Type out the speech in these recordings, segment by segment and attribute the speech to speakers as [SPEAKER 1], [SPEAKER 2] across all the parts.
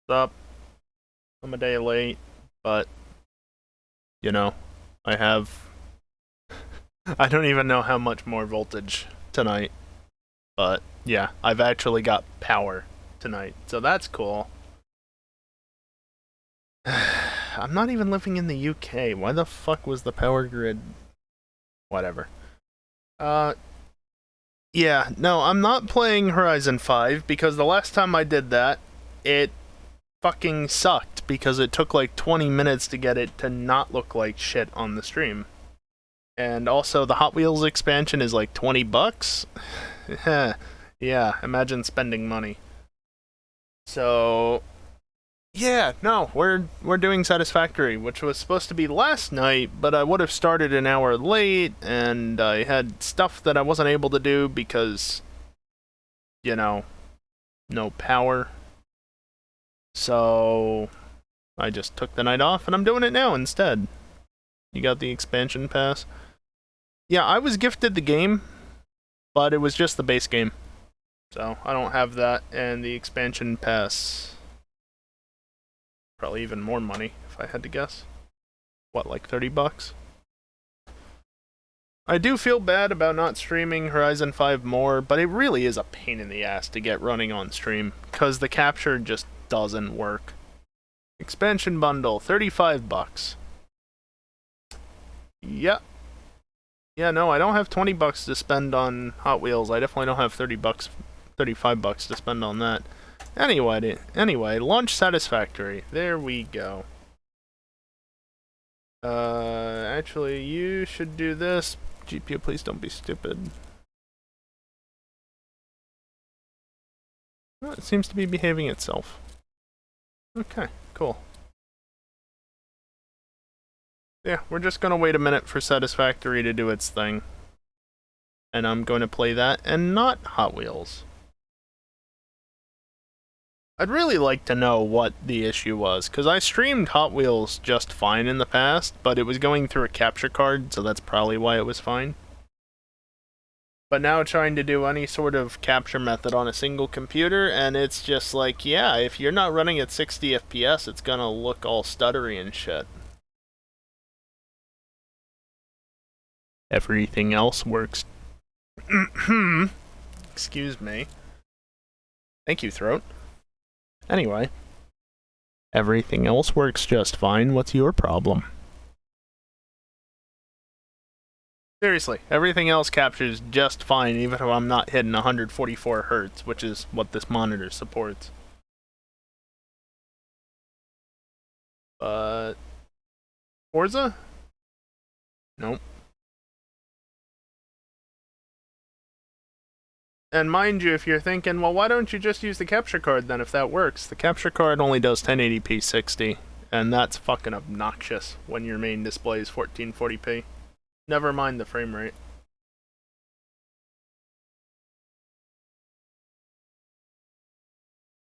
[SPEAKER 1] Up. I'm a day late, but you know, I have I don't even know how much more voltage tonight, but yeah, I've actually got power tonight. So that's cool. I'm not even living in the UK. Why the fuck was the power grid whatever? Yeah, no, I'm not playing Horizon 5 because the last time I did that, it fucking sucked because it took like 20 minutes to get it to not look like shit on the stream. And also the Hot Wheels expansion is like 20 bucks. Yeah, imagine spending money. So yeah, no, we're doing Satisfactory, which was supposed to be last night, but I would have started an hour late, and I had stuff that I wasn't able to do because, you know, no power. So I just took the night off, and I'm doing it now instead. You got the expansion pass? Yeah, I was gifted the game, but it was just the base game. So I don't have that, and the expansion pass... probably even more money, if I had to guess. What, like 30 bucks? I do feel bad about not streaming Horizon 5 more, but it really is a pain in the ass to get running on stream, because the capture just doesn't work. Expansion bundle, 35 bucks. Yep. Yeah, no, I don't have 20 bucks to spend on Hot Wheels. I definitely don't have 30 bucks, 35 bucks to spend on that. Anyway, launch Satisfactory. There we go. Actually, you should do this. GPU, please don't be stupid. Oh, it seems to be behaving itself. Okay, cool. Yeah, we're just gonna wait a minute for Satisfactory to do its thing. And I'm going to play that and not Hot Wheels. I'd really like to know what the issue was, because I streamed Hot Wheels just fine in the past, but it was going through a capture card, so that's probably why it was fine. But now trying to do any sort of capture method on a single computer, and it's just like, yeah, if you're not running at 60 FPS, it's gonna look all stuttery and shit. Everything else works. Excuse me. Thank you, Throat. Anyway, everything else works just fine. What's your problem? Seriously, everything else captures just fine, even if I'm not hitting 144 Hz, which is what this monitor supports. But... Forza? Nope. And mind you, if you're thinking, well, why don't you just use the capture card then if that works? The capture card only does 1080p 60, and that's fucking obnoxious when your main display is 1440p. Never mind the frame rate.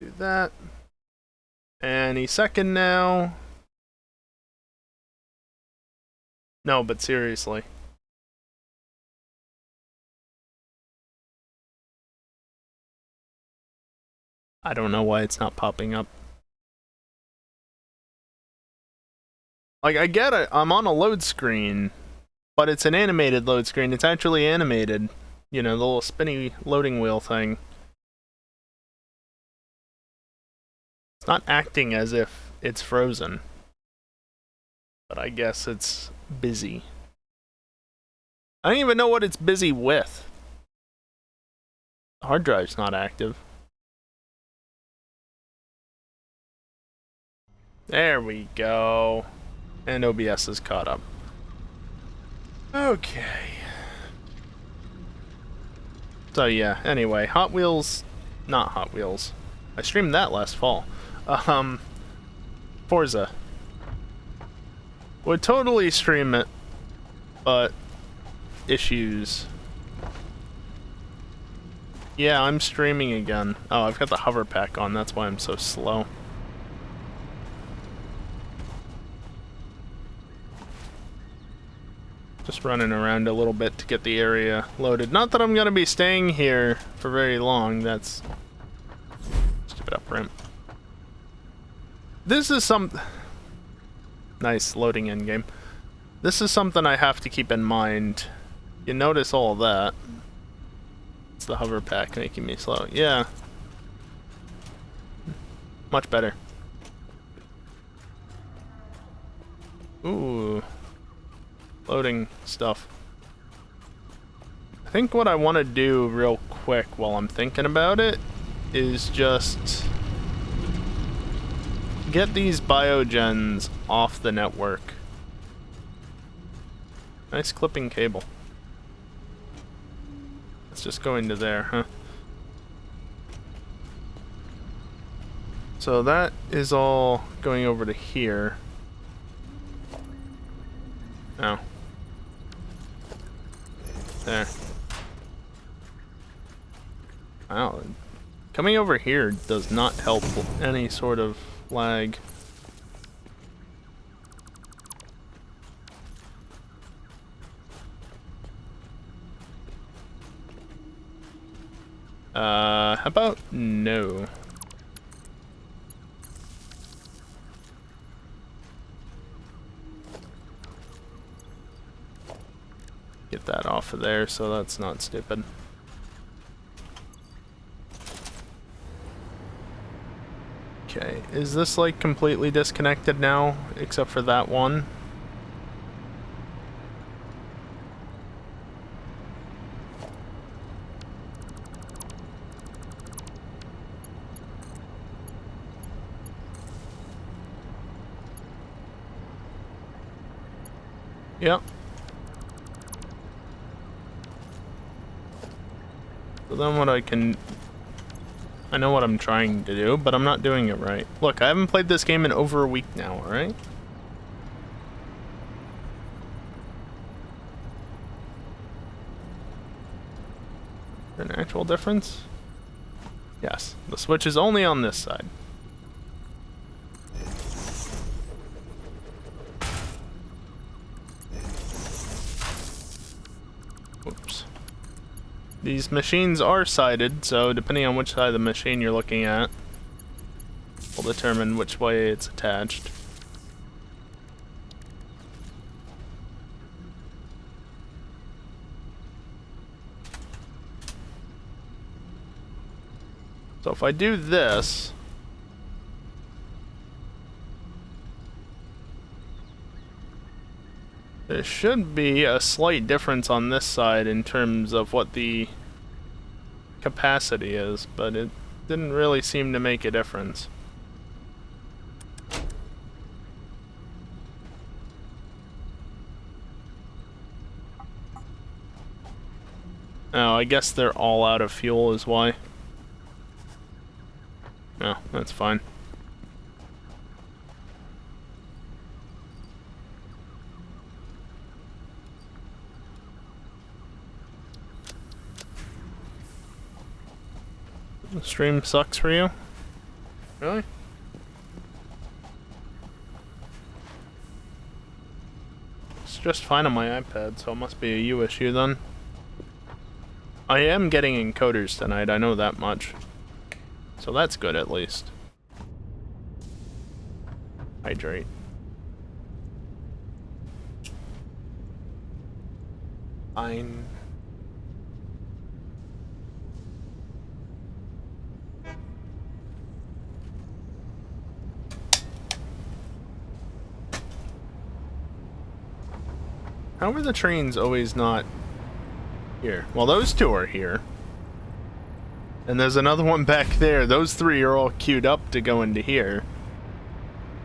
[SPEAKER 1] Do that. Any second now. No, but seriously. I don't know why it's not popping up. Like, I get it, I'm on a load screen, but it's an animated load screen. It's actually animated. You know, the little spinny loading wheel thing. It's not acting as if it's frozen. But I guess it's busy. I don't even know what it's busy with. The hard drive's not active. There we go. And OBS is caught up. Okay. So yeah, anyway, Hot Wheels... Not Hot Wheels. I streamed that last fall. Forza. Would totally stream it, but... issues. Yeah, I'm streaming again. Oh, I've got the hover pack on, that's why I'm so slow. Just running around a little bit to get the area loaded. Not that I'm gonna be staying here for very long, that's... stupid up ramp. this is some... Nice, loading in game. This is something I have to keep in mind. You notice all of that. It's the hover pack making me slow. Yeah. Much better. Ooh. Loading stuff. I think what I want to do real quick while I'm thinking about it is just get these biogens off the network. Nice clipping cable. Let's just go into there, huh? So that is all going over to here. Oh. There. Wow. Coming over here does not help any sort of lag. How about no? Get that off of there so that's not stupid. Okay, is this like completely disconnected now, except for that one? Yep. So then what I know what I'm trying to do, but I'm not doing it right. Look, I haven't played this game in over a week now, alright? Is there an actual difference? Yes, the switch is only on this side. Whoops. These machines are sided, so depending on which side of the machine you're looking at, will determine which way it's attached. So if I do this, there should be a slight difference on this side in terms of what the capacity is, but it didn't really seem to make a difference. Oh, I guess they're all out of fuel is why. No, that's fine. The stream sucks for you? Really? It's just fine on my iPad, so it must be a you issue then. I am getting encoders tonight, I know that much. So that's good at least. Hydrate. Fine. How are the trains always not here? Well, those two are here. And there's another one back there. Those three are all queued up to go into here.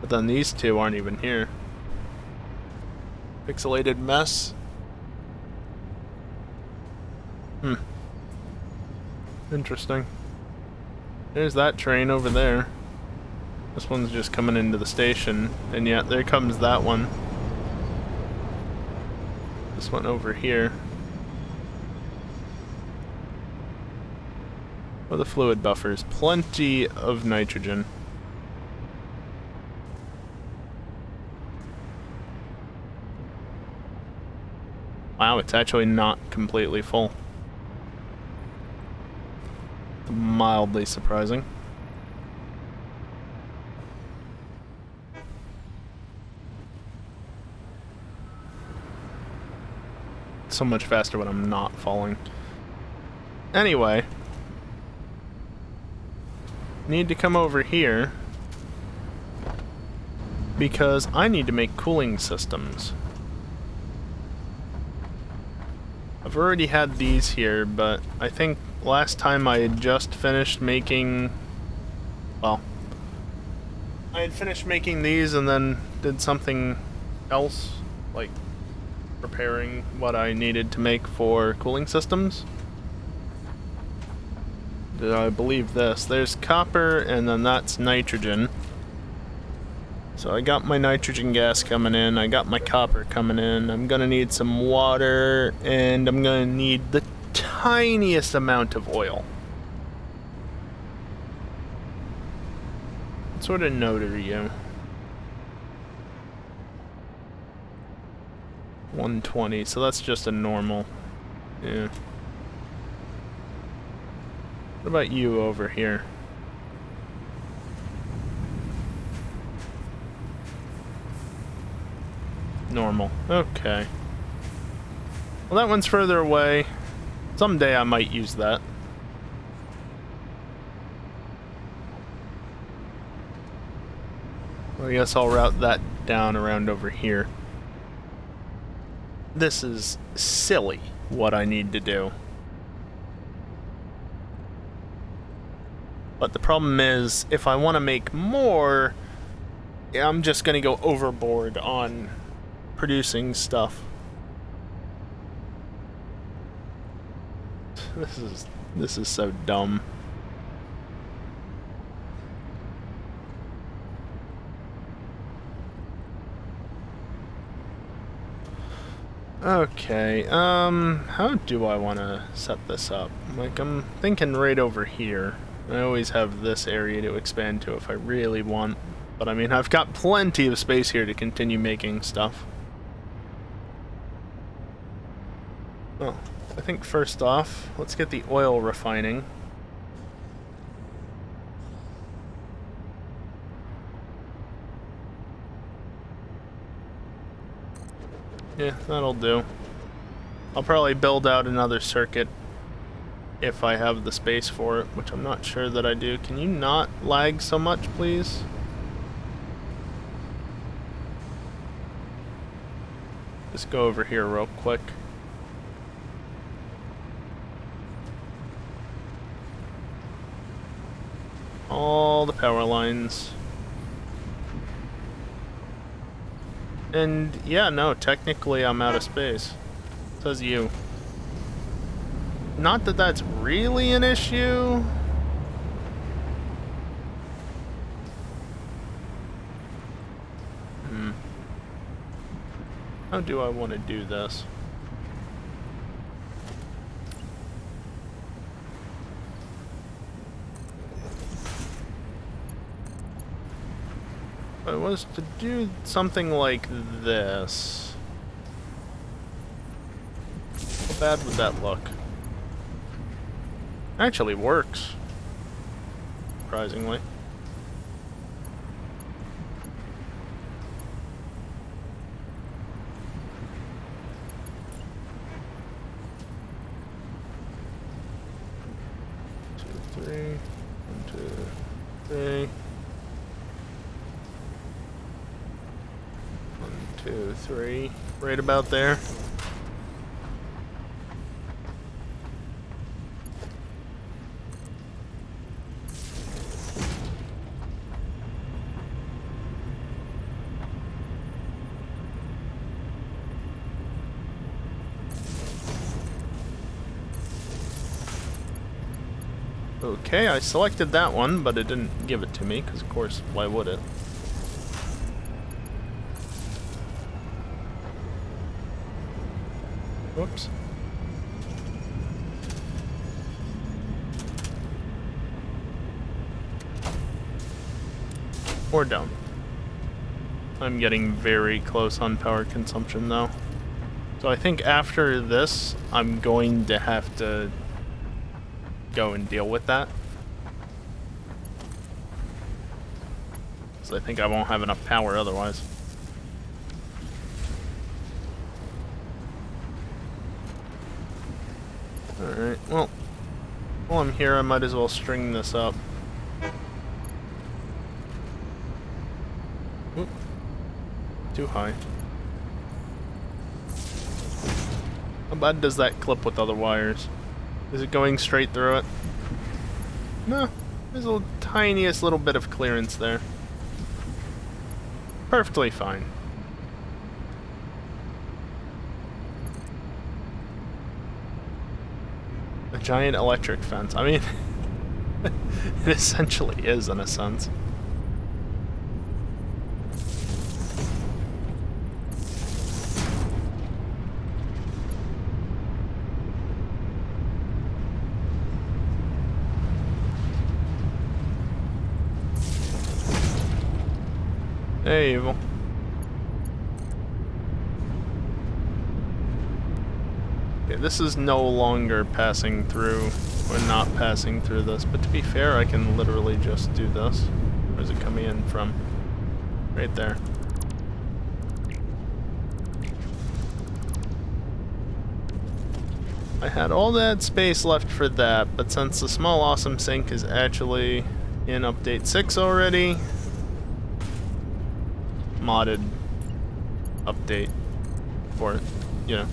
[SPEAKER 1] But then these two aren't even here. Pixelated mess. Interesting. There's that train over there. This one's just coming into the station. And yet, there comes that one. This one over here. Oh, the fluid buffers. Plenty of nitrogen. Wow, it's actually not completely full. Mildly surprising. so much faster when I'm not falling. Anyway. Need to come over here. Because I need to make cooling systems. I've already had these here, but I think last time I had just finished making... Well, I had finished making these and then did something else, like preparing what I needed to make for cooling systems. I believe this. There's copper, and then that's nitrogen. So I got my nitrogen gas coming in, I got my copper coming in, I'm gonna need some water, and I'm gonna need the tiniest amount of oil. What sort of note are you? 120, so that's just a normal. Yeah. What about you over here? Normal. Okay. Well, that one's further away. Someday I might use that. Well, I guess I'll route that down around over here. This is silly, what I need to do. But the problem is, if I want to make more, I'm just going to go overboard on producing stuff. This is so dumb. Okay, how do I want to set this up? Like, I'm thinking right over here. I always have this area to expand to if I really want. But I mean, I've got plenty of space here to continue making stuff. Well, I think first off, let's get the oil refining. Yeah, that'll do. I'll probably build out another circuit if I have the space for it, which I'm not sure that I do. Can you not lag so much, please? Just go over here real quick. All the power lines. And yeah, no, technically I'm out of space. Says you. Not that that's really an issue. How do I want to do this? If I was to do something like this, how bad would that look? Actually works, surprisingly. Three, right about there. Okay, I selected that one, but it didn't give it to me, because of course, why would it? Whoops. Or down. I'm getting very close on power consumption though. So I think after this, I'm going to have to go and deal with that. Because I think I won't have enough power otherwise. Alright, well, while I'm here, I might as well string this up. Oop. Too high. How bad does that clip with other wires? Is it going straight through it? No, there's a tiniest little bit of clearance there. Perfectly fine. A giant electric fence. I mean, it essentially is in a sense. Hey, evil. Okay, this is no longer passing through, or not passing through this, but to be fair, I can literally just do this. Where's it coming in from? Right there. I had all that space left for that, but since the small awesome sink is actually in update 6 already, modded update for it, you know.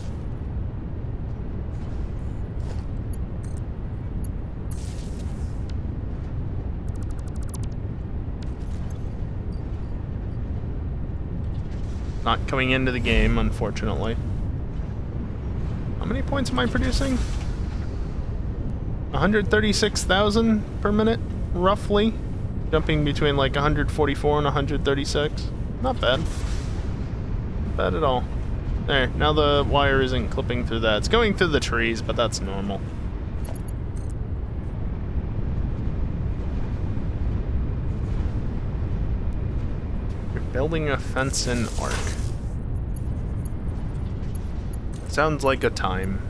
[SPEAKER 1] Not coming into the game, unfortunately. How many points am I producing? 136,000 per minute, roughly. Jumping between like 144 and 136. Not bad. Not bad at all. There, now the wire isn't clipping through that. It's going through the trees, but that's normal. You're building a fence in Ark. Sounds like a time.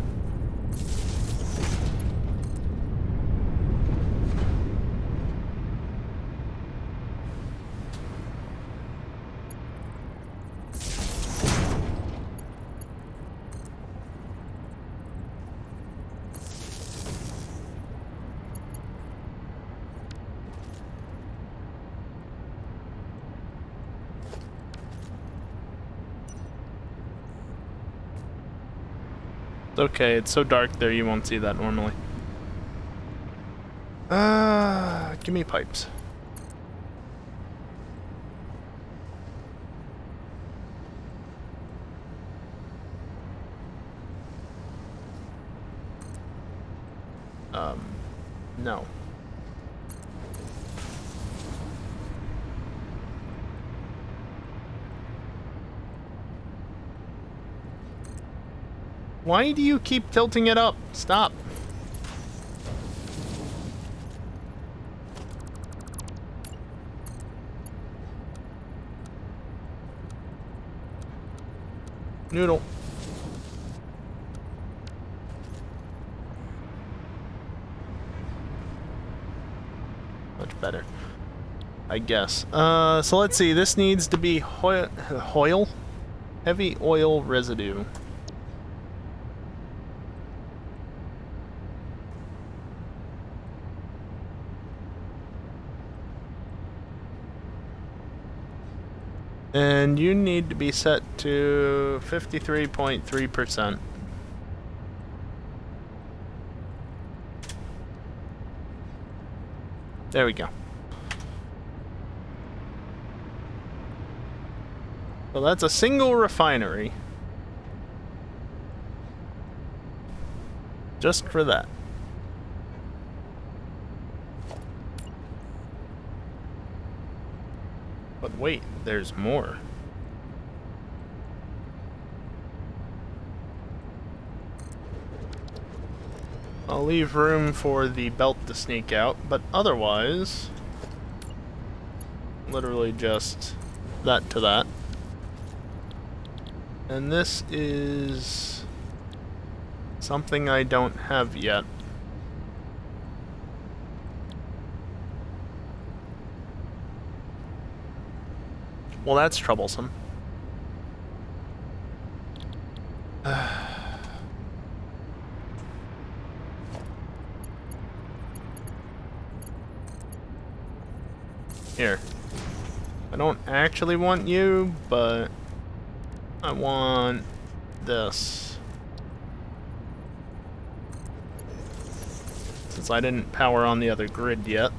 [SPEAKER 1] Okay, it's so dark there you won't see that normally. Give me pipes. No. Why do you keep tilting it up? Stop. Noodle. Much better, I guess. So let's see. This needs to be oil, heavy oil residue. And you need to be set to 53.3%. There we go. So that's a single refinery. Just for that. But wait, there's more. I'll leave room for the belt to sneak out, but otherwise, literally just that to that. And this is something I don't have yet. Well, that's troublesome. Here. I don't actually want you, but I want this. Since I didn't power on the other grid yet,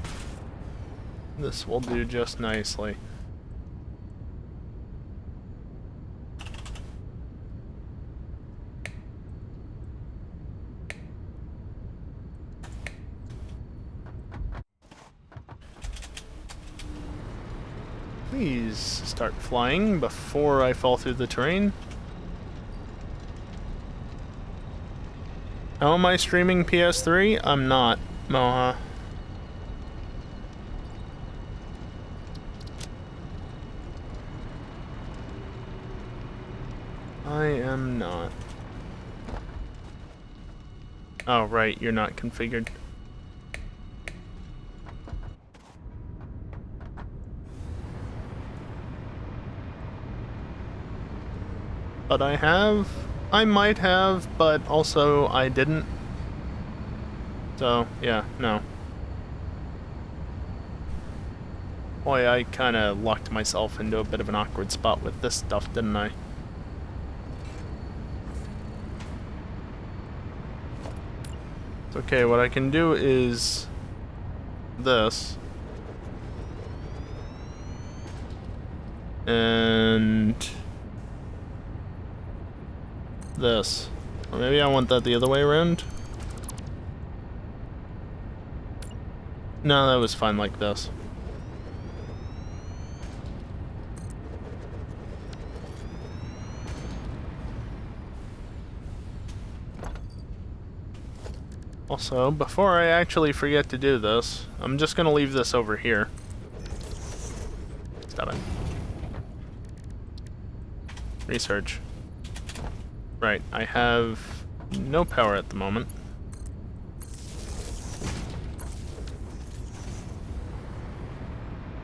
[SPEAKER 1] this will do just nicely. Please start flying before I fall through the terrain. How am I streaming PS3? I'm not, Moha. I am not. Oh, right, you're not configured. But I might have, but also I didn't. So, yeah, no. Boy, I kinda locked myself into a bit of an awkward spot with this stuff, didn't I? It's okay, what I can do is this. And this. Or maybe I want that the other way around. No, that was fine like this. Also, before I actually forget to do this, I'm just gonna leave this over here. Stop it. Research. Right, I have no power at the moment.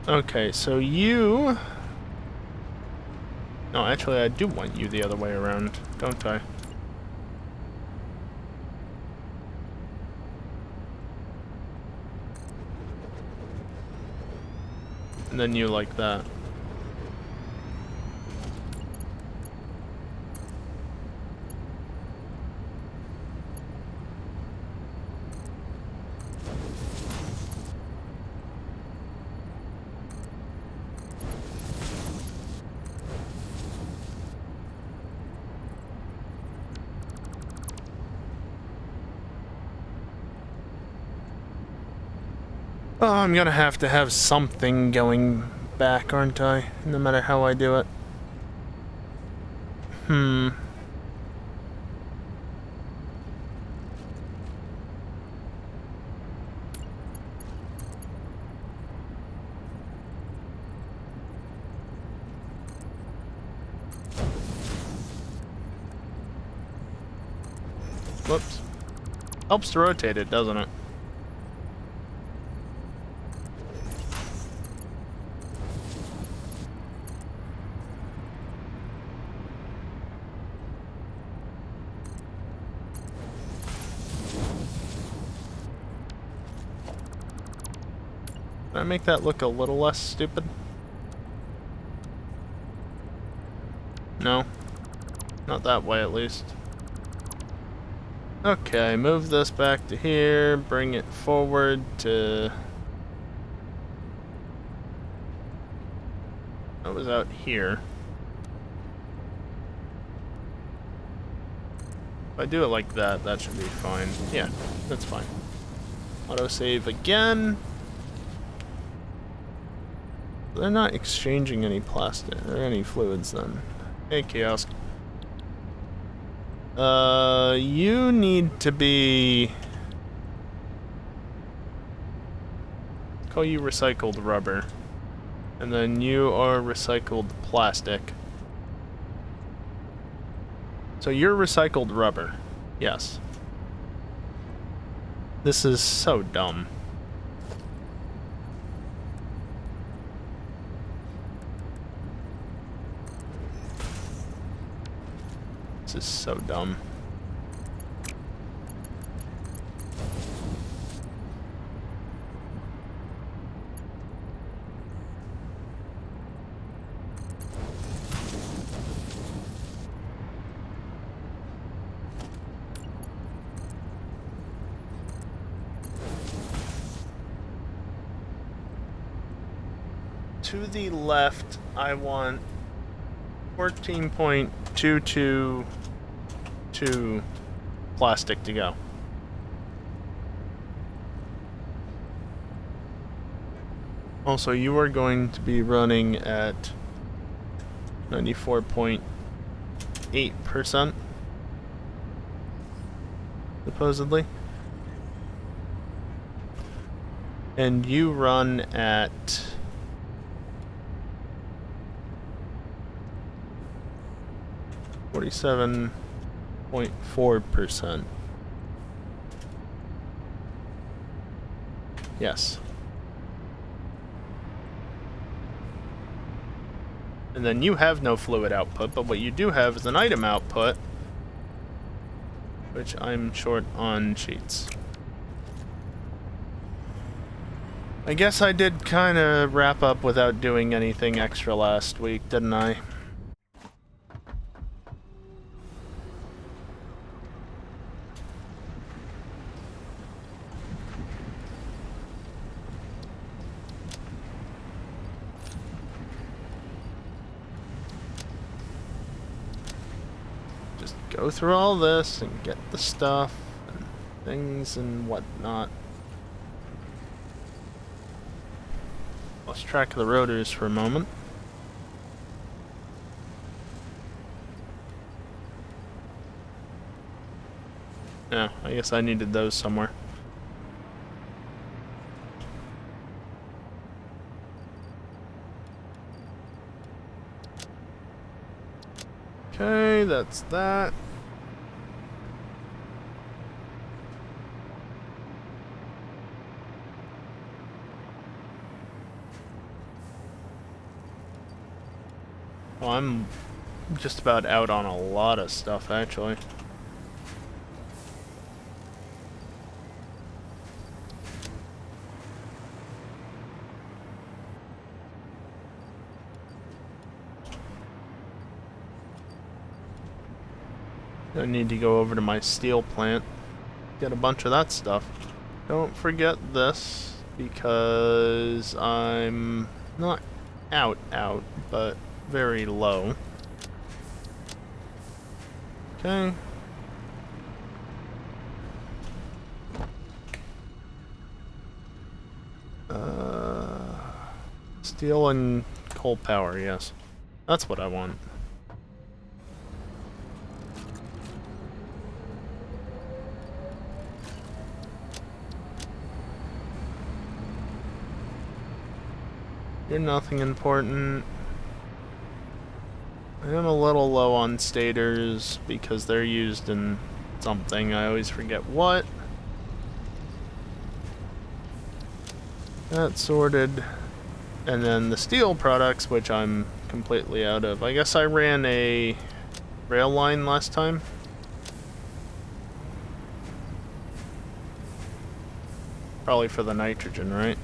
[SPEAKER 1] Okay, so you... No, actually I do want you the other way around, don't I? And then you like that. Oh, I'm gonna have to have something going back, aren't I? No matter how I do it. Whoops. Helps to rotate it, doesn't it? Can I make that look a little less stupid? No. Not that way, at least. Okay, move this back to here, bring it forward to... That was out here. If I do it like that, that should be fine. Yeah, that's fine. Autosave again. They're not exchanging any plastic or any fluids then. Hey, Kiosk. You need to be... Call you recycled rubber. And then you are recycled plastic. So you're recycled rubber. Yes. This is so dumb. This is so dumb. to the left, I want 14.222 plastic to go. Also, you are going to be running at 94.8%, supposedly. And you run at 47.4%. Yes. And then you have no fluid output, but what you do have is an item output, which I'm short on sheets. I guess I did kind of wrap up without doing anything extra last week, didn't I? Just go through all this and get the stuff and things and whatnot. Lost track of the rotors for a moment. Yeah, I guess I needed those somewhere. Okay, that's that. Well, I'm just about out on a lot of stuff, actually. I need to go over to my steel plant, get a bunch of that stuff. Don't forget this, because I'm not out, but very low. Okay. Steel and coal power, yes. That's what I want. You're nothing important. I am a little low on stators because they're used in something. I always forget what. That's sorted. And then the steel products, which I'm completely out of. I guess I ran a rail line last time. Probably for the nitrogen, right?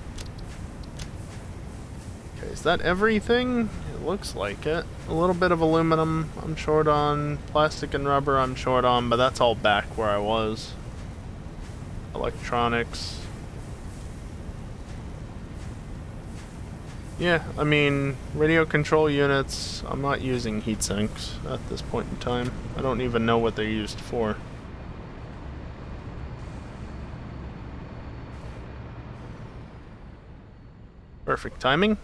[SPEAKER 1] Okay, is that everything? It looks like it. A little bit of aluminum I'm short on. Plastic and rubber I'm short on, but that's all back where I was. Electronics. Yeah, I mean, radio control units, I'm not using heat sinks at this point in time. I don't even know what they're used for. Perfect timing.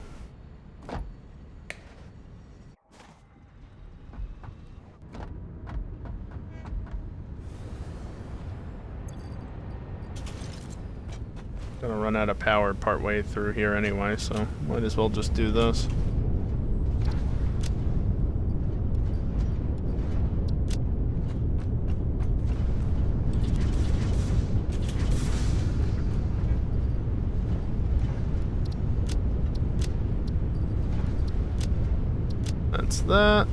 [SPEAKER 1] Gonna run out of power partway through here anyway, so might as well just do this. That's that.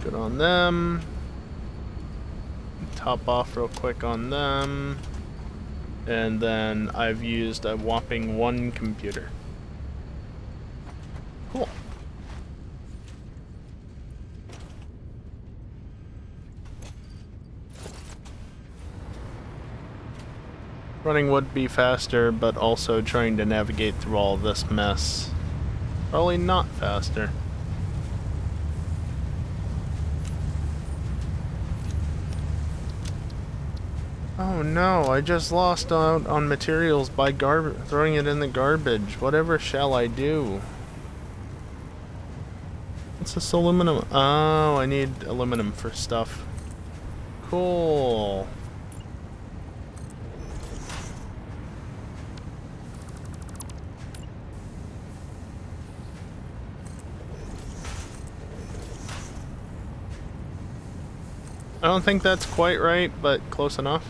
[SPEAKER 1] Good on them. Top off real quick on them. And then I've used a whopping 1 computer. Cool. Running would be faster, but also trying to navigate through all this mess. Probably not faster. Oh no, I just lost out on materials by throwing it in the garbage. Whatever shall I do? What's this aluminum? Oh, I need aluminum for stuff. Cool. I don't think that's quite right, but close enough.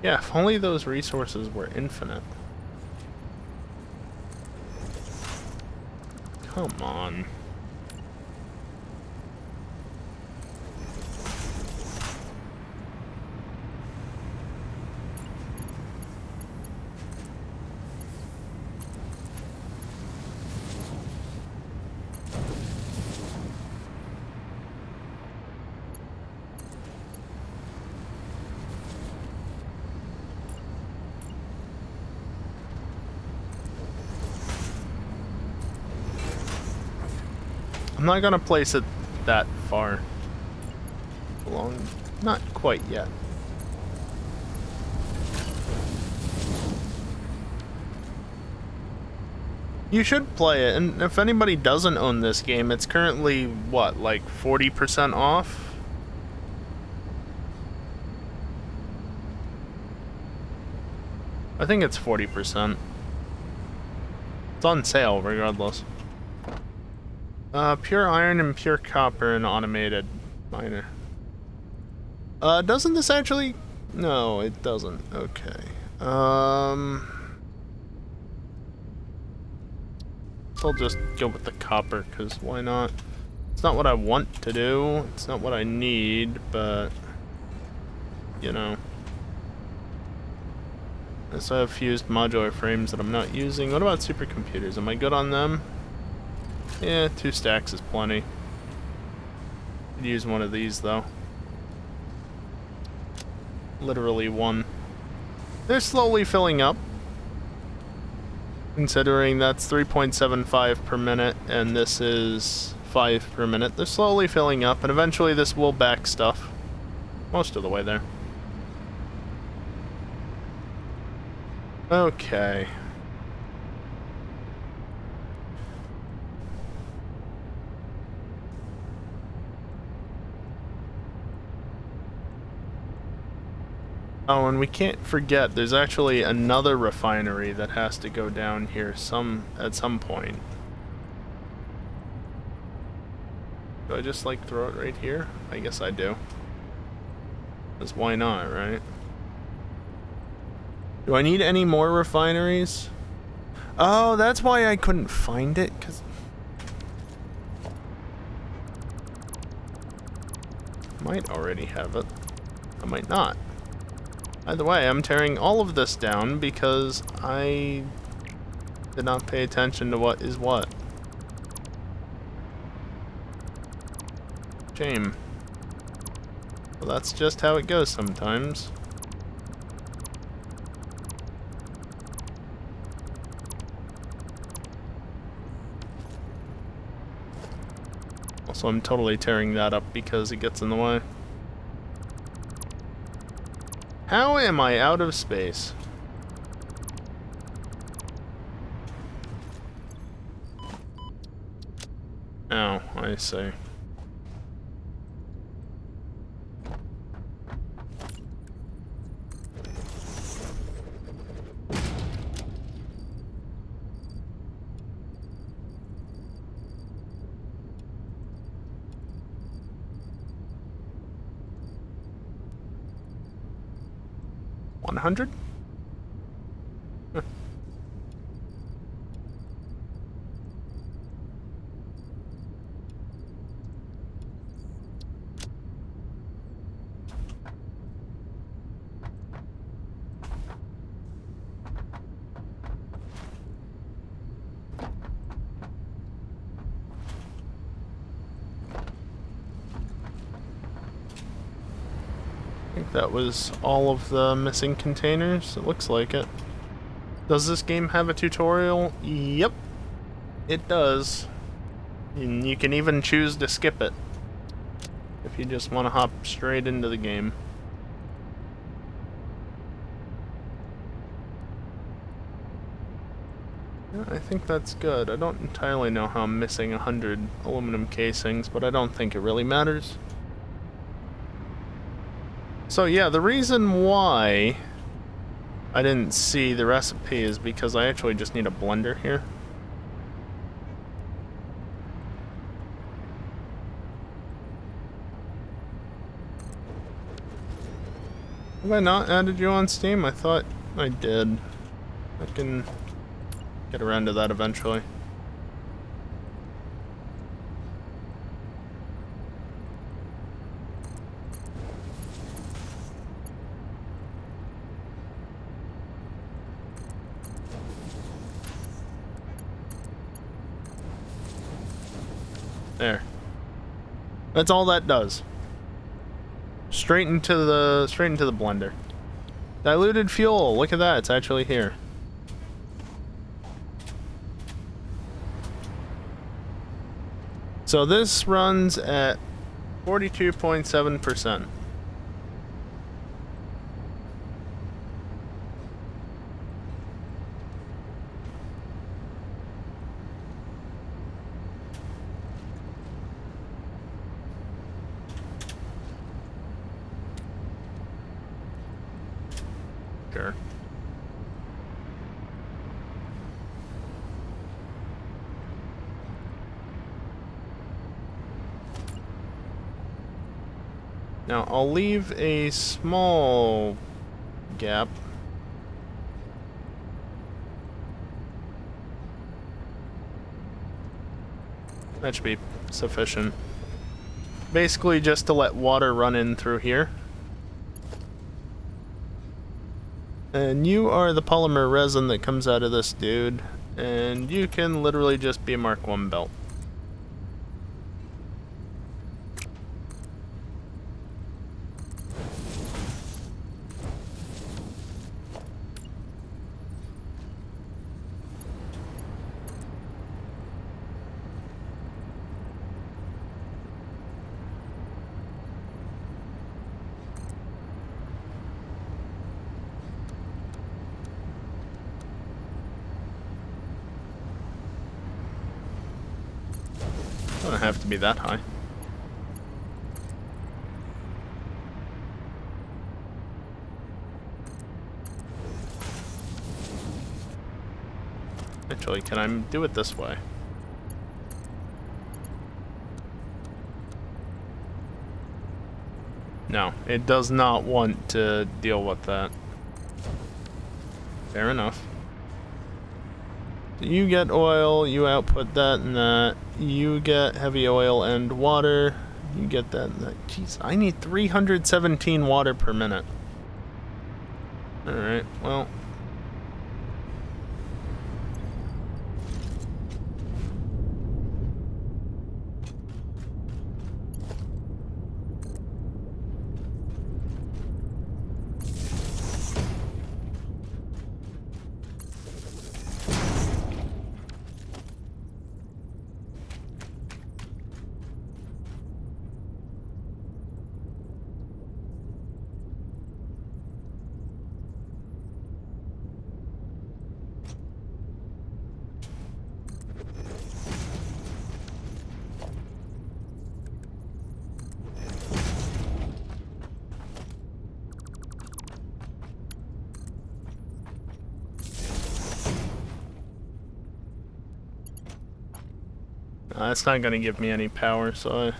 [SPEAKER 1] Yeah, if only those resources were infinite. Come on. I'm not gonna place it that far along. Not quite yet. You should play it, and if anybody doesn't own this game, it's currently, what, like 40% off? I think it's 40%. It's on sale, regardless. Pure iron and pure copper and automated miner. Doesn't this actually... No, it doesn't. Okay. So I'll just go with the copper, because why not? It's not what I want to do. It's not what I need, but... You know. So I have fused modular frames that I'm not using. What about supercomputers? Am I good on them? Yeah, 2 stacks is plenty. Could use one of these, though. Literally one. They're slowly filling up. Considering that's 3.75 per minute, and this is 5 per minute. They're slowly filling up, and eventually this will back stuff. Most of the way there. Okay. Oh, and we can't forget, there's actually another refinery that has to go down here at some point. Do I just, like, throw it right here? I guess I do. Because why not, right? Do I need any more refineries? Oh, that's why I couldn't find it, because... I might already have it. I might not. Either way, I'm tearing all of this down because I did not pay attention to what is what. Shame. Well, that's just how it goes sometimes. Also, I'm totally tearing that up because it gets in the way. How am I out of space? Oh, I see. $100? Huh. that was all of the missing containers. It looks like it. Does this game have a tutorial? Yep, it does. And you can even choose to skip it if you just want to hop straight into the game. Yeah, I think that's good. I don't entirely know how I'm missing 100 aluminum casings, but I don't think it really matters. So yeah, the reason why I didn't see the recipe is because I actually just need a blender here. Have I not added you on Steam? I thought I did. I can get around to that eventually. There. That's all that does. Straight into the blender. Diluted fuel. Look at that. It's actually here. So this runs at 42.7%. Sure. Now, I'll leave a small gap. That should be sufficient. Basically, just to let water run in through here. And you are the polymer resin that comes out of this dude. And you can literally just be a Mark 1 belt. Doesn't have to be that high. Actually, can I do it this way? No, it does not want to deal with that. Fair enough. You get oil, you output that and that. You get heavy oil and water. You get that and that. Jeez, I need 317 water per minute. Alright, well. It's not gonna give me any power, so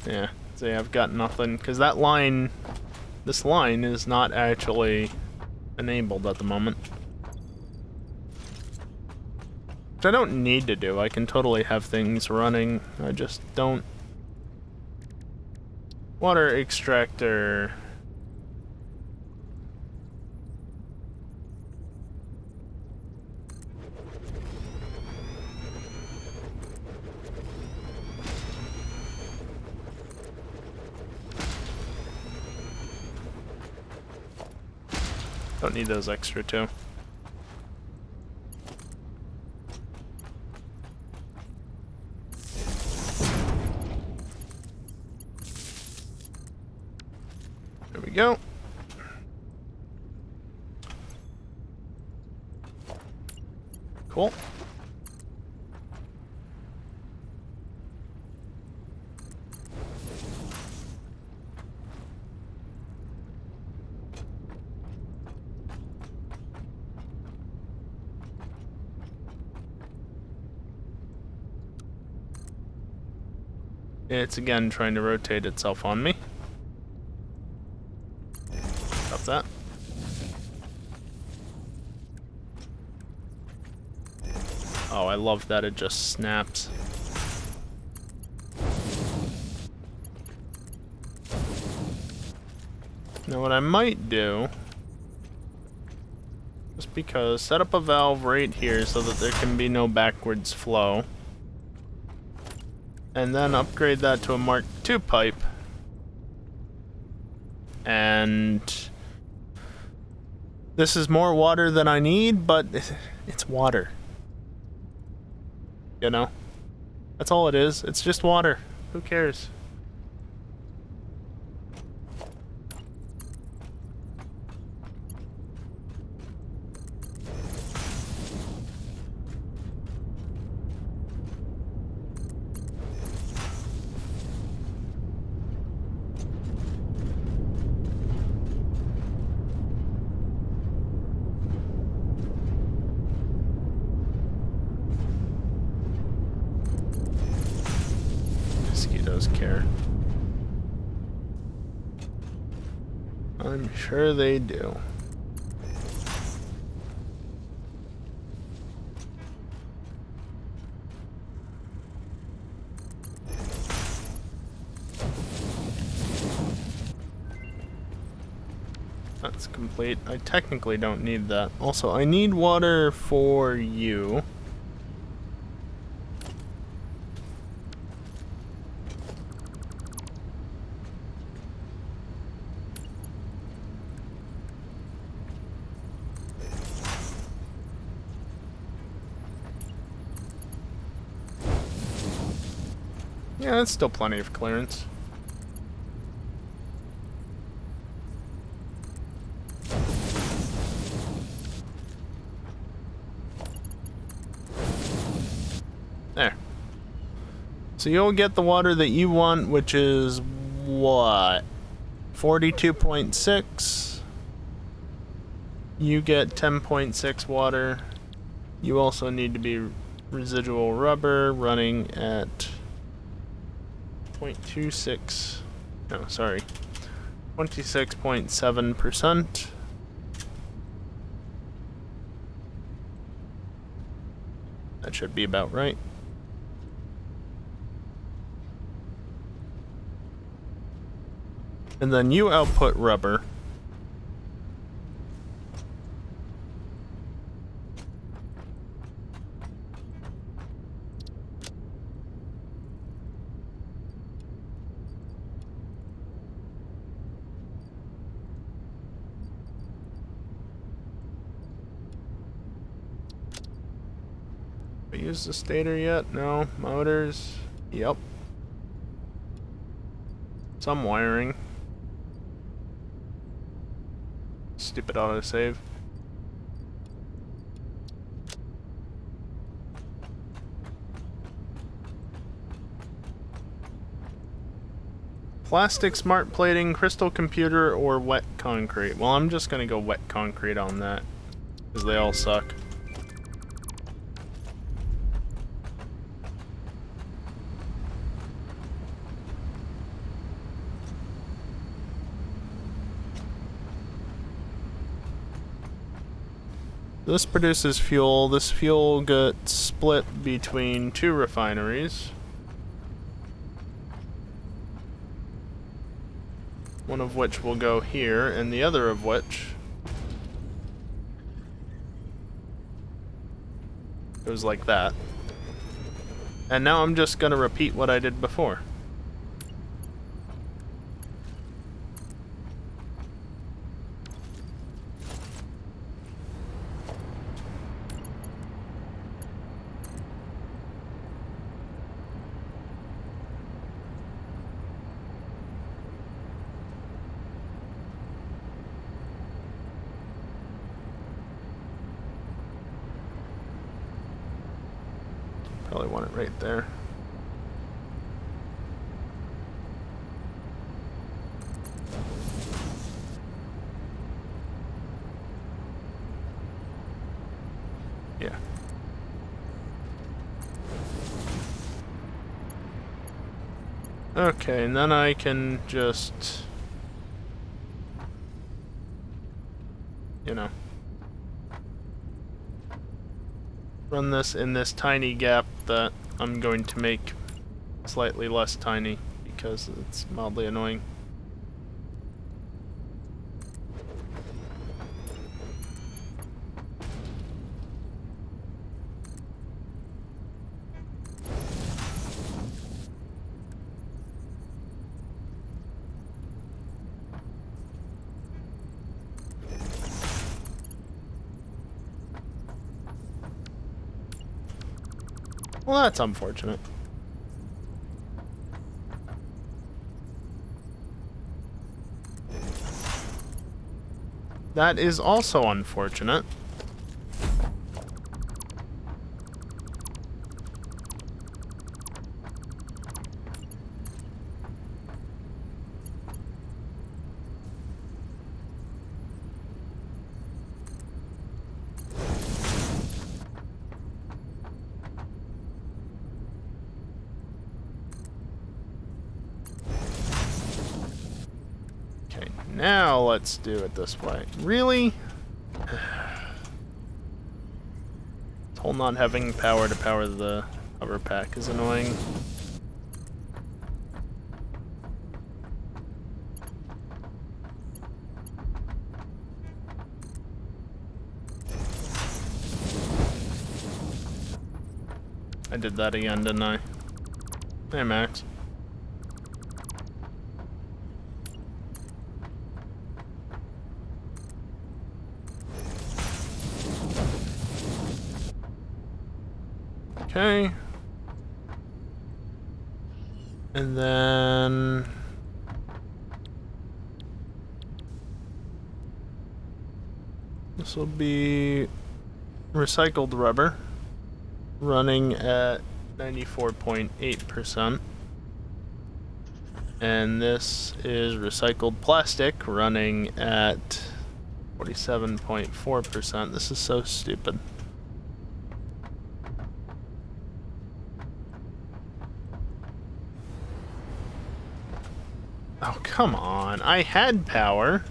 [SPEAKER 1] yeah, see, I've got nothing, because that line, this line is not actually enabled at the moment. Which I don't need to do, I can totally have things running, I just don't. Water extractor. Don't need those extra two. There we go. Cool. It's again trying to rotate itself on me. Stop that. Oh, I love that it just snaps. Now what I might do, just because, set up a valve right here so that there can be no backwards flow. And then upgrade that to a Mark II pipe. And this is more water than I need, but it's water. You know? That's all it is. It's just water. Who cares? Care. I'm sure they do. That's complete. I technically don't need that. Also, I need water for you. Yeah, that's still plenty of clearance. There. So you'll get the water that you want, which is what? 42.6. You get 10.6 water. You also need to be residual rubber running at 0.26. No, sorry. 26.7%. That should be about right. And then you output rubber. We use the stator yet? No. Motors? Yep. Some wiring. Stupid autosave. Plastic smart plating, crystal computer, or wet concrete. Well, I'm just gonna go wet concrete on that, because they all suck. This produces fuel. This fuel gets split between two refineries. One of which will go here, and the other of which goes like that. And now I'm just gonna repeat what I did before. Probably want it right there. Yeah. Okay, and then I can just, you know, run this in this tiny gap that I'm going to make slightly less tiny because it's mildly annoying. Well, that's unfortunate. That is also unfortunate. Okay, now let's do it this way. Really? This whole not having power to power the hover pack is annoying. I did that again, didn't I? Hey, Max. Okay. And then... this will be recycled rubber, running at 94.8%. And this is recycled plastic, running at 47.4%. This is so stupid. Oh, come on. I had power.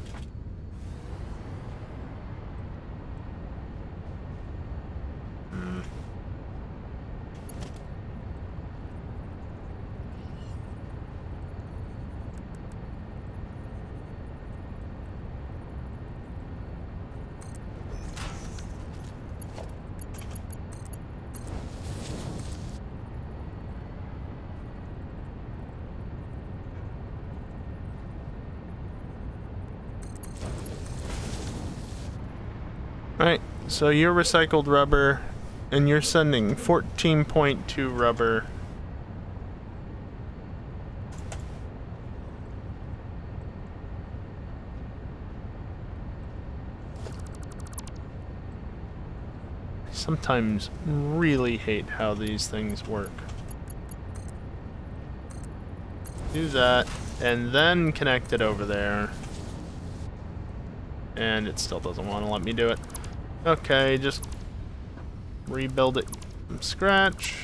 [SPEAKER 1] Alright, so you're recycled rubber, and you're sending 14.2 rubber. I sometimes really hate how these things work. Do that, and then connect it over there. And it still doesn't want to let me do it. Okay, just rebuild it from scratch.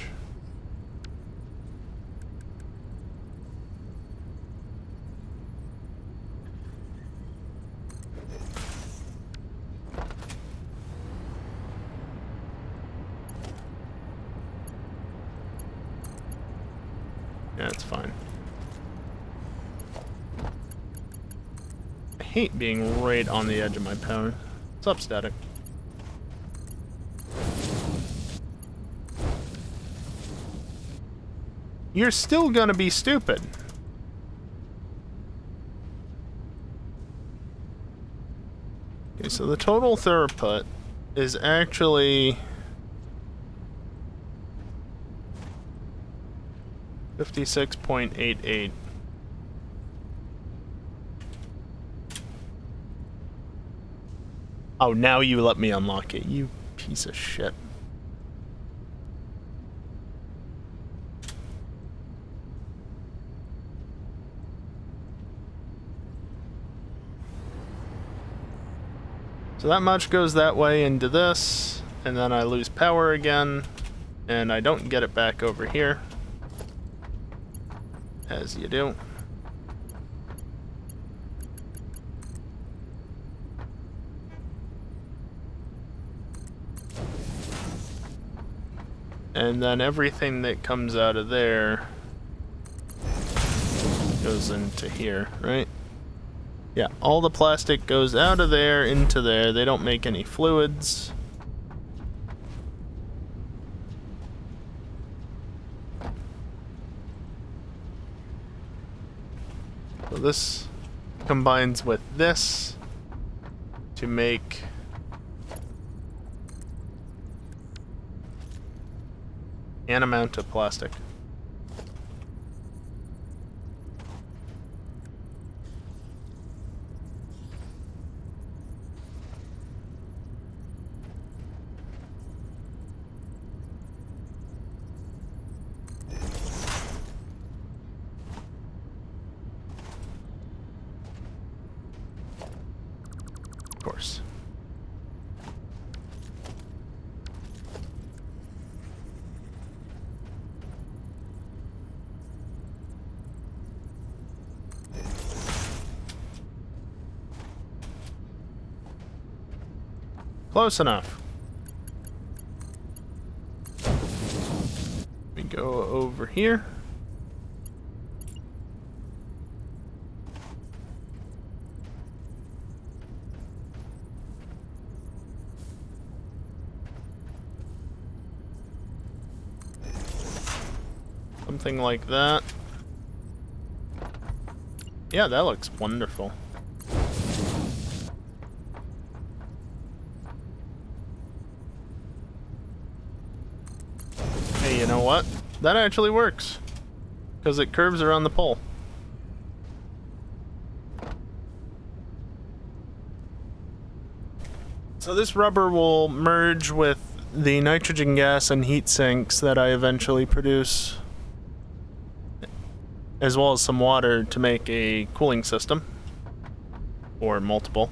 [SPEAKER 1] Yeah, it's fine. I hate being right on the edge of my power. What's up, Static? You're still gonna be stupid. Okay, so the total throughput is actually 56.88. Oh, now you let me unlock it, you piece of shit. So that much goes that way into this, and then I lose power again, and I don't get it back over here, as you do. And then everything that comes out of there goes into here, right? Yeah, all the plastic goes out of there into there. They don't make any fluids. So this combines with this to make an amount of plastic. Of course. Close enough. We go over here. Something like that. Yeah, that looks wonderful. Hey, you know what? That actually works. Because it curves around the pole. So this rubber will merge with the nitrogen gas and heat sinks that I eventually produce, as well as some water to make a cooling system, or multiple.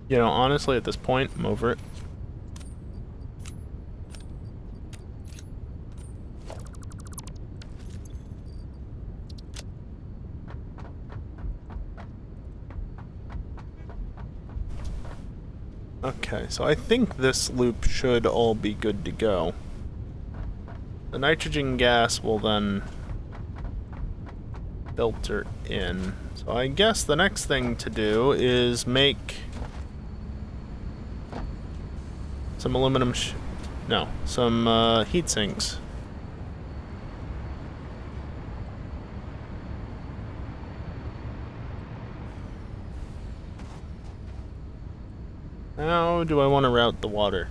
[SPEAKER 1] You know, honestly, at this point, I'm over it. Okay, so I think this loop should all be good to go. The nitrogen gas will then filter in. So I guess the next thing to do is make some aluminum some heat sinks. How do I want to route the water?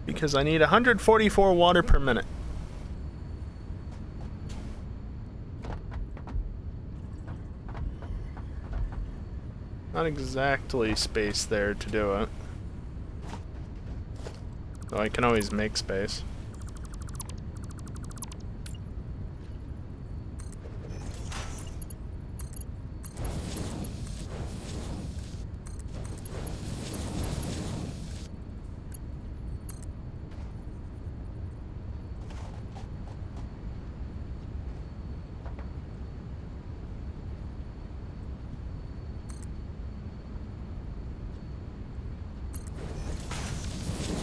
[SPEAKER 1] Because I need 144 water per minute. Not exactly space there to do it. So I can always make space.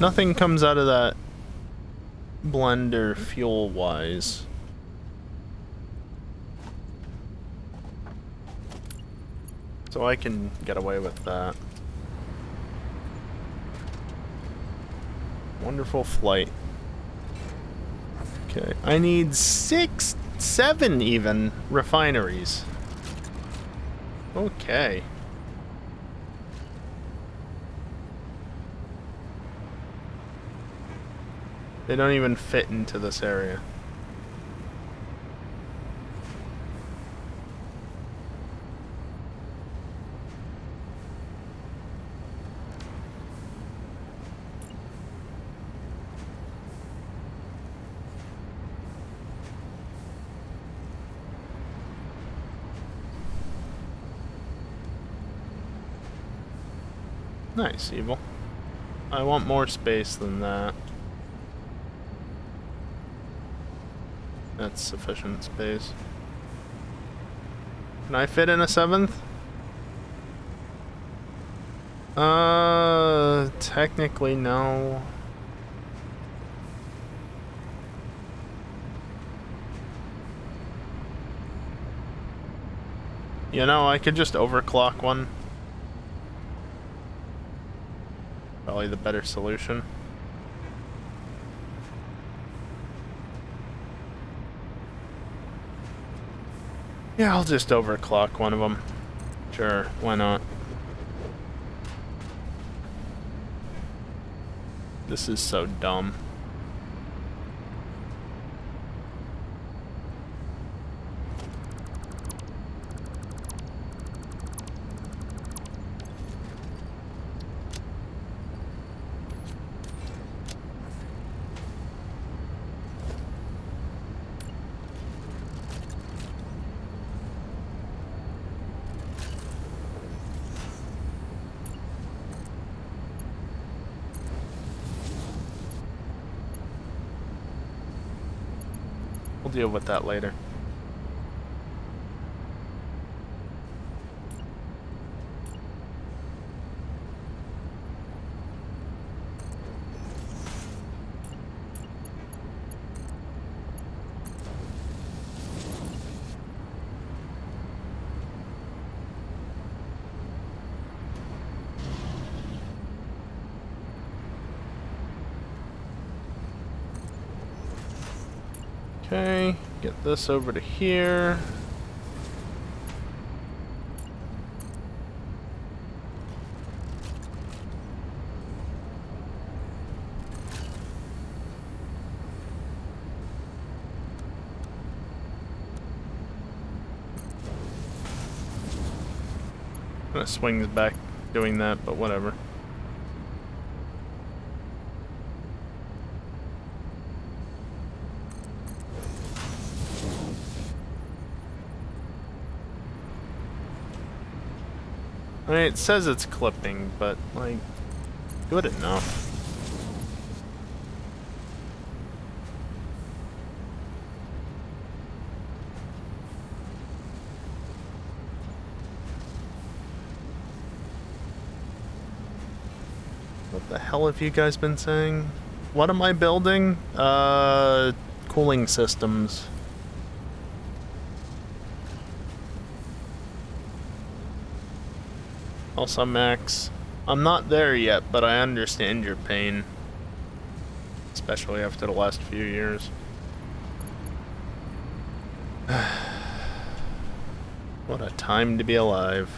[SPEAKER 1] Nothing comes out of that blender fuel-wise. So I can get away with that. Wonderful flight. Okay, I need 6, 7 even refineries. Okay. They don't even fit into this area. Nice, Evil. I want more space than that. That's sufficient space. Can I fit in a 7th? Technically no. You know, I could just overclock one. Probably the better solution. Yeah, I'll just overclock one of them. Sure, why not? This is so dumb. We'll deal with that later. Okay, get this over to here. Kinda swings back doing that, but whatever. I mean, it says it's clipping, but, like, good enough. What the hell have you guys been saying? What am I building? Cooling systems. Also, Max, I'm not there yet, but I understand your pain. Especially after the last few years. What a time to be alive.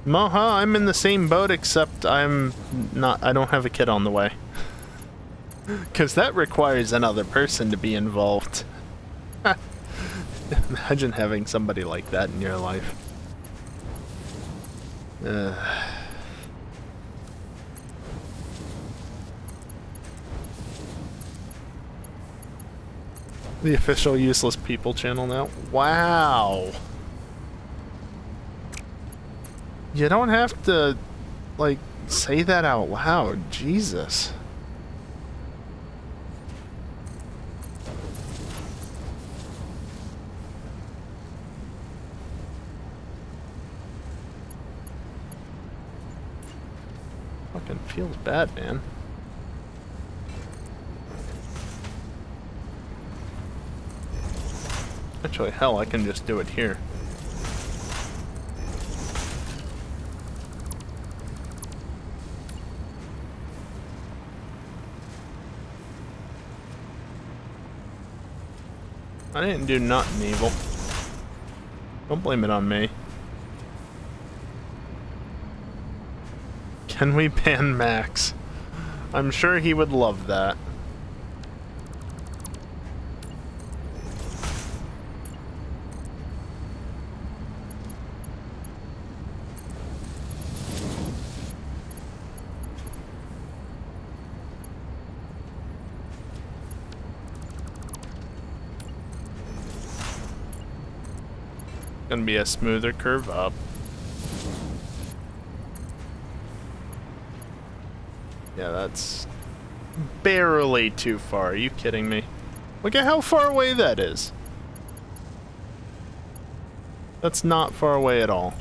[SPEAKER 1] Moha, I'm in the same boat, except I don't have a kid on the way. Because that requires another person to be involved. Imagine having somebody like that in your life. The official Useless People channel now. Wow. You don't have to, like, say that out loud. Jesus. Fucking feels bad, man. Actually, hell, I can just do it here. I didn't do nothing evil. Don't blame it on me. Can we ban Max? I'm sure he would love that. Gonna be a smoother curve up. Yeah, that's barely too far. Are you kidding me? Look at how far away that is. That's not far away at all.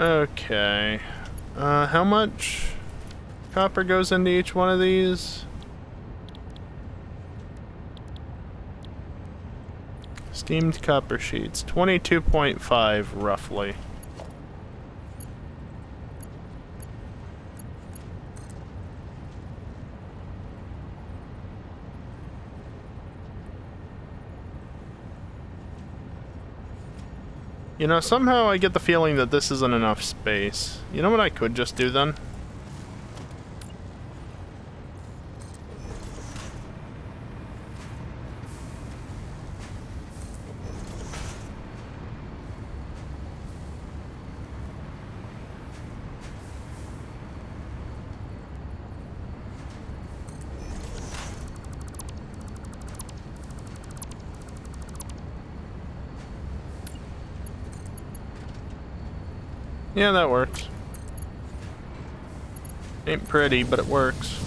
[SPEAKER 1] Okay. How much copper goes into each one of these? Steamed copper sheets. 22.5, roughly. You know, somehow I get the feeling that this isn't enough space. You know what I could just do then? Yeah, that works. Ain't pretty, but it works.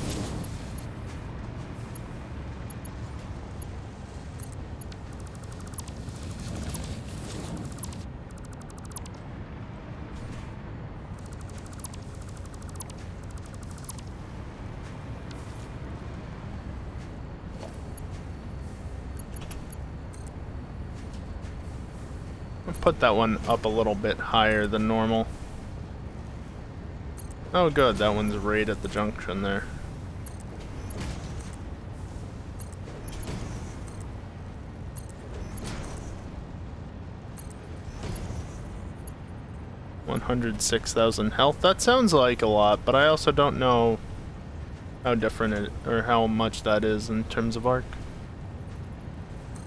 [SPEAKER 1] I'll put that one up a little bit higher than normal. Oh good, that one's right at the junction there. $106,000 health. That sounds like a lot, but I also don't know how different it, or how much that is in terms of arc.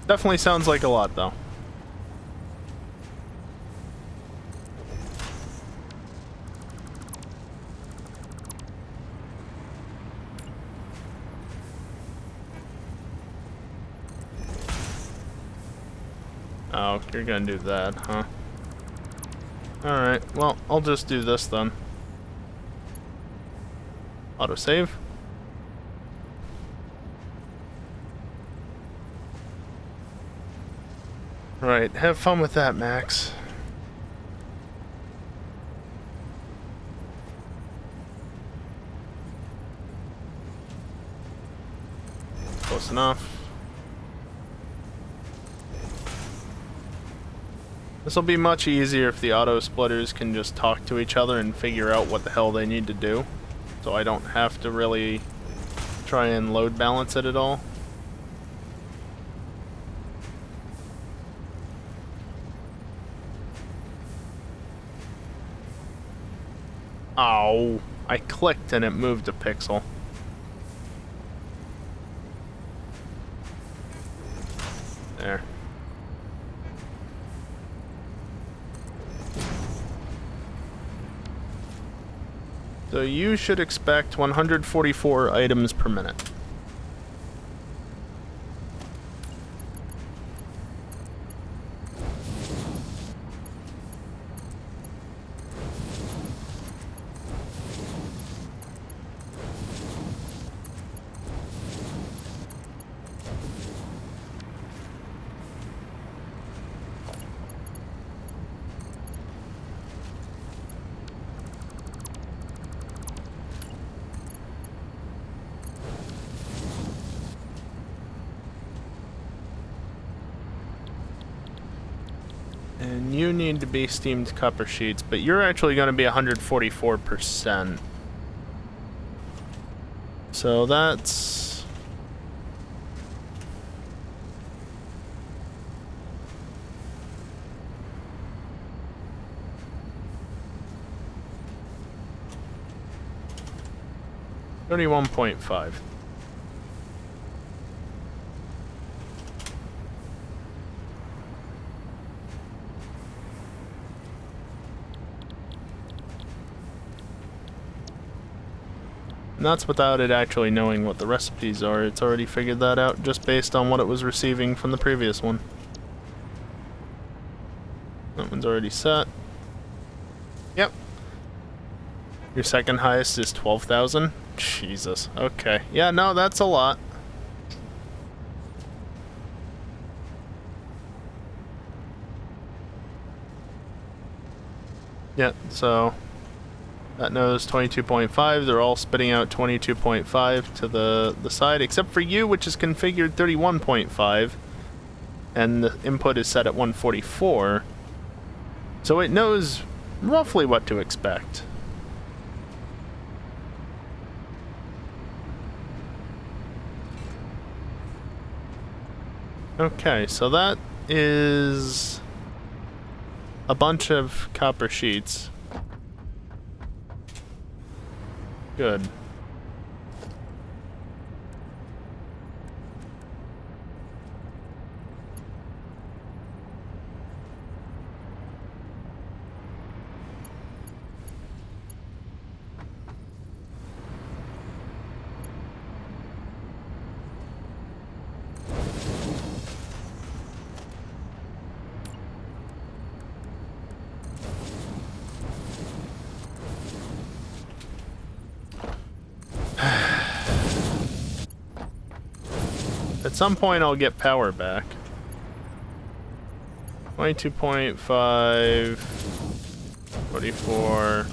[SPEAKER 1] Definitely sounds like a lot though. Oh, you're gonna do that, huh? Alright, well, I'll just do this then. Autosave. Right, have fun with that, Max. Close enough. This will be much easier if the auto splitters can just talk to each other and figure out what the hell they need to do. So I don't have to really try and load balance it at all. Ow. I clicked and it moved a pixel. There. So you should expect 144 items per minute. you need to be steamed copper sheets, but you're actually going to be 144%. So that's... $31.5. And that's without it actually knowing what the recipes are. It's already figured that out just based on what it was receiving from the previous one. That one's already set. Yep. Your second highest is 12,000? Jesus. Okay. Yeah, no, that's a lot. Yeah, so that knows 22.5. They're all spitting out 22.5 to the side, except for you, which is configured 31.5, and the input is set at 144. So it knows roughly what to expect. Okay, so that is a bunch of copper sheets. Good. At some point, I'll get power back. 22.5, 44,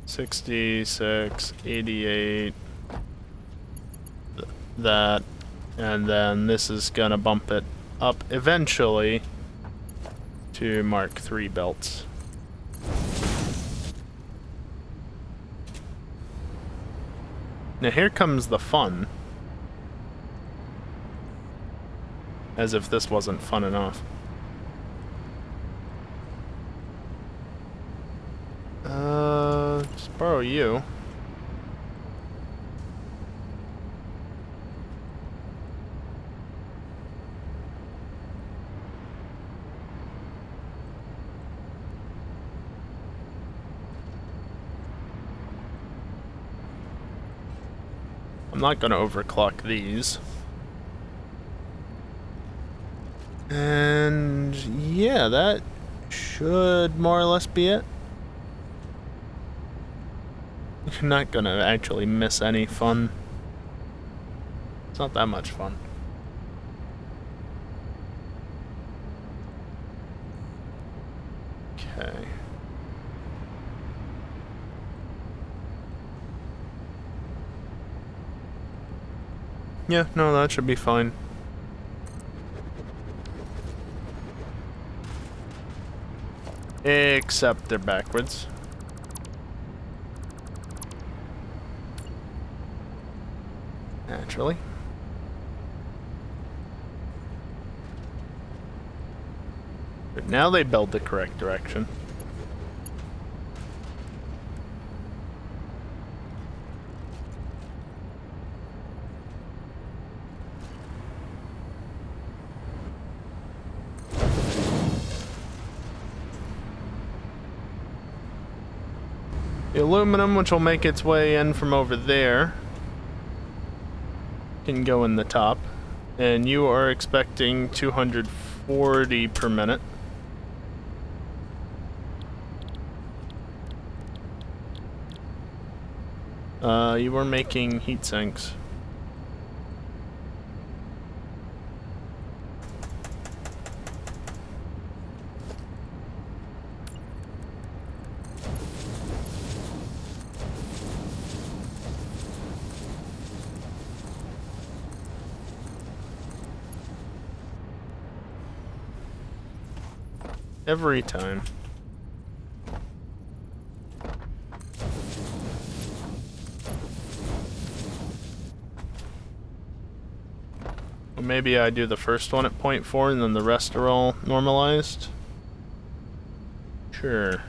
[SPEAKER 1] 66, 88, that, and then this is gonna bump it up eventually to Mark III belts. Now here comes the fun. As if this wasn't fun enough. Just borrow you. I'm not gonna overclock these. And yeah, that should more or less be it. You're not gonna actually miss any fun. It's not that much fun. Okay. Yeah, no, that should be fine. Except they're backwards. Naturally. But now they build the correct direction. The aluminum, which will make its way in from over there, can go in the top. And you are expecting 240 per minute. You were making heat sinks. Every time. Or maybe I do the first one at 0.4 and then the rest are all normalized? Sure.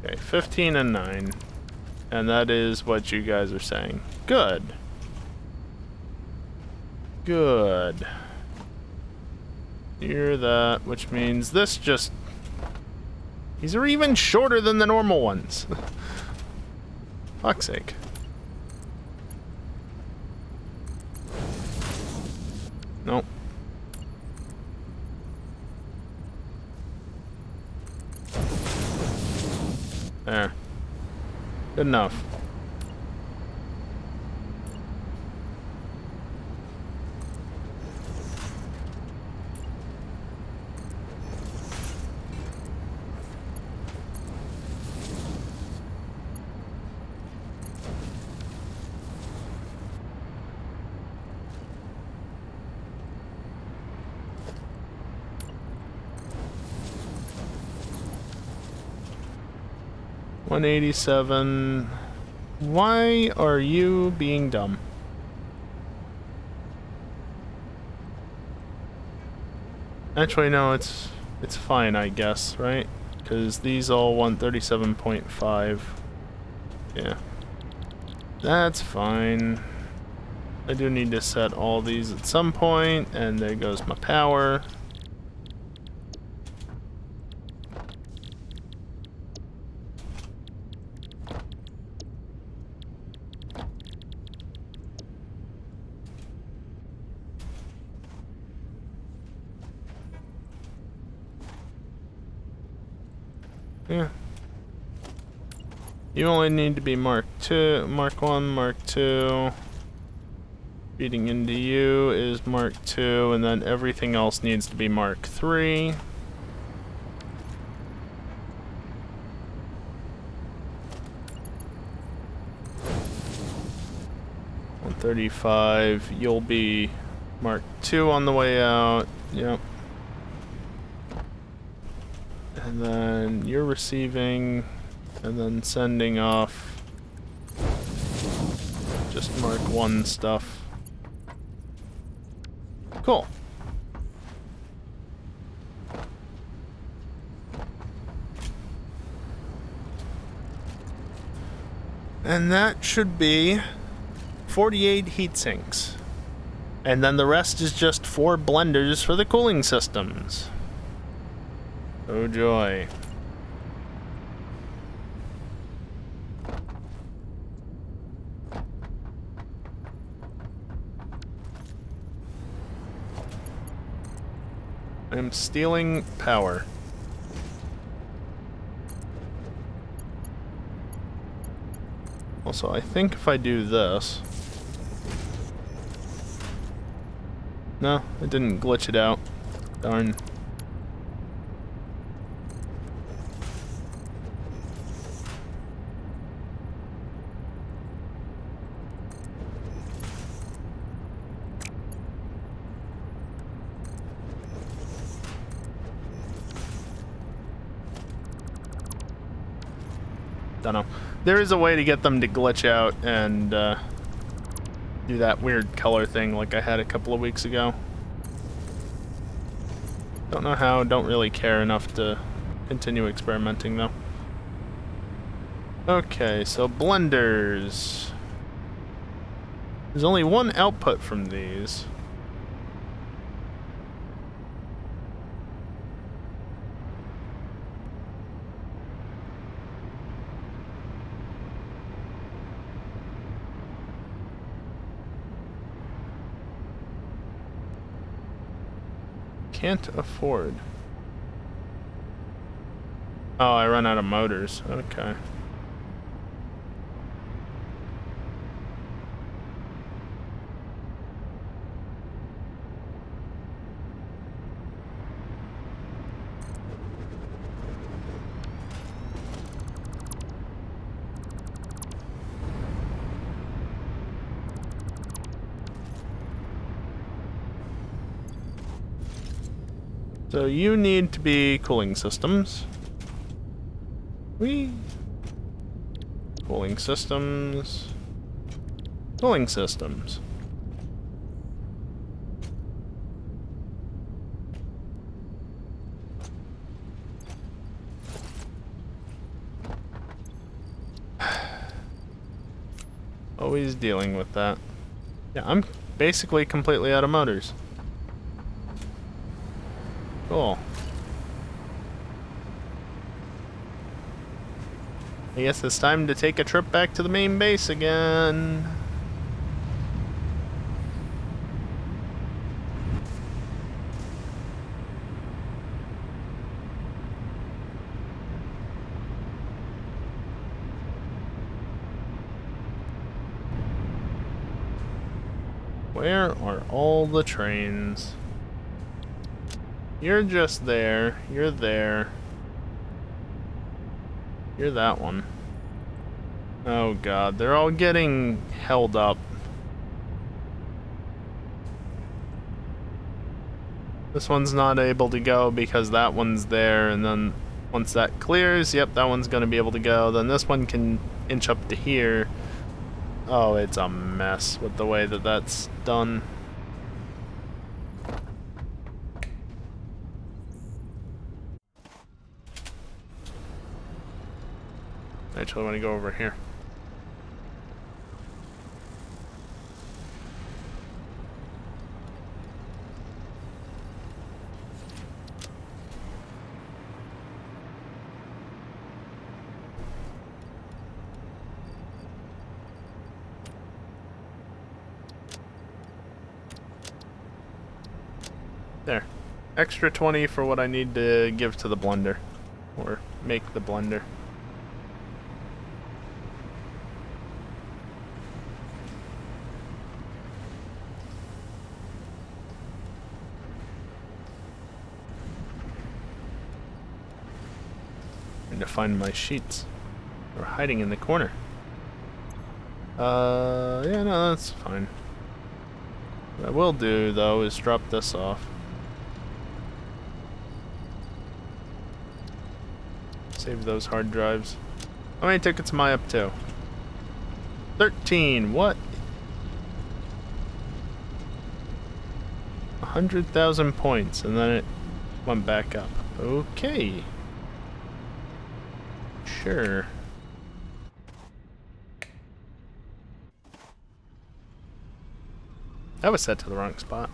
[SPEAKER 1] Okay, 15 and 9. And that is what you guys are saying. Good. Good. Hear that, which means this just... These are even shorter than the normal ones. Fuck's sake. Nope. There. Good enough. $187. Why are you being dumb? Actually, no, it's fine, I guess, right? Because these all want 37.5. Yeah. That's fine. I do need to set all these at some point, and there goes my power. Yeah. You only need to be Mark 2, Mark 1, Mark 2. Feeding into you is Mark 2, and then everything else needs to be Mark 3. $135, you'll be Mark 2 on the way out. Yep. And then you're receiving, and then sending off just Mark 1 stuff. Cool. And that should be 48 heat sinks. And then the rest is just 4 blenders for the cooling systems. Oh joy. I'm stealing power. Also, I think if I do this... No, it didn't glitch it out. Darn. Don't know. There is a way to get them to glitch out and do that weird color thing like I had a couple of weeks ago. Don't know how, don't really care enough to continue experimenting though. Okay, so blenders. There's only one output from these. can't afford. Oh, I run out of motors. Okay. So you need to be cooling systems. Cooling systems. Cooling systems. Always dealing with that. Yeah, I'm basically completely out of motors. Cool. I guess it's time to take a trip back to the main base again. Where are all the trains? You're just there. You're there. You're that one. Oh god, they're all getting held up. This one's not able to go because that one's there, and then once that clears, yep, that one's gonna be able to go. Then this one can inch up to here. Oh, it's a mess with the way that that's done. I actually want to go over here. There. Extra 20 for what I need to give to the blender. Or make the blender. To find my sheets. They're hiding in the corner. Yeah, no, that's fine. What I will do, though, is drop this off. Save those hard drives. How many tickets am I up to? 13, what? 100,000 points, and then it went back up. Okay. Sure. That was set to the wrong spot.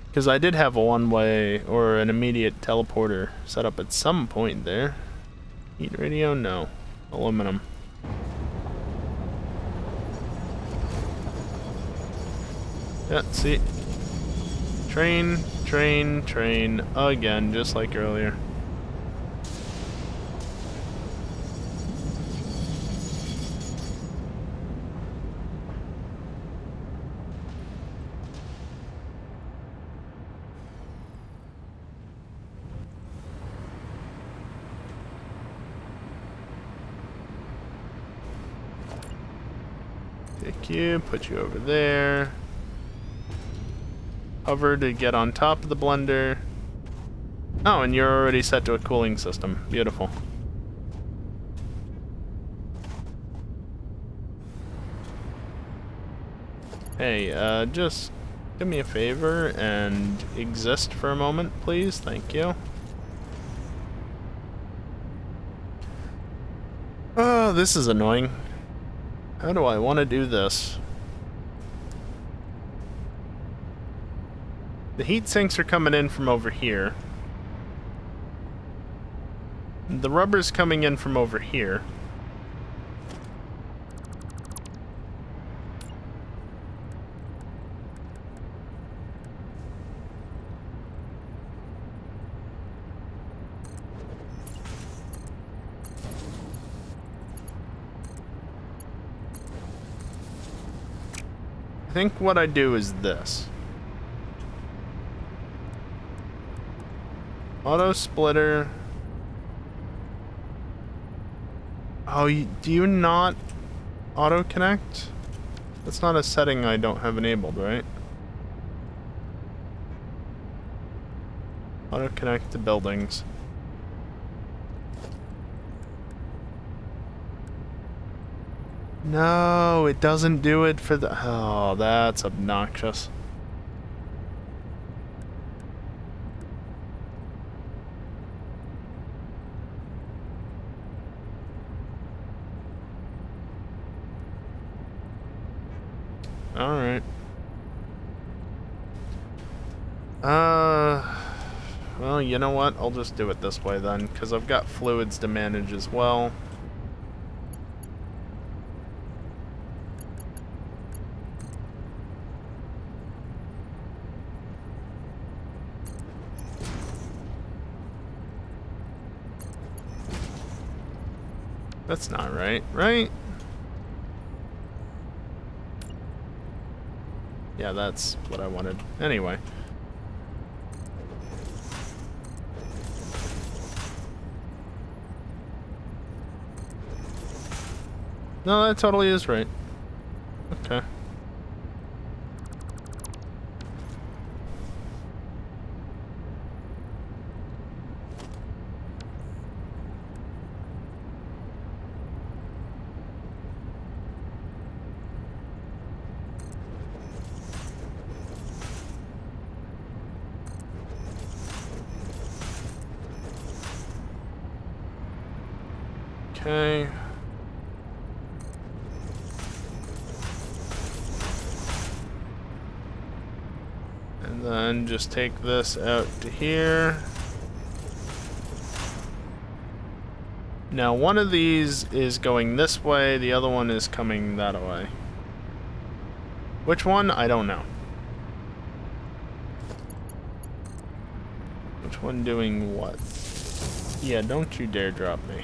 [SPEAKER 1] Because I did have a one-way or an immediate teleporter set up at some point there. Heat radio? No. Aluminum. Yeah, see? Train, train, train. Again, just like earlier. Take you, put you over there. Hover to get on top of the blender. Oh, and you're already set to a cooling system. Beautiful. Hey, just do me a favor and exist for a moment, please. Thank you. Oh, this is annoying. How do I want to do this? The heat sinks are coming in from over here. The rubber's coming in from over here. think what I do is this. Auto splitter. Oh, do you not auto connect? That's not a setting I don't have enabled, right? Auto connect to buildings. No, it doesn't do it for the... Oh, that's obnoxious. Alright. Well, you know what? I'll just do it this way then, because I've got fluids to manage as well. That's not right, right? Yeah, that's what I wanted. Anyway. No, that totally is right. Okay. Okay. And then just take this out to here. Now one of these is going this way, the other one is coming that way. Which one? I don't know. Which one doing what? Yeah, don't you dare drop me.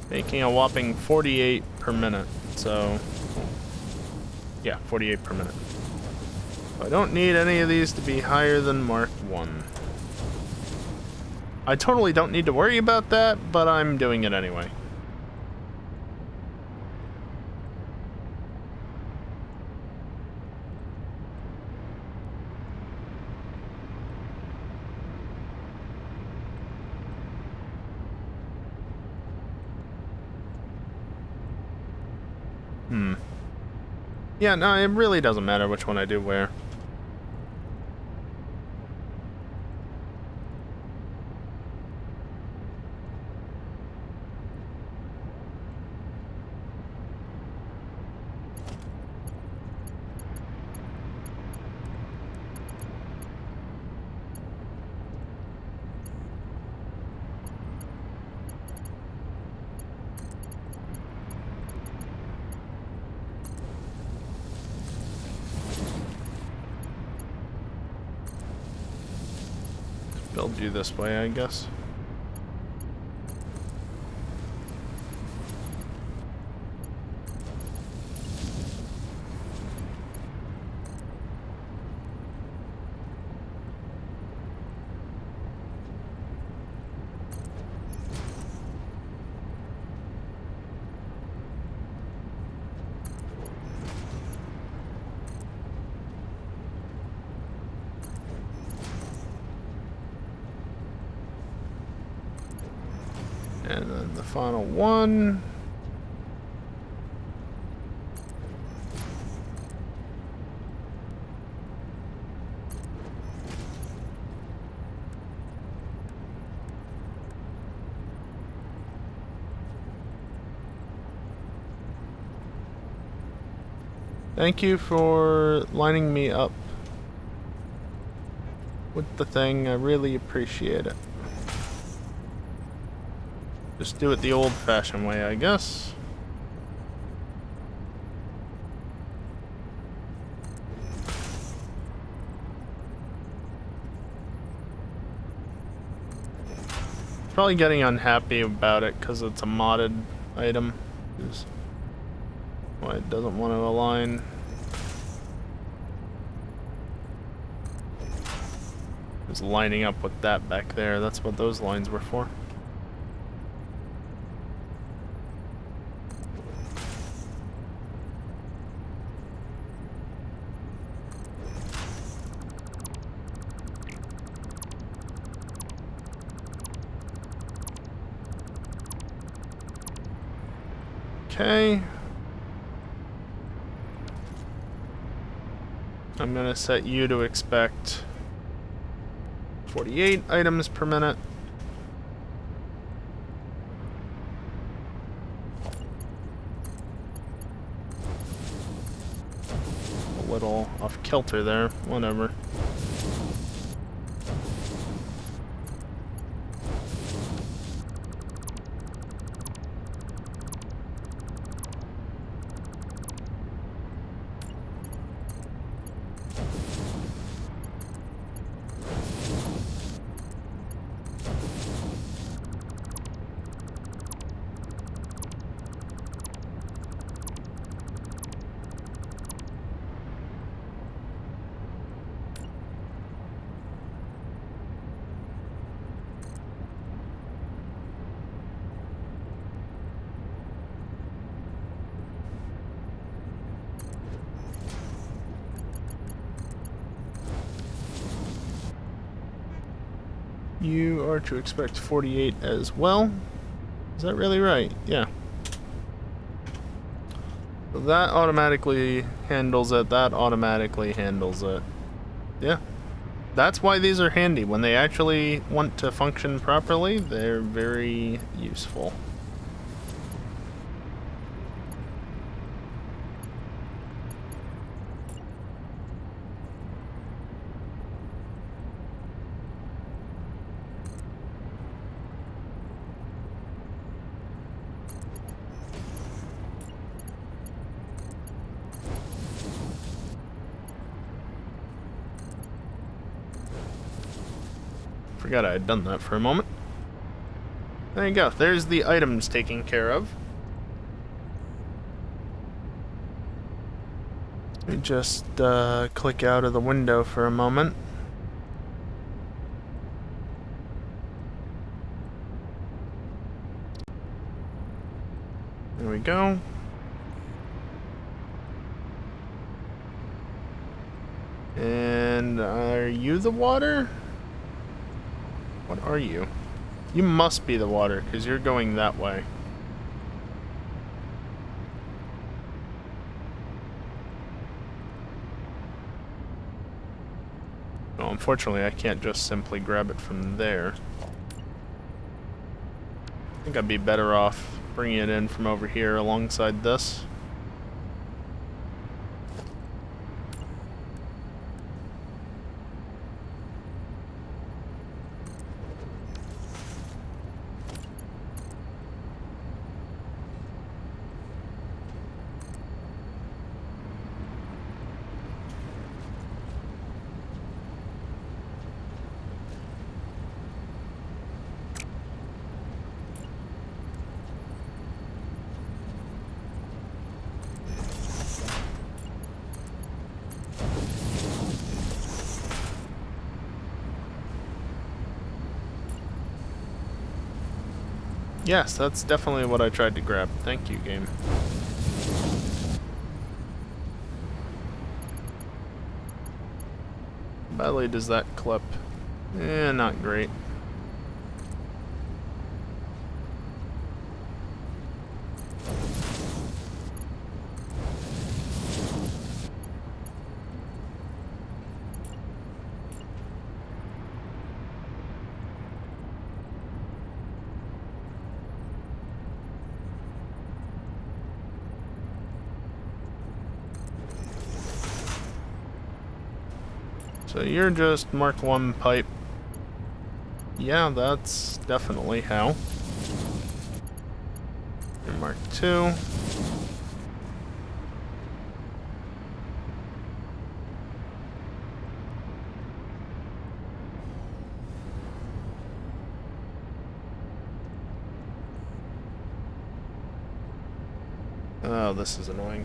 [SPEAKER 1] Making a whopping 48 per minute, so yeah, 48 per minute. I don't need any of these to be higher than Mark 1. I totally don't need to worry about that, but I'm doing it anyway. Yeah, no, it really doesn't matter which one I do where. Build you this way, I guess. And then the final one. Thank you for lining me up with the thing. I really appreciate it. Just do it the old-fashioned way, I guess. Probably getting unhappy about it because it's a modded item. Is why it doesn't want to align. It's lining up with that back there. That's what those lines were for. Okay. I'm gonna set you to expect 48 items per minute. A little off kilter there, whatever. You are to expect 48 as well. Is that really right? Yeah. So that automatically handles it. That automatically handles it. Yeah. That's why these are handy. When they actually want to function properly, they're very useful. Forgot I had done that for a moment. There you go. There's the items taken care of. Let me just click out of the window for a moment. There we go. And are you the water? What are you? You must be the water, because you're going that way. Well, unfortunately, I can't just simply grab it from there. I think I'd be better off bringing it in from over here alongside this. Yes, that's definitely what I tried to grab. Thank you, game. Badly does that clip? Not great. So you're just Mark 1 pipe. Yeah, that's definitely how. Mark II. Oh, this is annoying.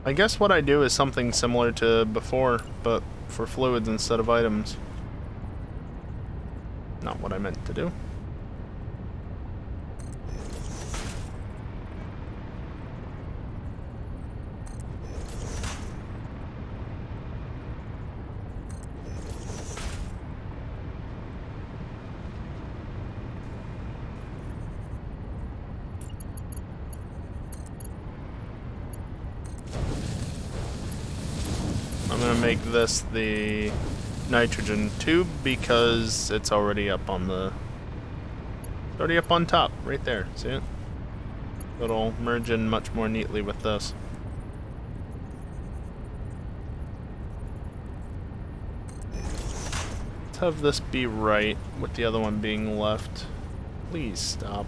[SPEAKER 1] I guess what I do is something similar to before, but for fluids instead of items. Not what I meant to do. I'm gonna make this the nitrogen tube because it's already up on the... It's already up on top, right there, see it? It'll merge in much more neatly with this. Let's have this be right, with the other one being left. Please stop.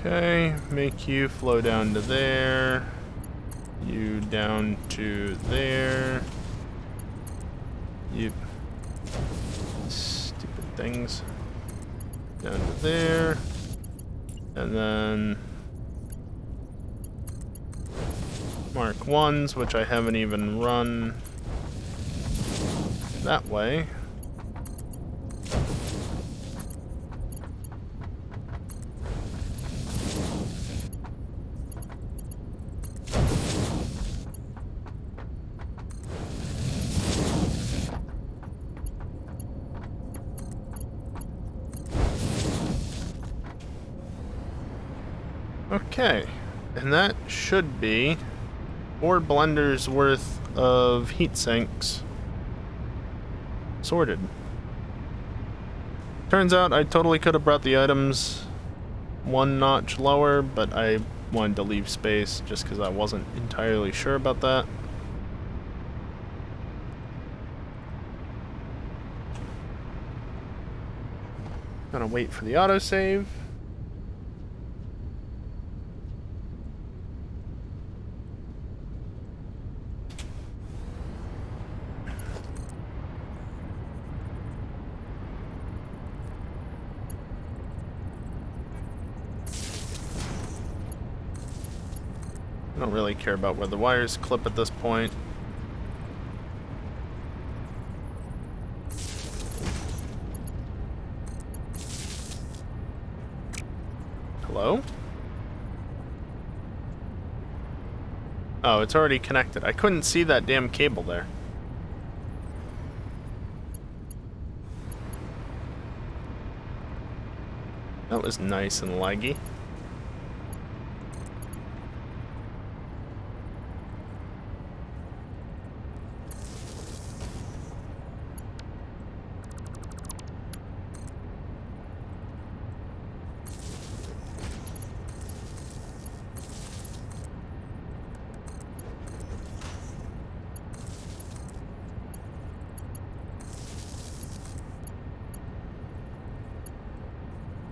[SPEAKER 1] Okay, make you flow down to there. You down to there. You... Stupid things. Down to there. And then... Mark 1s, which I haven't even run that way. Okay, and that should be 4 blenders worth of heat sinks sorted. Turns out I totally could have brought the items 1 notch lower, but I wanted to leave space just because I wasn't entirely sure about that. Gonna wait for the autosave. I don't really care about where the wires clip at this point. Hello? Oh, it's already connected. I couldn't see that damn cable there. That was nice and laggy.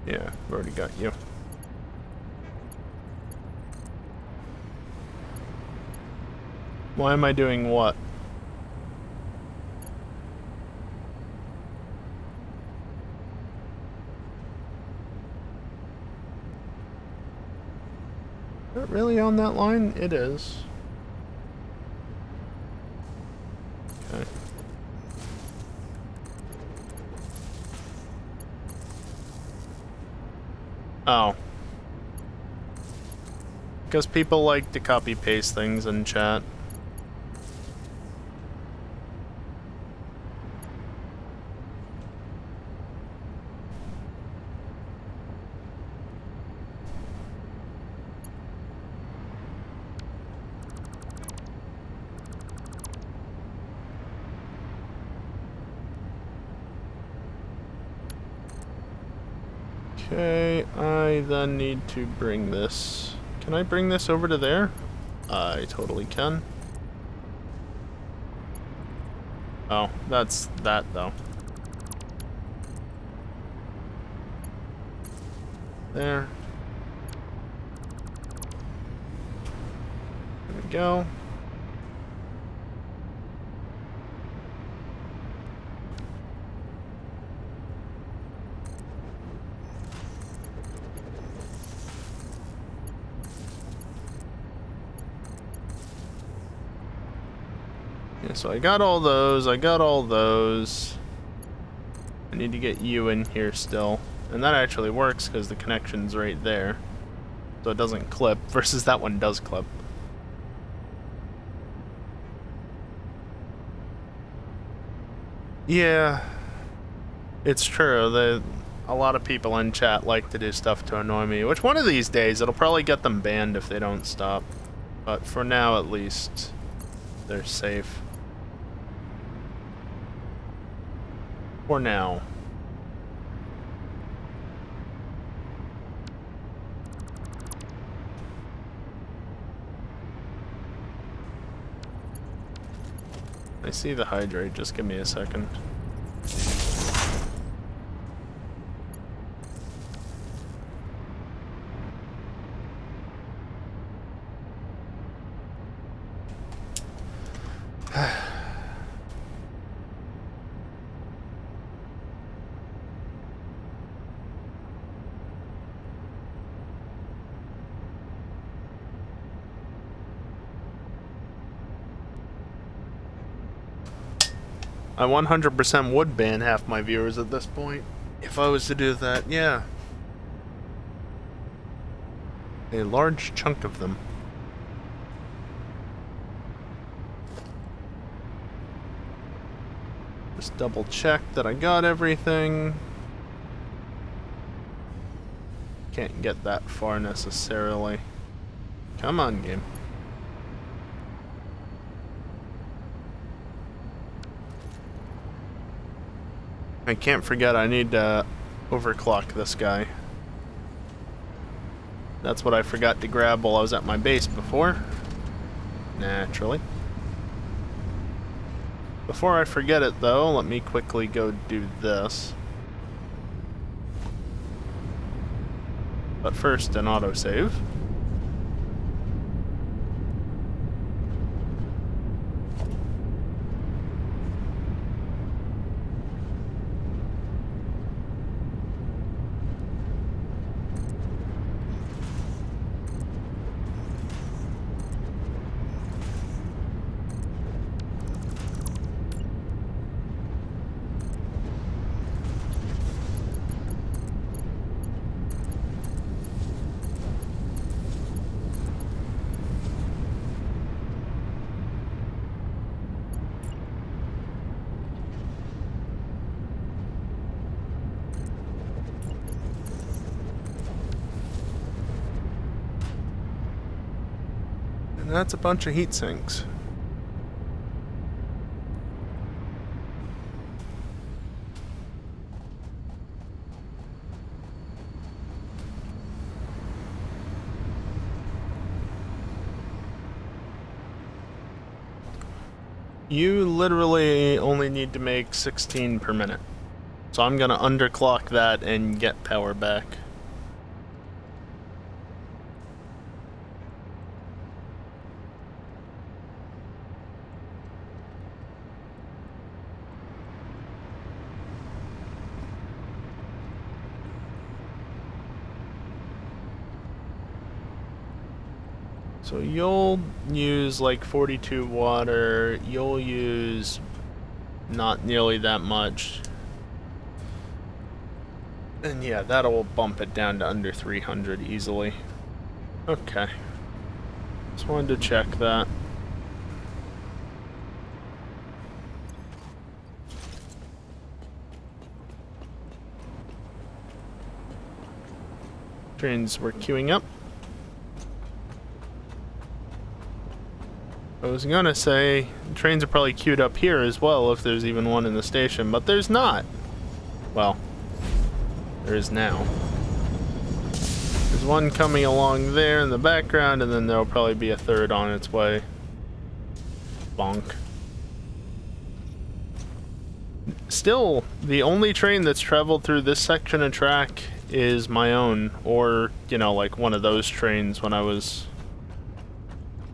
[SPEAKER 1] Yeah, I've already got you. Why am I doing what? Is it really on that line? It is. Okay. Oh. Because people like to copy paste things in chat. Okay, I then need to bring this. Can I bring this over to there? I totally can. Oh, that's that though. There. There we go. Yeah, so I got all those, I need to get you in here still. And that actually works because the connection's right there. So it doesn't clip, versus that one does clip. Yeah, it's true. A lot of people in chat like to do stuff to annoy me, which one of these days it'll probably get them banned if they don't stop. But for now, at least, they're safe. For now. I see the hydrate, just give me a second. I 100% would ban half my viewers at this point. If I was to do that, yeah. A large chunk of them. Just double check that I got everything. Can't get that far necessarily. Come on, game. I can't forget I need to overclock this guy. That's what I forgot to grab while I was at my base before. Naturally. Before I forget it though, let me quickly go do this. But first, an autosave. And that's a bunch of heat sinks. You literally only need to make 16 per minute. So I'm gonna underclock that and get power back. So you'll use like 42 water, you'll use not nearly that much. And yeah, that'll bump it down to under 300 easily. Okay. Just wanted to check that. Trains were queuing up. I was gonna say, trains are probably queued up here as well if there's even one in the station, but there's not. Well, there is now. There's one coming along there in the background, and then there'll probably be a third on its way. Bonk. Still, the only train that's traveled through this section of track is my own, or, you know, like one of those trains when I was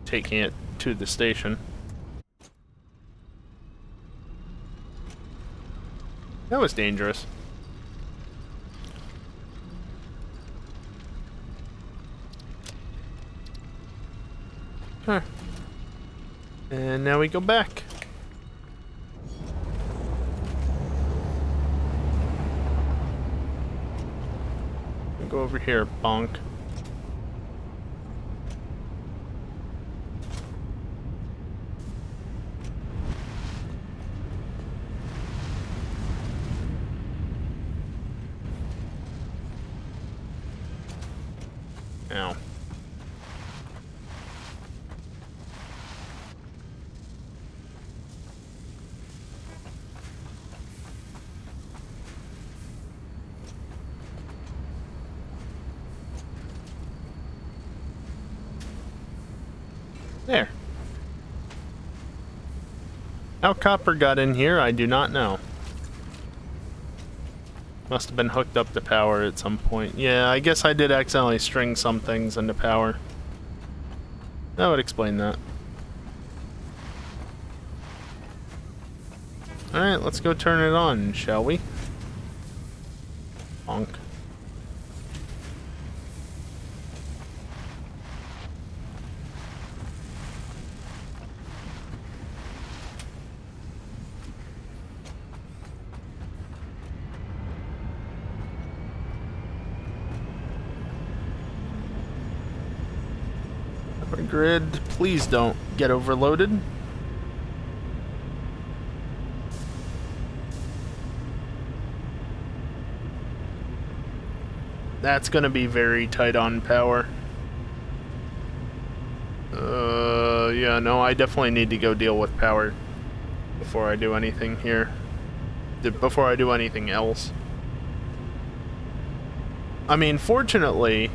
[SPEAKER 1] taking it to the station. That was dangerous. Huh. And now we go back. Go over here, bonk. Ow. There. How copper got in here, I do not know. Must have been hooked up to power at some point. Yeah, I guess I did accidentally string some things into power. That would explain that. Alright, let's go turn it on, shall we? Honk. Grid, please don't get overloaded. That's gonna be very tight on power. Yeah, no, I definitely need to go deal with power before I do anything here. Before I do anything else. I mean, fortunately,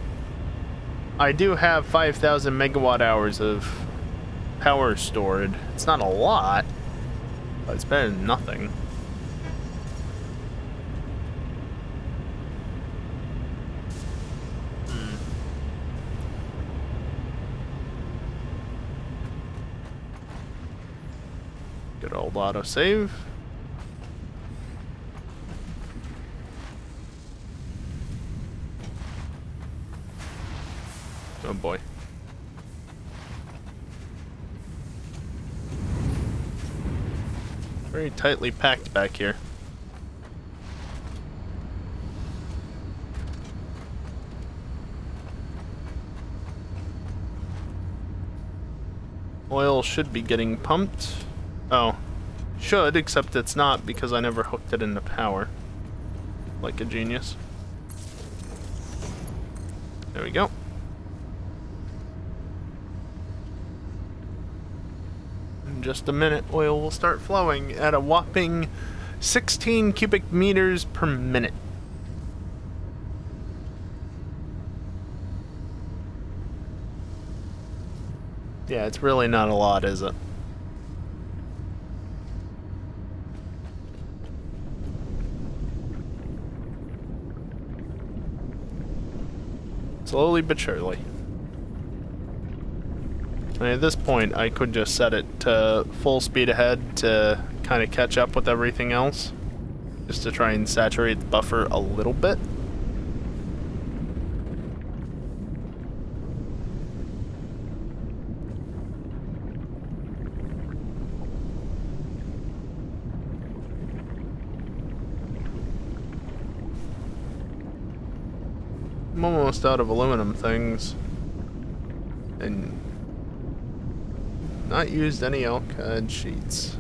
[SPEAKER 1] I do have 5,000 megawatt hours of power stored. It's not a lot, but it's better than nothing. Good old autosave. Oh boy. Very tightly packed back here. Oil should be getting pumped. Oh, should, except it's not because I never hooked it into power. Like a genius. There we go. In just a minute, oil will start flowing at a whopping 16 cubic meters per minute. Yeah, it's really not a lot, is it? Slowly but surely. I mean, at this point, I could just set it to full speed ahead to kind of catch up with everything else. Just to try and saturate the buffer a little bit. I'm almost out of aluminum things. And not used any alkyd sheets.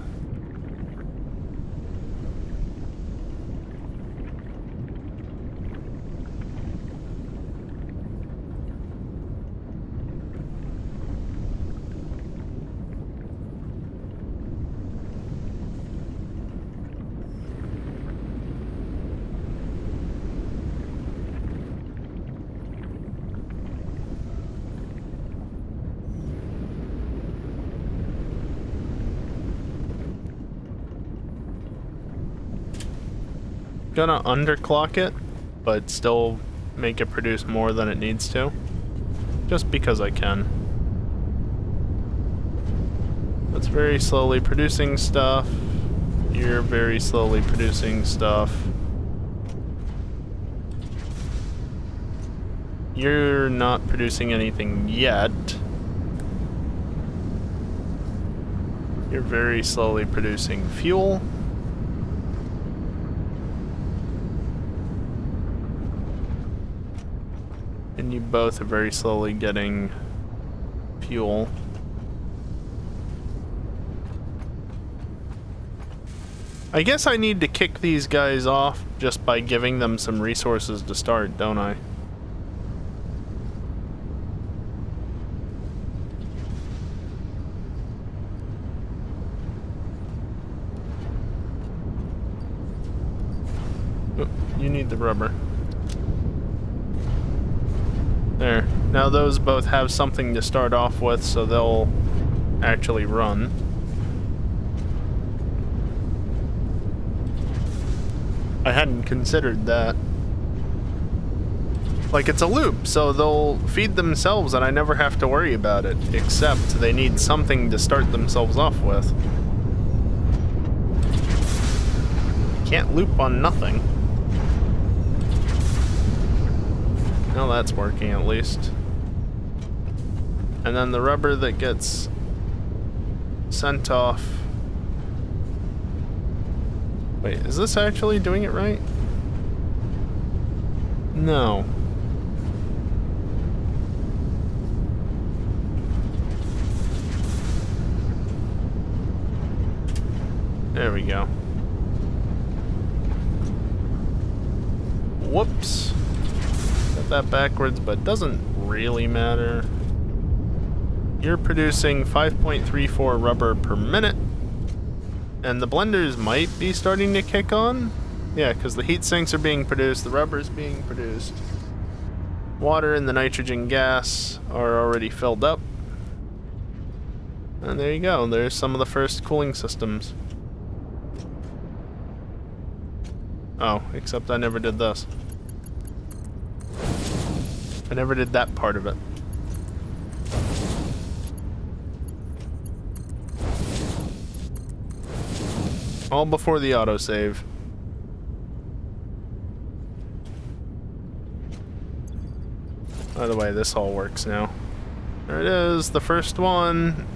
[SPEAKER 1] Gonna underclock it, but still make it produce more than it needs to. Just because I can. It's very slowly producing stuff. You're very slowly producing stuff. You're not producing anything yet. You're very slowly producing fuel. And you both are very slowly getting fuel. I guess I need to kick these guys off just by giving them some resources to start, don't I? Oh, you need the rubber. There. Now those both have something to start off with, so they'll actually run. I hadn't considered that. Like, it's a loop, so they'll feed themselves and I never have to worry about it, except they need something to start themselves off with. Can't loop on nothing. Now that's working at least. And then the rubber that gets sent off. Wait, is this actually doing it right? No. There we go. Whoops. Got that backwards, but doesn't really matter. You're producing 5.34 rubber per minute. And the blenders might be starting to kick on. Yeah, because the heat sinks are being produced, the rubber's being produced. Water and the nitrogen gas are already filled up. And there you go, there's some of the first cooling systems. Oh, except I never did this. I never did that part of it. All before the autosave. By the way, this all works now. There it is, the first one.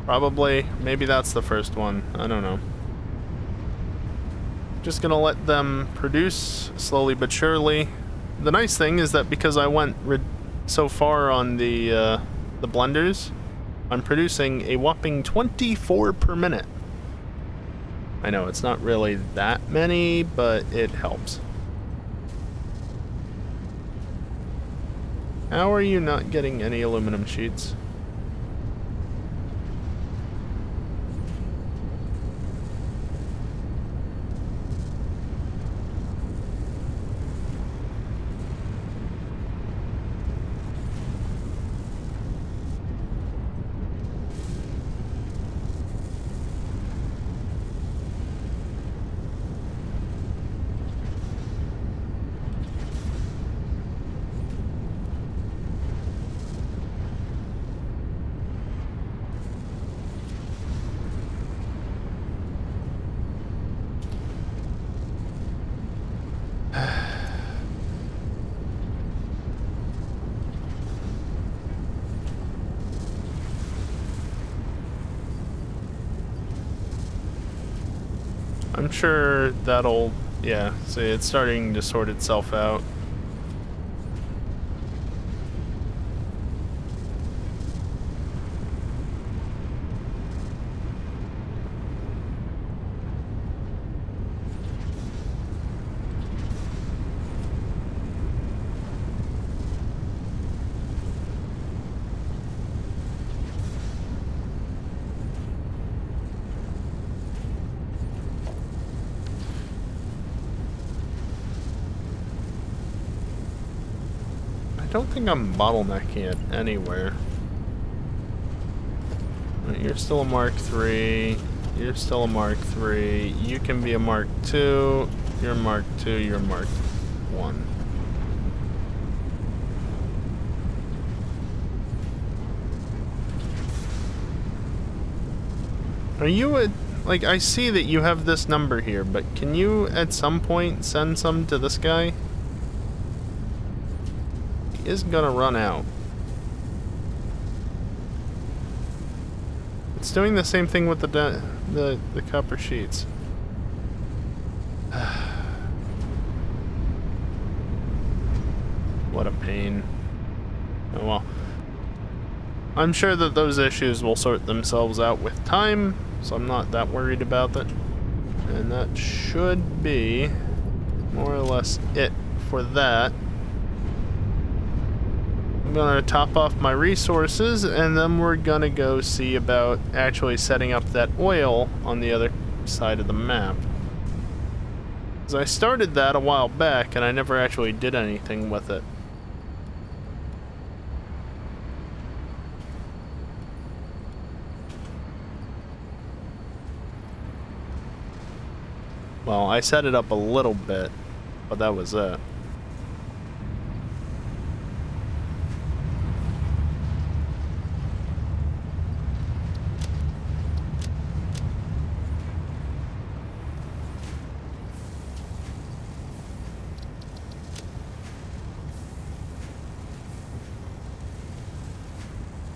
[SPEAKER 1] Probably, maybe that's the first one. I don't know. Just gonna let them produce slowly but surely. The nice thing is that because I went so far on the blenders, I'm producing a whopping 24 per minute. I know it's not really that many, but it helps. How are you not getting any aluminum sheets? I'm sure that'll Yeah, see, it's starting to sort itself out. I don't think I'm bottlenecking it anywhere. You're still a Mark III. You're still a Mark III. You can be a Mark II. You're a Mark II. You're a Mark I. Are you a... Like, I see that you have this number here, but can you at some point send some to this guy? He is gonna run out. It's doing the same thing with the copper sheets. What a pain. Oh well. I'm sure that those issues will sort themselves out with time, so I'm not that worried about it. And that should be more or less it for that. I'm gonna top off my resources, and then we're gonna go see about actually setting up that oil on the other side of the map. Because I started that a while back, and I never actually did anything with it. Well, I set it up a little bit, but that was it.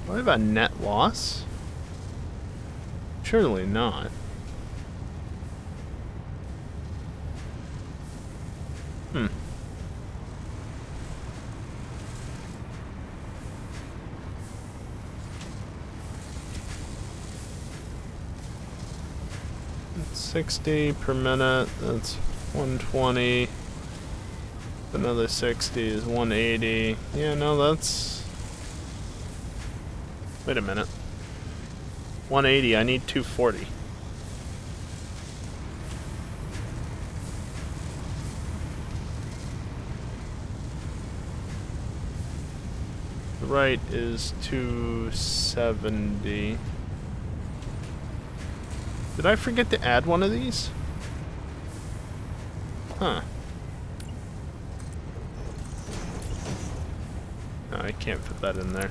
[SPEAKER 1] Do I have a net loss? Surely not. Hmm. That's 60 per minute, that's 120. Another 60 is 180. Yeah, no, that's... Wait a minute. 180, I need 240. The right is 270. Did I forget to add one of these? Huh. No, I can't fit that in there.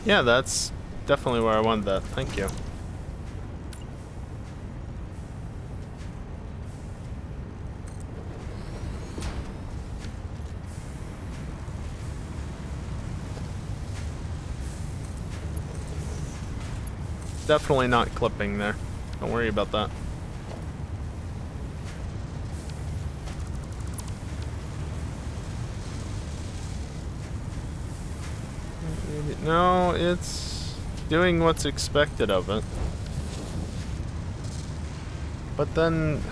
[SPEAKER 1] Yeah, that's definitely where I wanted that. Thank you. Definitely not clipping there. Don't worry about that. No, it's doing what's expected of it. But then...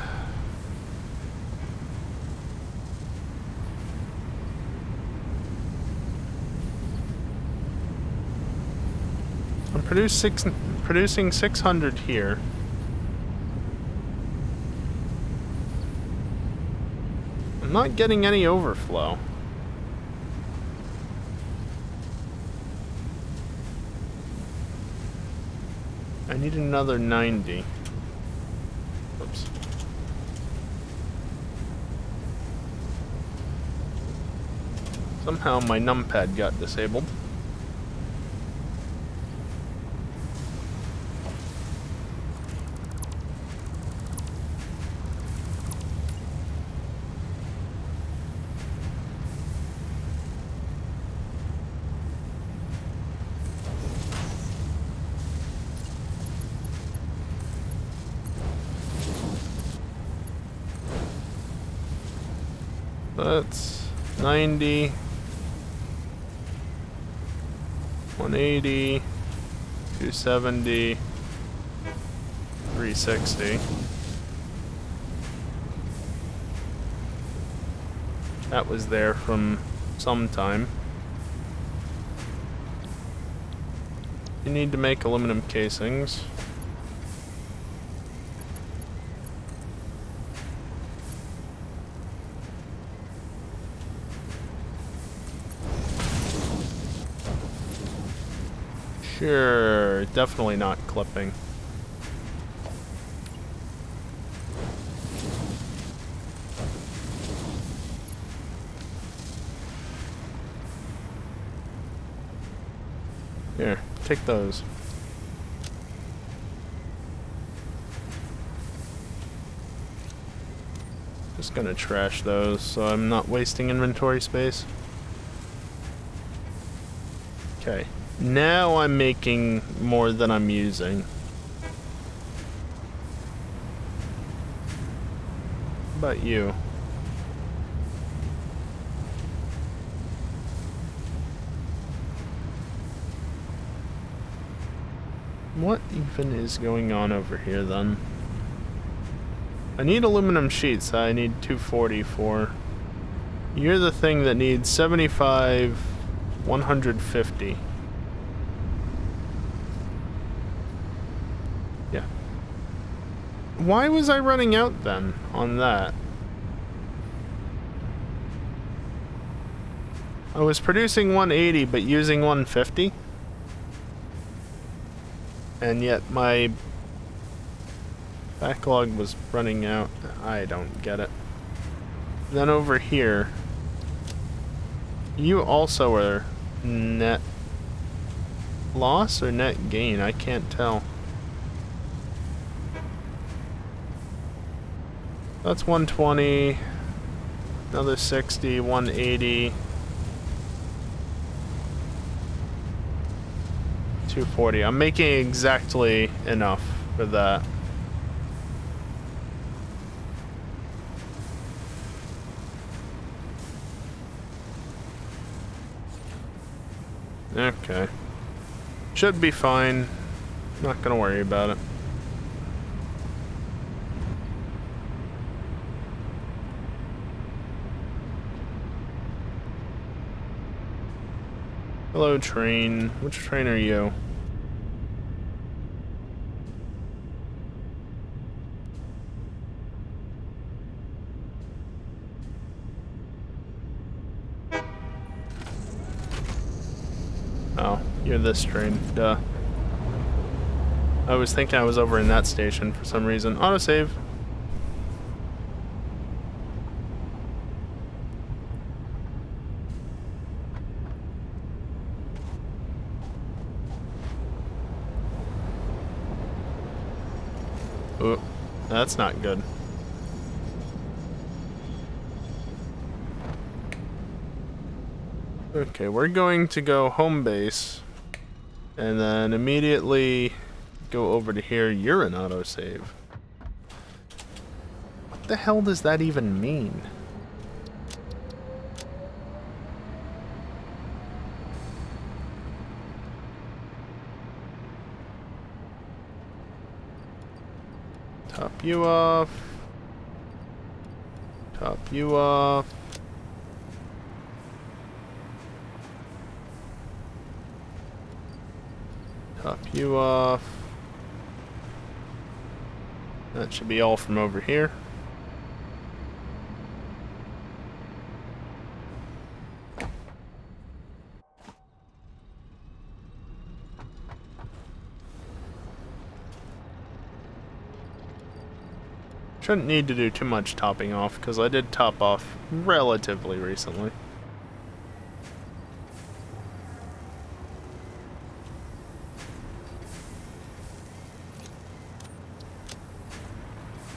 [SPEAKER 1] I'm producing 600 here. I'm not getting any overflow. I need another 90. Oops. Somehow my numpad got disabled. That's 90, 180, 270, 360. That was there from some time. You need to make aluminum casings. Sure, definitely not clipping. Here, take those. Just gonna trash those so I'm not wasting inventory space. Okay, now I'm making more than I'm using. How about you? What even is going on over here then? I need aluminum sheets I need 240 for. You're the thing that needs 75, 150. Yeah. Why was I running out then on that? I was producing 180 but using 150? And yet my backlog was running out. I don't get it. Then over here, you also are net loss or net gain? I can't tell. That's 120, another 60, 180, 240. I'm making exactly enough for that. Okay. Should be fine. Not gonna worry about it. Hello, train. Which train are you? Oh, you're this train. Duh. I was thinking I was over in that station for some reason. Autosave. Ooh, that's not good. Okay, we're going to go home base and then immediately go over to here. You're an autosave. What the hell does that even mean? Top you off. Top you off. Top you off. That should be all from over here. Shouldn't need to do too much topping off, because I did top off relatively recently.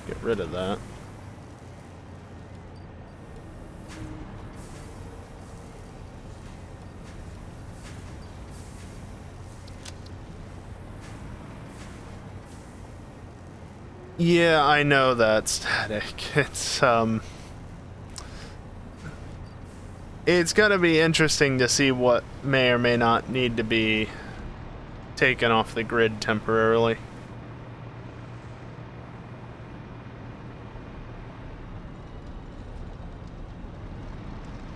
[SPEAKER 1] Get rid of that. Yeah, I know that static. It's, It's gonna be interesting to see what may or may not need to be taken off the grid temporarily.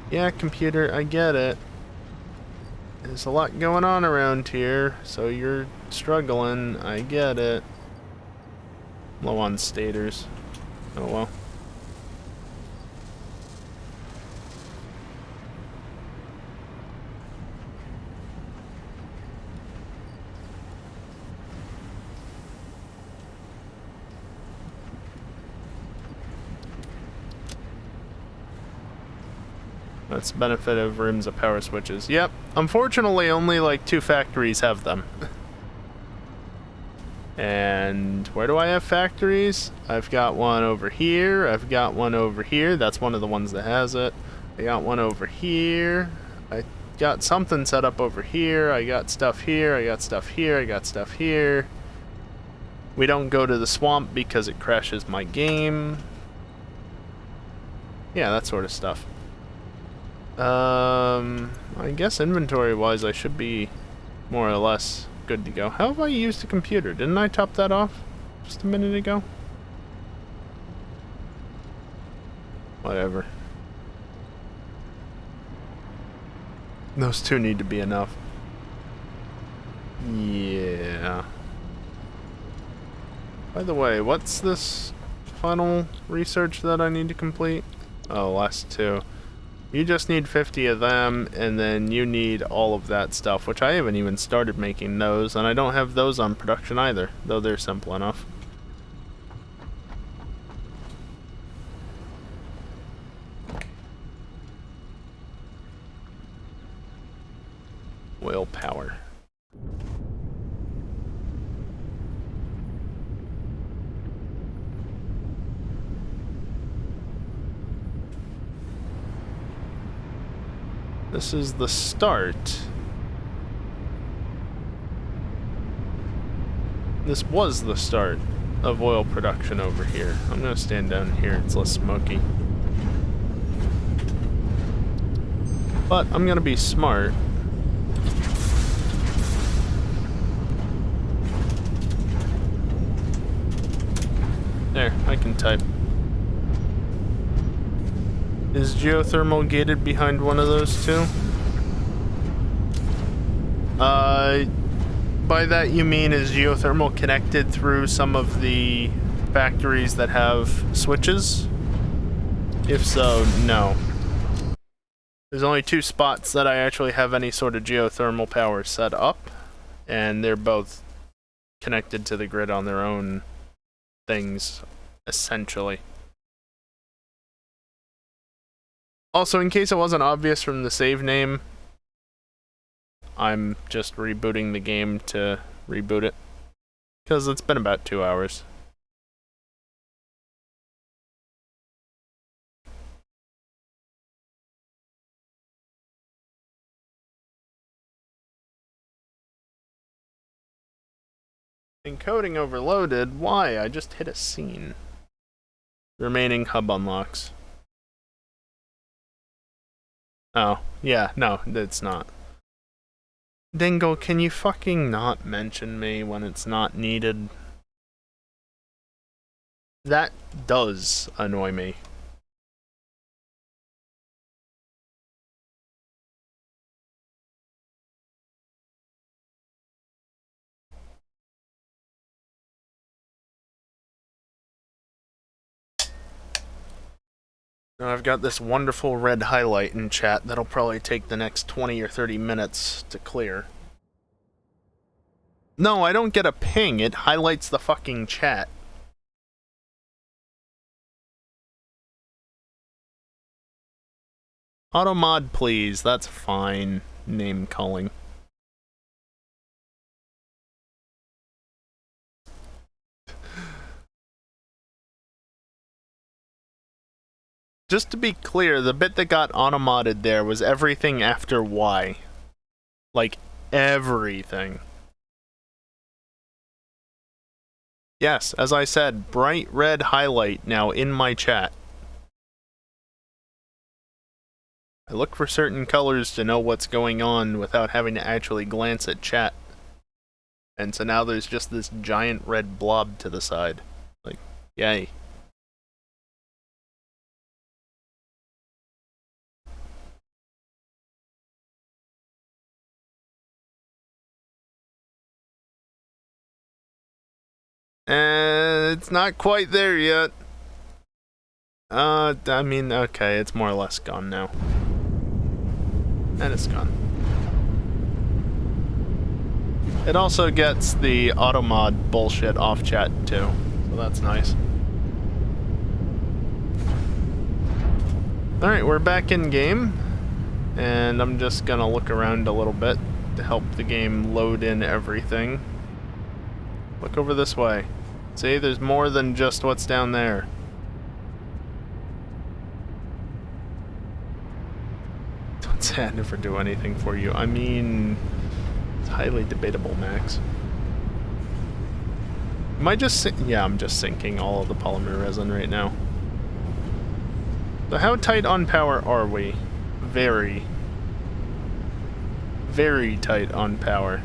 [SPEAKER 1] Yeah, computer, I get it. There's a lot going on around here, so you're struggling. I get it. Low on stators. Oh well. That's the benefit of rims of power switches. Yep. Unfortunately, only like 2 factories have them. And where do I have factories? I've got one over here. I've got one over here. That's one of the ones that has it. I got one over here. I got something set up over here. I got stuff here. I got stuff here. I got stuff here. We don't go to the swamp because it crashes my game. Yeah, that sort of stuff. I guess inventory-wise I should be more or less good to go. How have I used the computer? Didn't I top that off just a minute ago? Whatever. Those 2 need to be enough. Yeah. By the way, what's this final research that I need to complete? Oh, last 2. You just need 50 of them, and then you need all of that stuff, which I haven't even started making those, and I don't have those on production either, though they're simple enough. Oil power. This is the start. This was the start of oil production over here. I'm gonna stand down here, it's less smoky. But I'm gonna be smart. There, I can type. Is geothermal gated behind one of those 2? By that you mean is geothermal connected through some of the factories that have switches? If so, no. There's only 2 spots that I actually have any sort of geothermal power set up, and they're both connected to the grid on their own things, essentially. Also, in case it wasn't obvious from the save name, I'm just rebooting the game to reboot it. Because it's been about 2 hours. Encoding overloaded? Why? I just hit a scene. Remaining hub unlocks. Oh, yeah, no, it's not. Dingle, can you fucking not mention me when it's not needed? That does annoy me. Now I've got this wonderful red highlight in chat that'll probably take the next 20 or 30 minutes to clear. No, I don't get a ping, it highlights the fucking chat. Automod, please, that's fine. Name calling. Just to be clear, the bit that got automodded there was everything after Y. Like, everything. Yes, as I said, bright red highlight now in my chat. I look for certain colors to know what's going on without having to actually glance at chat. And so now there's just this giant red blob to the side. Like, yay. And it's not quite there yet. I mean, okay, it's more or less gone now. And it's gone. It also gets the automod bullshit off chat too, so that's nice. Alright, we're back in game, and I'm just gonna look around a little bit to help the game load in everything. Look over this way. See, there's more than just what's down there. Don't say I never do anything for you. I mean, it's highly debatable, Max. Am I just yeah, I'm just sinking all of the polymer resin right now. So how tight on power are we? Very. Very tight on power.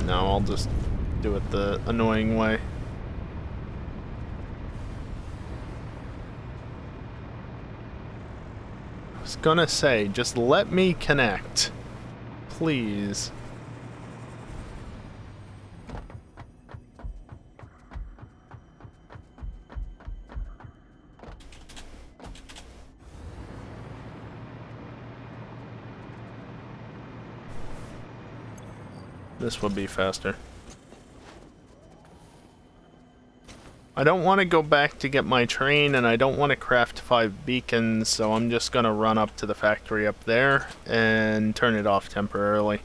[SPEAKER 1] No, I'll just do it the annoying way. I was gonna say, just let me connect. Please. This would be faster. I don't want to go back to get my train, and I don't want to craft 5 beacons, so I'm just gonna run up to the factory up there and turn it off temporarily.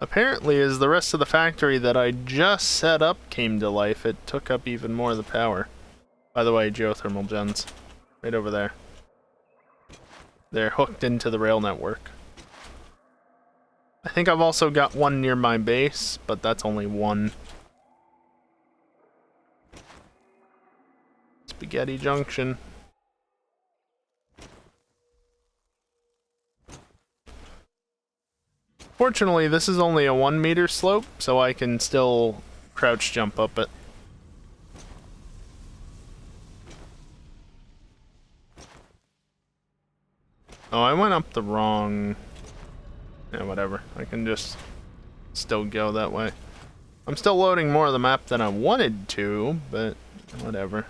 [SPEAKER 1] Apparently, as the rest of the factory that I just set up came to life, it took up even more of the power. By the way, geothermal gens. Right over there. They're hooked into the rail network. I think I've also got one near my base, but that's only one. Spaghetti Junction. Fortunately, this is only a 1 meter slope, so I can still crouch jump up it. Oh, I went up the wrong... Yeah, whatever. I can just still go that way. I'm still loading more of the map than I wanted to, but whatever.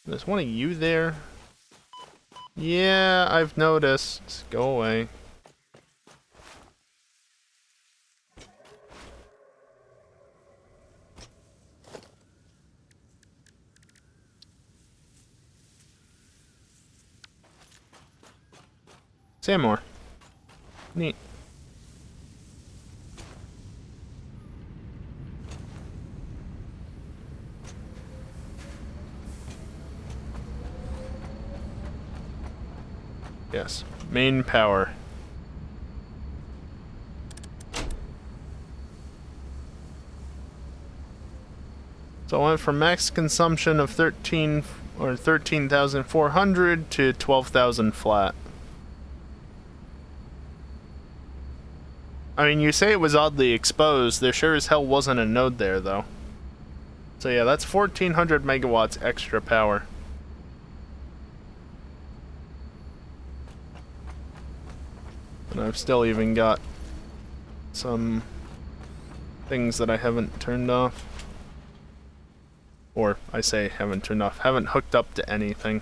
[SPEAKER 1] There's one of you there. Yeah, I've noticed. Go away. Say more. Neat. Yes. Main power. So I went from max consumption of 13,400 to 12,000 flat. I mean, you say it was oddly exposed. There sure as hell wasn't a node there, though. So yeah, that's 1,400 megawatts extra power. And I've still even got some things that I haven't turned off. Or, I say haven't turned off, haven't hooked up to anything.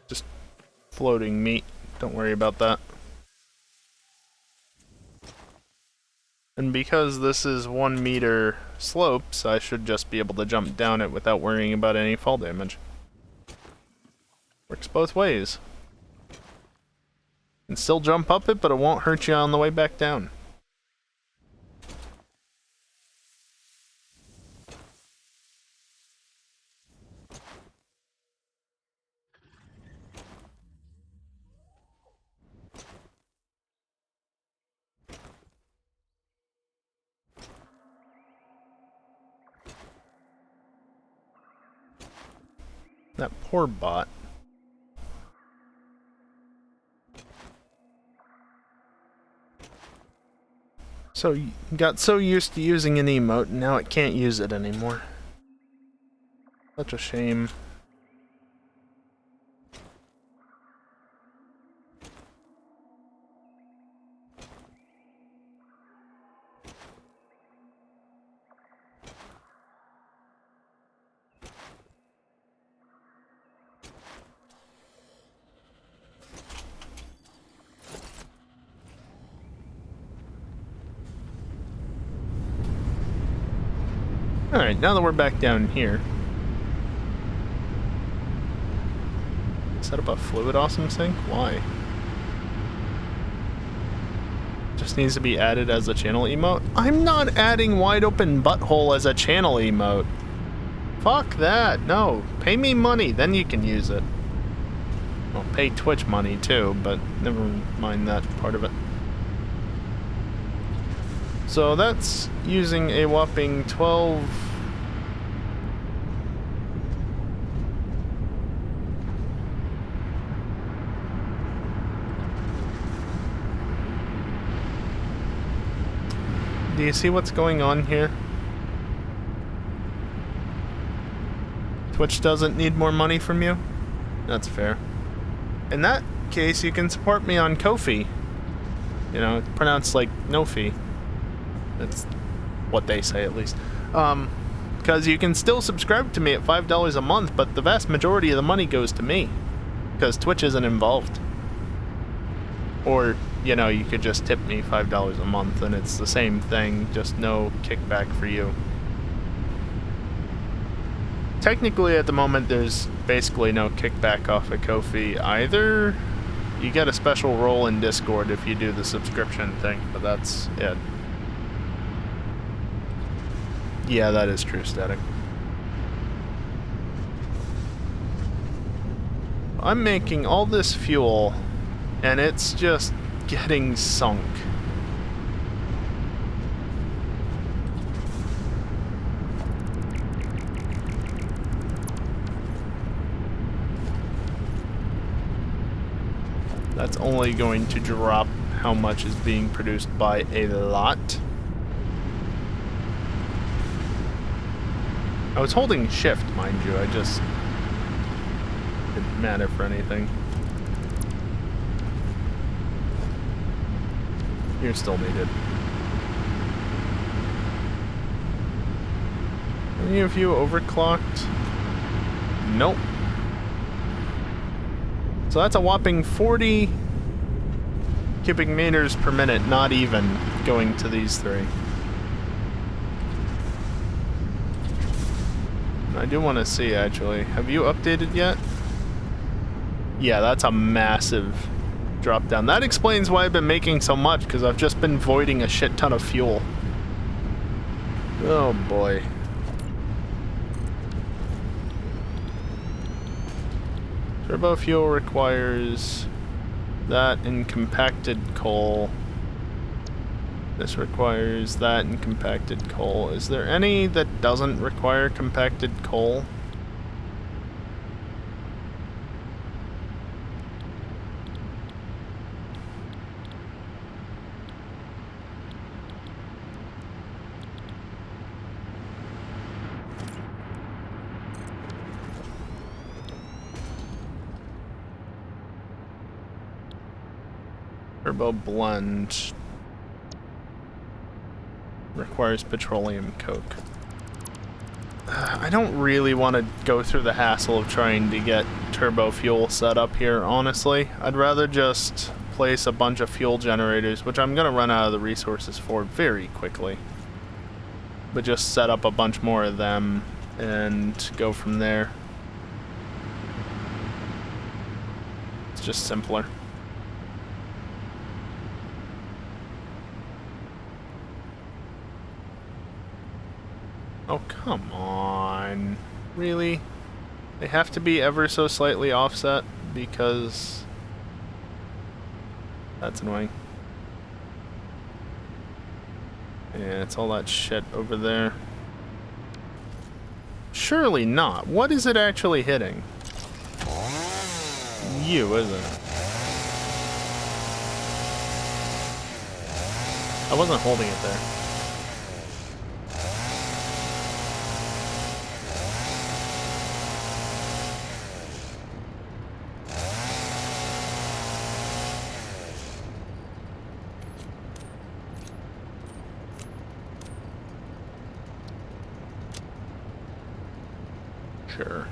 [SPEAKER 1] Just floating meat, don't worry about that. And because this is 1 meter slopes, I should just be able to jump down it without worrying about any fall damage. Works both ways. And still jump up it, but it won't hurt you on the way back down. That poor bot. So you got so used to using an emote, and now it can't use it anymore. Such a shame. Alright, now that we're back down here. Set up a fluid awesome sink? Why? Just needs to be added as a channel emote? I'm not adding wide open butthole as a channel emote. Fuck that. No. Pay me money, then you can use it. Well, pay Twitch money too, but never mind that part of it. So that's using a whopping 12... Do you see what's going on here? Twitch doesn't need more money from you? That's fair. In that case, you can support me on Ko-fi. You know, it's pronounced like no-fi. That's what they say, at least. Because you can still subscribe to me at $5 a month, but the vast majority of the money goes to me. Because Twitch isn't involved. Or, you know, you could just tip me $5 a month, and it's the same thing, just no kickback for you. Technically, at the moment, there's basically no kickback off of Ko-fi either. You get a special role in Discord if you do the subscription thing, but that's it. Yeah, that is true, Static. I'm making all this fuel, and it's just getting sunk. That's only going to drop how much is being produced by a lot. I was holding shift, mind you, I just didn't matter for anything. You're still needed. Any of you overclocked? Nope. So that's a whopping 40 cubic meters per minute, not even going to these three. I do want to see, actually. Have you updated yet? Yeah, that's a massive drop down. That explains why I've been making so much, because I've just been voiding a shit ton of fuel. Oh boy. Turbo fuel requires that in compacted coal. This requires that in compacted coal. Is there any that doesn't require compacted coal? Turbo blend requires petroleum coke. I don't really want to go through the hassle of trying to get turbo fuel set up here, honestly. I'd rather just place a bunch of fuel generators, which I'm going to run out of the resources for very quickly. But just set up a bunch more of them and go from there. It's just simpler. Oh, come on. Really? They have to be ever so slightly offset because that's annoying. Yeah, it's all that shit over there. Surely not. What is it actually hitting? You, isn't it? I wasn't holding it there. Sure.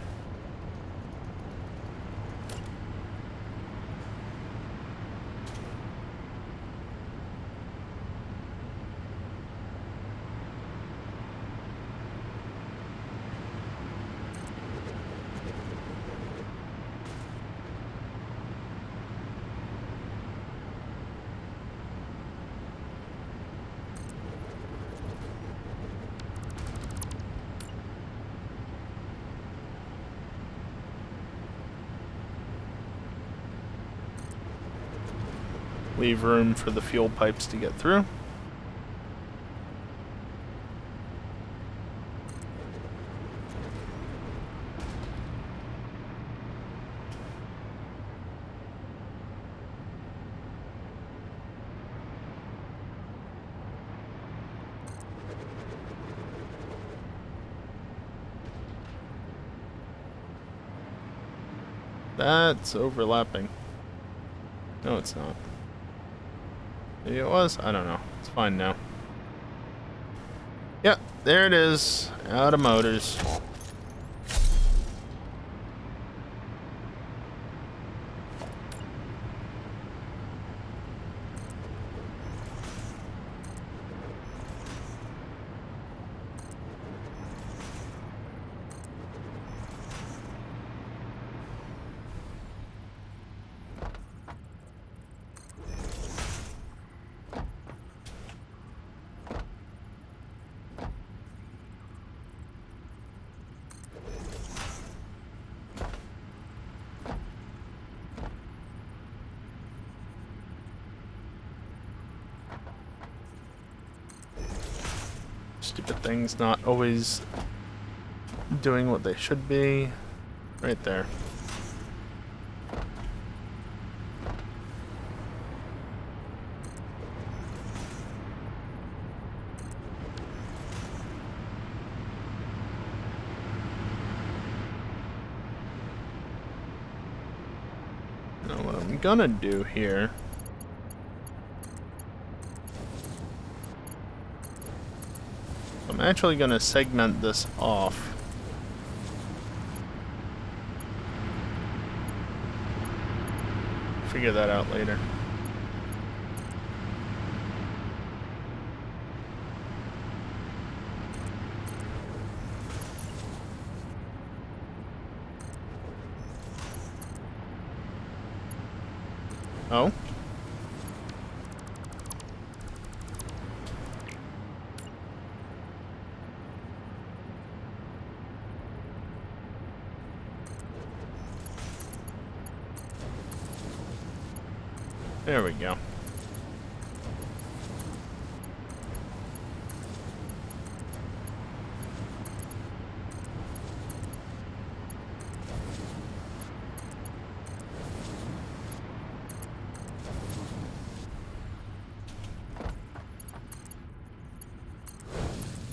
[SPEAKER 1] Leave room for the fuel pipes to get through. That's overlapping. No, it's not. Maybe it was? I don't know. It's fine now. Yep, there it is. Out of motors. Stupid things not always doing what they should be. Right there. Now what I'm gonna do here I'm actually going to segment this off. Figure that out later. Oh? There we go.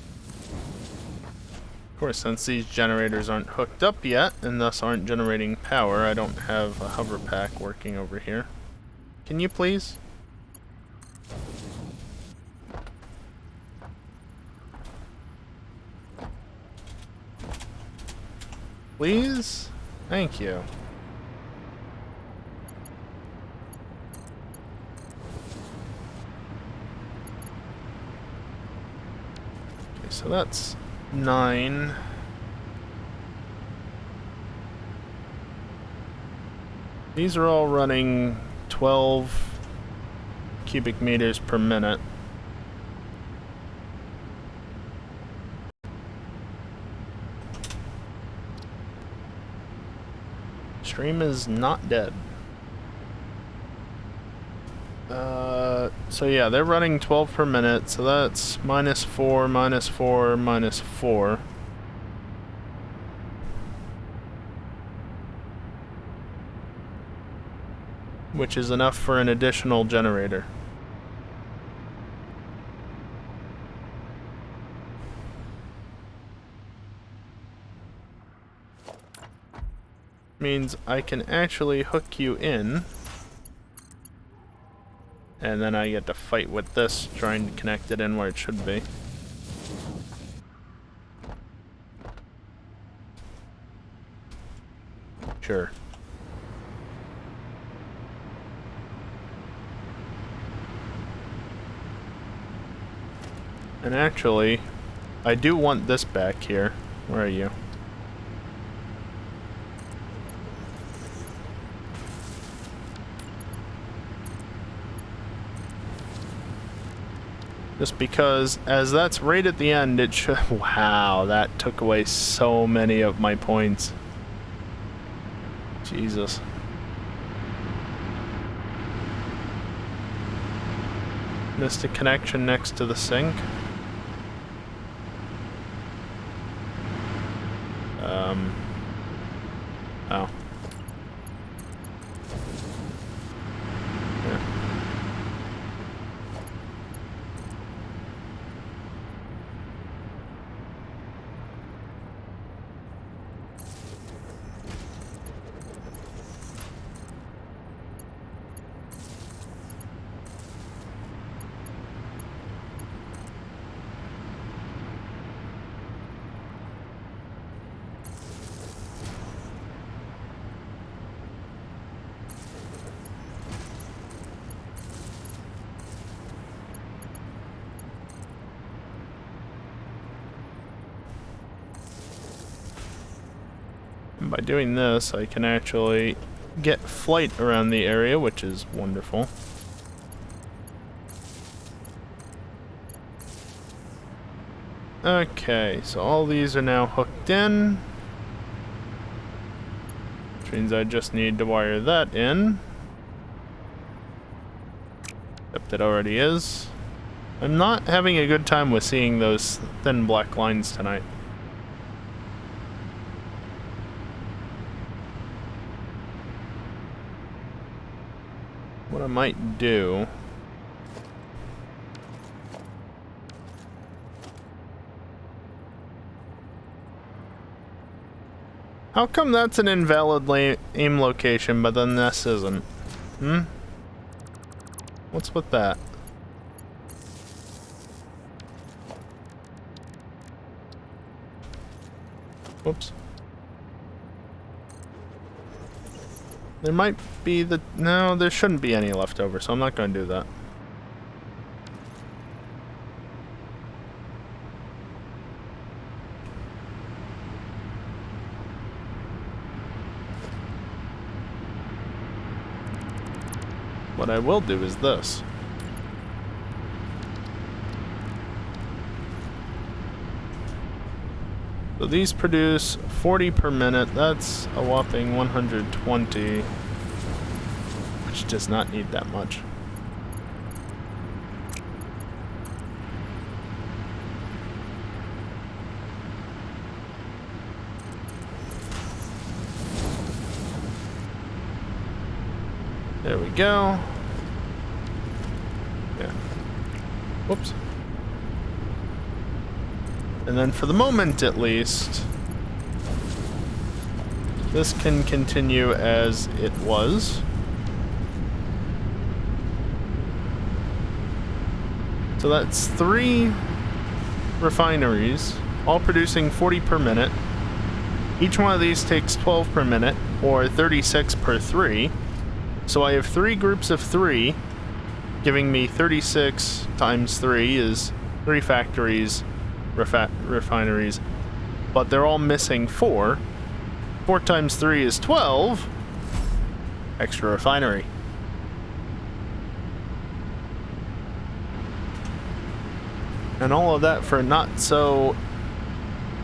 [SPEAKER 1] Of course, since these generators aren't hooked up yet, and thus aren't generating power, I don't have a hover pack working over here. Can you please? Please? Thank you. Okay, so that's 9. These are all running 12 cubic meters per minute. Stream is not dead. So yeah, they're running 12 per minute, so that's -4, -4, -4. Which is enough for an additional generator. Means I can actually hook you in. And then I get to fight with this, trying to connect it in where it should be. Sure. And actually, I do want this back here. Where are you? Just because, as that's right at the end, it should... Wow, that took away so many of my points. Jesus. Missed a connection next to the sink. Oh. Yeah. And by doing this, I can actually get flight around the area, which is wonderful. Okay, so all these are now hooked in. Which means I just need to wire that in. Except it already is. I'm not having a good time with seeing those thin black lines tonight. What I might do... How come that's an invalid aim location, but then this isn't? Hmm? What's with that? Whoops. There might be the... No, there shouldn't be any left over, so I'm not going to do that. What I will do is this. So these produce 40 per minute. That's a whopping 120, which does not need that much. There we go. Yeah. Whoops. And then for the moment, at least, this can continue as it was. So that's 3 refineries, all producing 40 per minute. Each one of these takes 12 per minute, or 36 per 3. So I have 3 groups of 3, giving me 36 times 3 is 3 factories, refineries, but they're all missing 4. 4 times 3 is 12. extra refinery. And all of that for a not so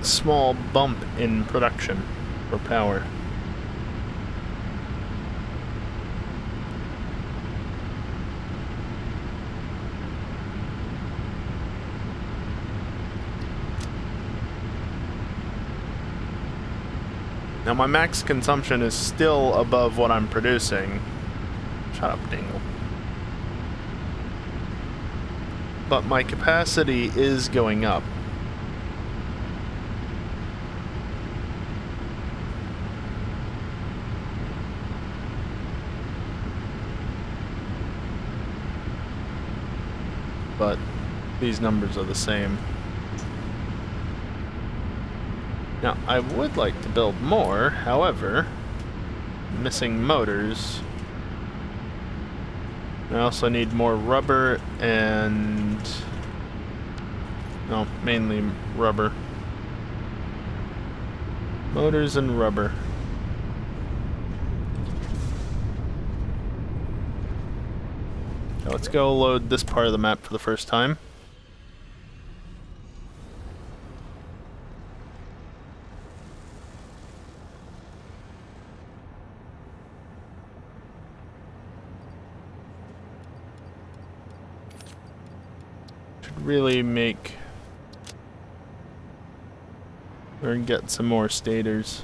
[SPEAKER 1] small bump in production for power. Now my max consumption is still above what I'm producing. Shut up, Dingle. But my capacity is going up. But these numbers are the same. Now, I would like to build more, however, missing motors. I also need more rubber and... no, mainly rubber. Motors and rubber. Now let's go load this part of the map for the first time. Really make or get some more stators.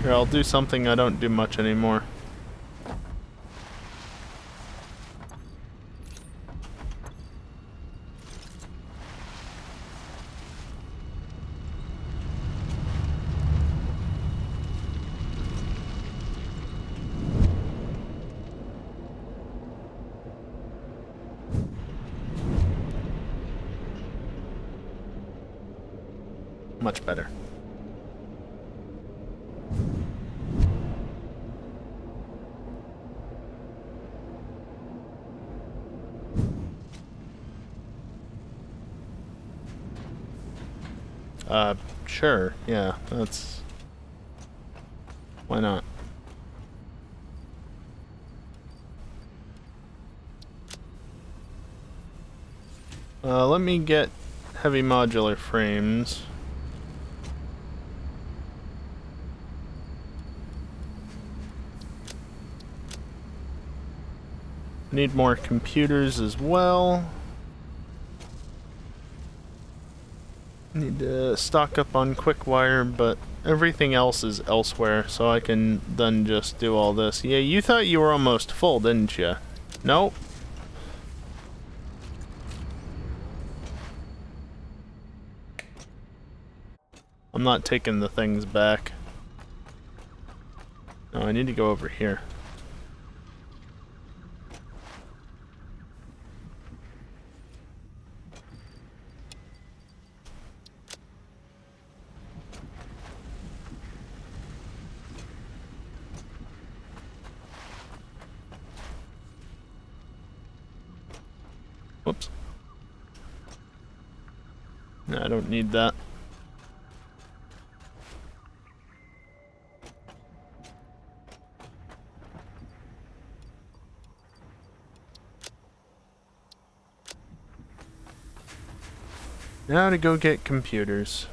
[SPEAKER 1] Here, I'll do something I don't do much anymore. Much better. Sure, yeah, that's... why not? Let me get heavy modular frames. Need more computers as well. Need to stock up on quick wire, but everything else is elsewhere, so I can then just do all this. Yeah, you thought you were almost full, didn't you? Nope. I'm not taking the things back. No, I need to go over here. Whoops. No, I don't need that. Now to go get computers.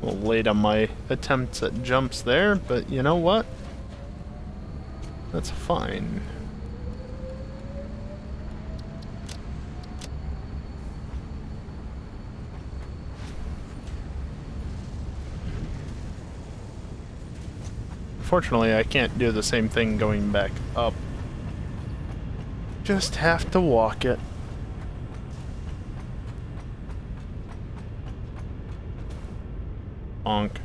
[SPEAKER 1] A little late on my attempts at jumps there, but you know what? That's fine. Unfortunately, I can't do the same thing going back up. Just have to walk it. Honk.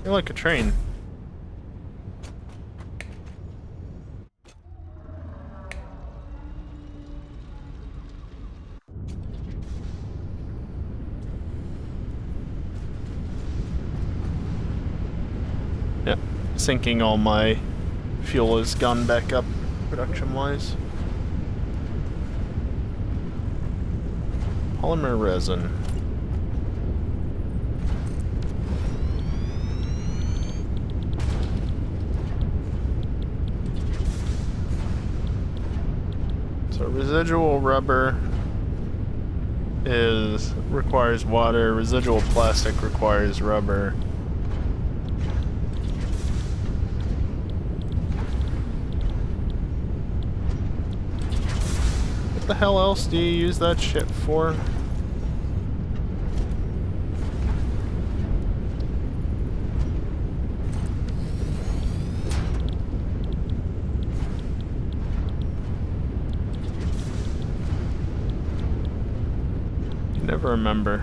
[SPEAKER 1] You're like a train. Yep, sinking all my fuel has gone back up production-wise. Polymer resin. So residual rubber requires water, residual plastic requires rubber. What the hell else do you use that shit for? Never remember.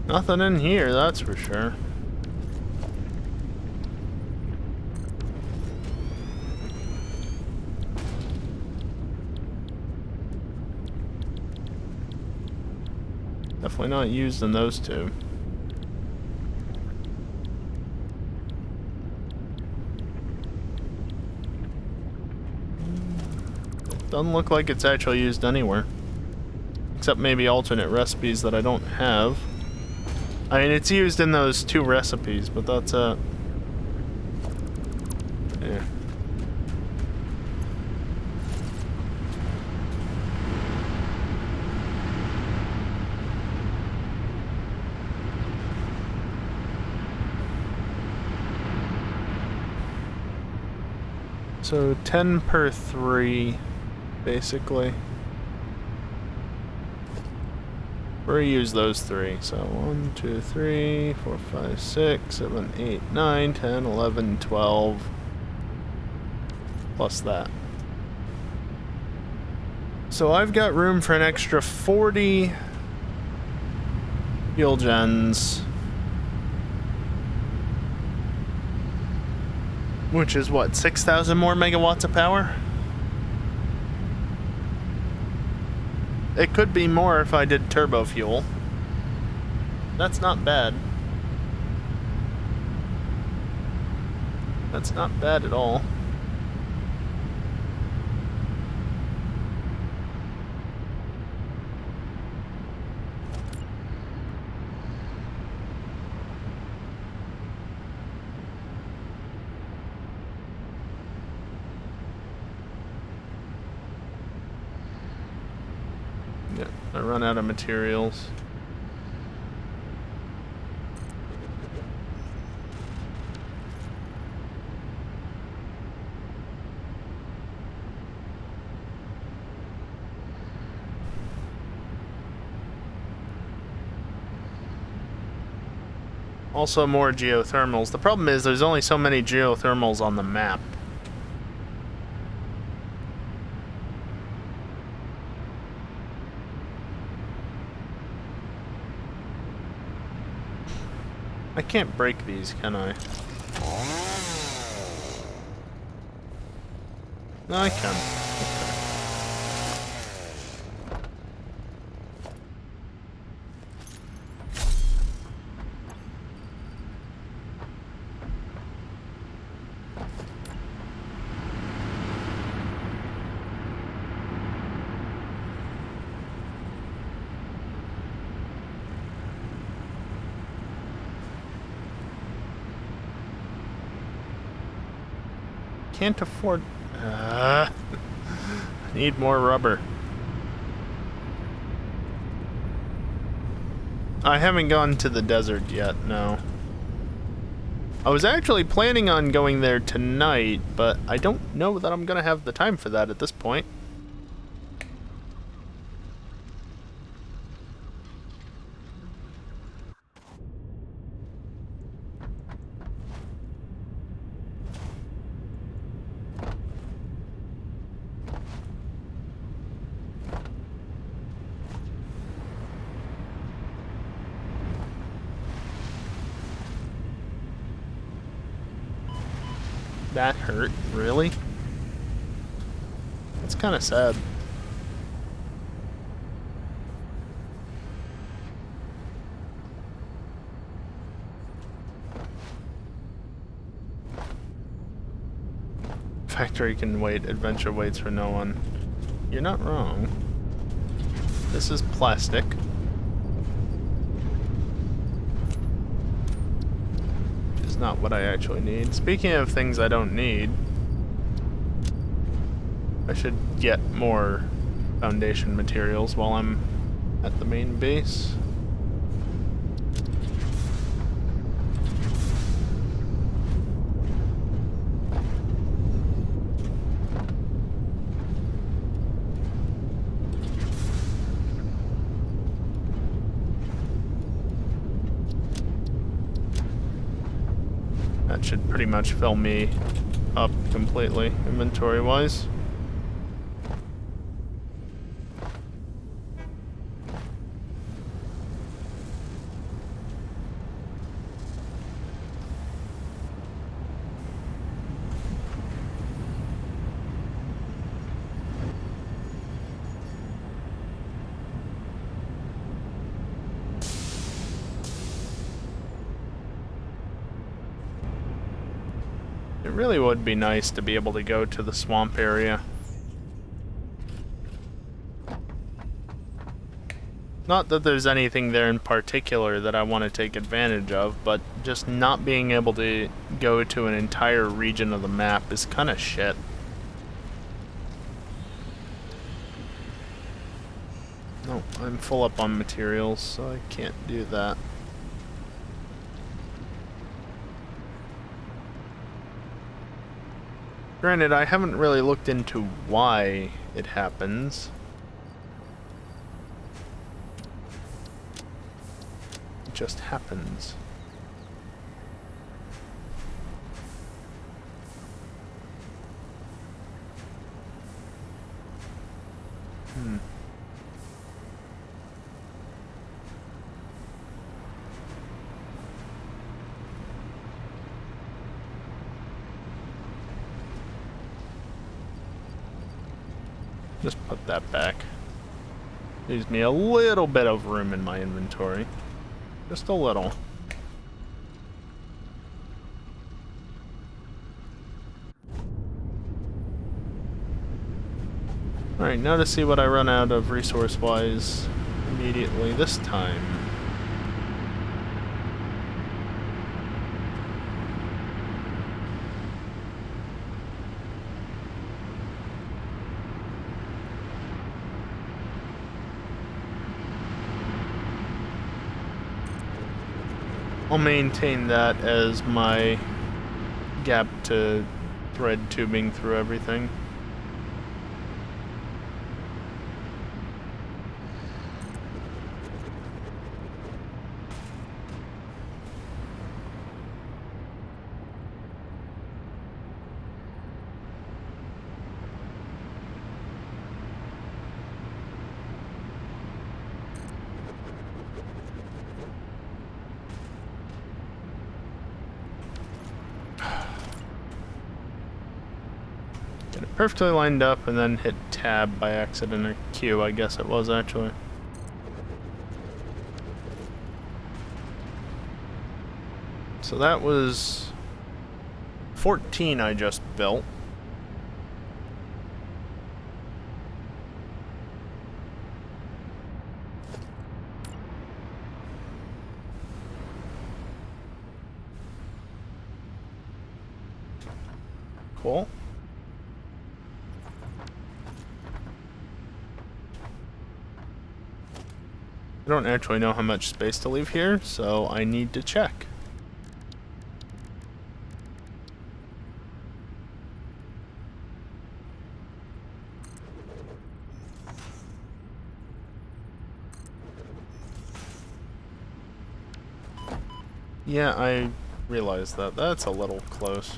[SPEAKER 1] Nothing in here, that's for sure. Definitely not used in those two. Doesn't look like it's actually used anywhere. Except maybe alternate recipes that I don't have. I mean, it's used in those two recipes, but that's it. Yeah. So 10 per 3, basically. Reuse those 3. So 1, 2, 3, 4, 5, 6, 7, 8, 9, 10, 11, 12. Plus that. So I've got room for an extra 40 fuel gens. Which is what, 6,000 more megawatts of power? It could be more if I did turbo fuel. That's not bad. That's not bad at all. Yeah, I run out of materials. Also more geothermals. The problem is there's only so many geothermals on the map. I can't break these, can I? No, I can. Okay. Can't afford... I need more rubber. I haven't gone to the desert yet, no. I was actually planning on going there tonight, but I don't know that I'm gonna have the time for that at this point. That hurt, really? That's kind of sad. Factory can wait, adventure waits for no one. You're not wrong. This is plastic. Which is not what I actually need. Speaking of things I don't need, I should get more foundation materials while I'm at the main base. That should pretty much fill me up completely, inventory-wise. It really would be nice to be able to go to the swamp area. Not that there's anything there in particular that I want to take advantage of, but just not being able to go to an entire region of the map is kind of shit. No, I'm full up on materials, so I can't do that. Granted, I haven't really looked into why it happens. It just happens. Just put that back. Leaves me a little bit of room in my inventory. Just a little. Alright, now to see what I run out of resource-wise immediately this time. I'll maintain that as my gap to thread tubing through everything. Get it perfectly lined up and then hit tab by accident, or Q, I guess it was actually. So that was 14 I just built. Cool. don't actually know how much space to leave here, so I need to check. Yeah, I realized that. That's a little close.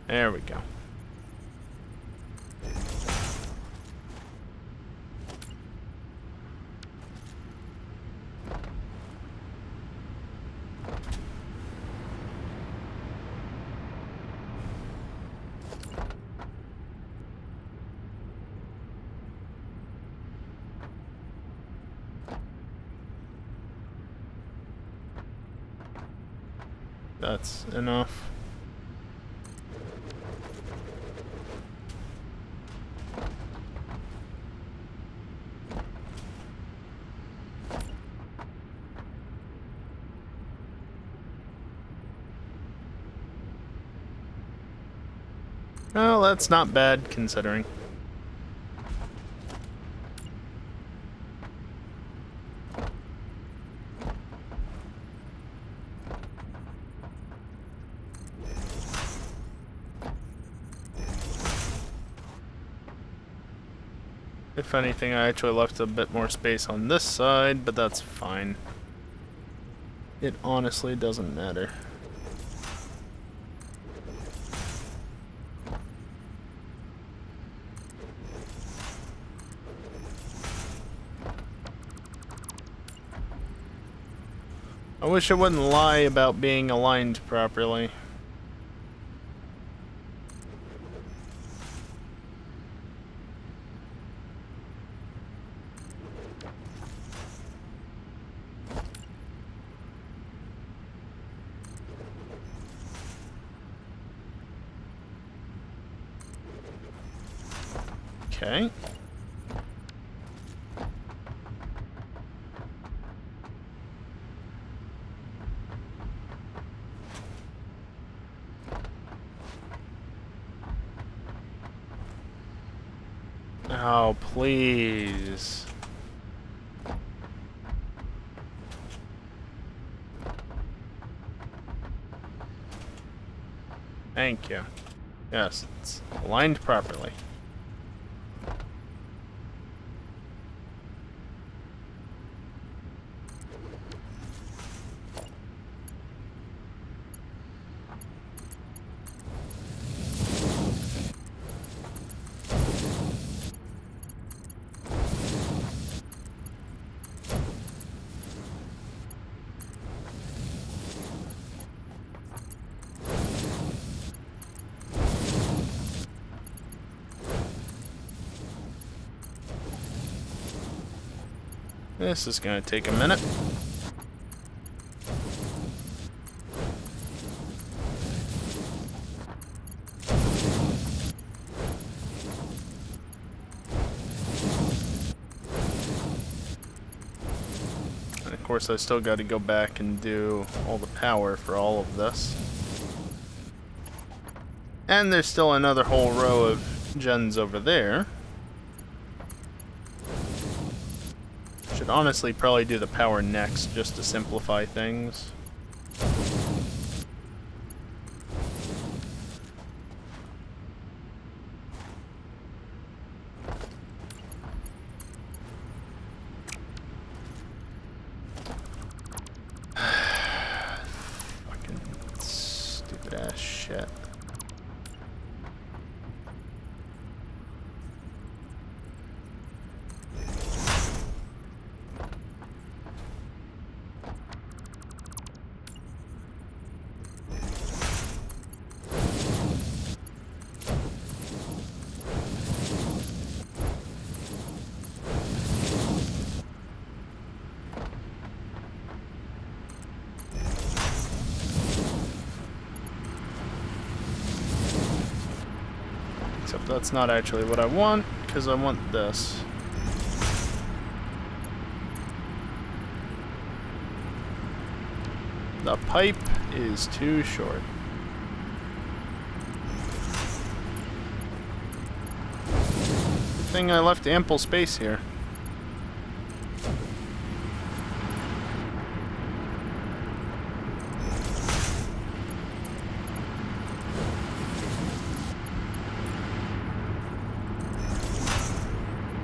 [SPEAKER 1] There we go. That's enough. Well, that's not bad considering. If anything, I actually left a bit more space on this side, but that's fine. It honestly doesn't matter. I wish it wouldn't lie about being aligned properly. Okay. Oh, please. Thank you. Yes, it's aligned properly. This is gonna take a minute. And of course I still gotta go back and do all the power for all of this. And there's still another whole row of gens over there. Should honestly probably do the power next, just to simplify things. Fucking stupid ass shit. But that's not actually what I want, because I want this. The pipe is too short. Good thing I left ample space here.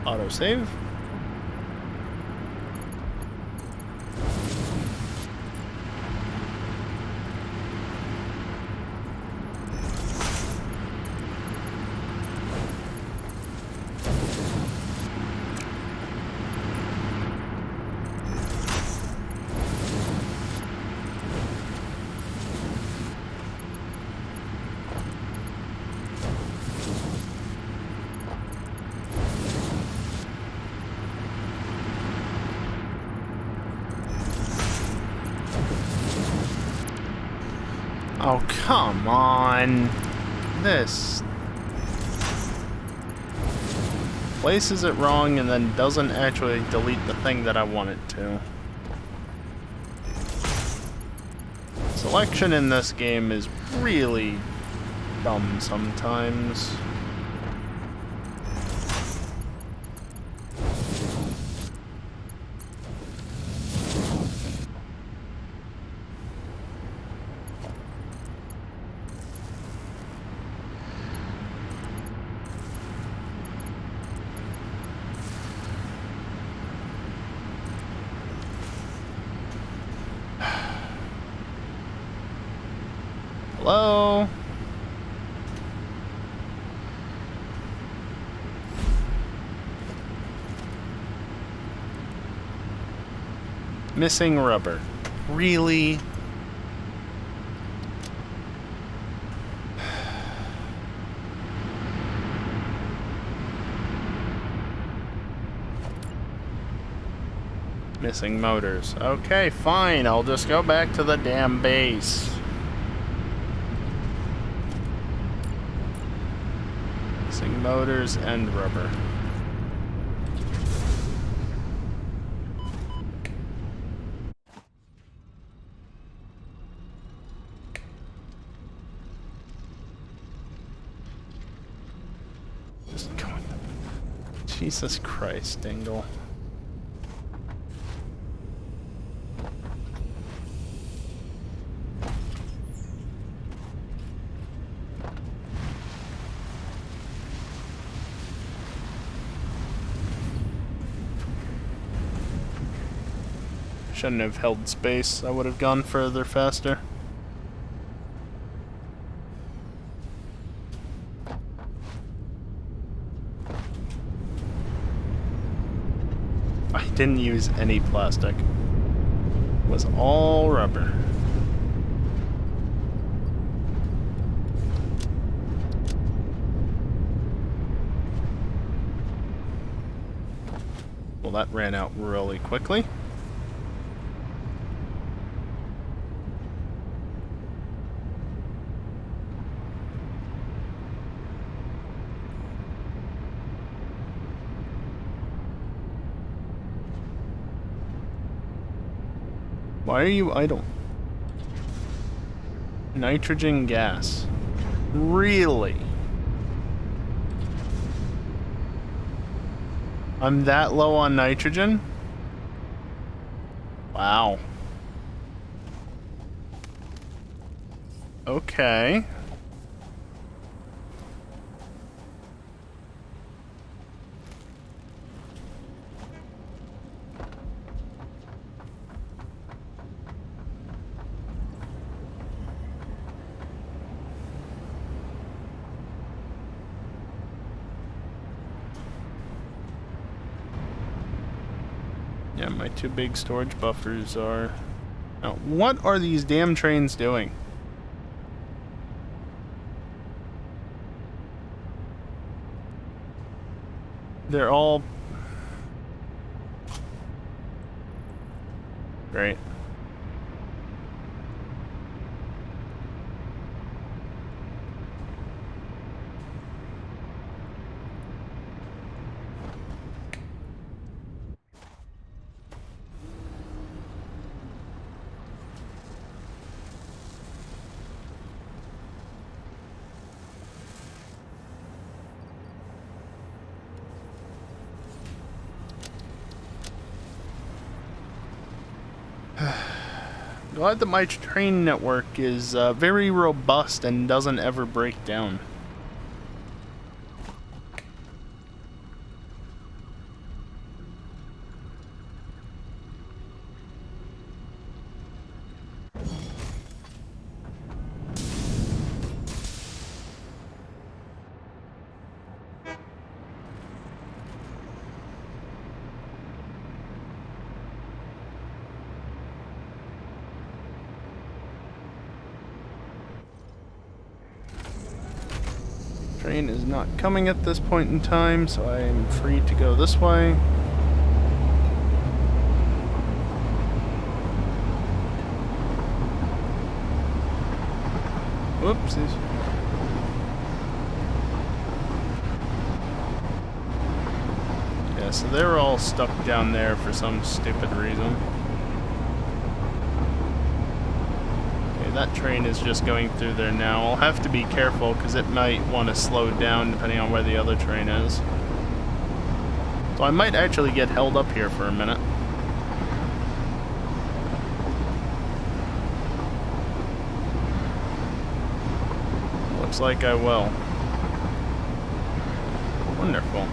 [SPEAKER 1] Autosave. Oh, come on. This places it wrong and then doesn't actually delete the thing that I want it to. Selection in this game is really dumb sometimes. Hello? Missing rubber. Really? Missing motors. Okay, fine. I'll just go back to the damn base. Missing motors and rubber. Just going. Jesus Christ, Dingle. Shouldn't have held space. I would have gone further faster. I didn't use any plastic. It was all rubber. Well, that ran out really quickly. Why are you idle? Nitrogen gas. Really? I'm that low on nitrogen? Wow. Okay. Yeah, my two big storage buffers are... Now, what are these damn trains doing? They're all... Great. Glad that my train network is very robust and doesn't ever break down. Train is not coming at this point in time, so I am free to go this way. Whoopsies. Yeah, so they were all stuck down there for some stupid reason. That train is just going through there now. I'll have to be careful because it might want to slow down depending on where the other train is. So I might actually get held up here for a minute. Looks like I will. Wonderful.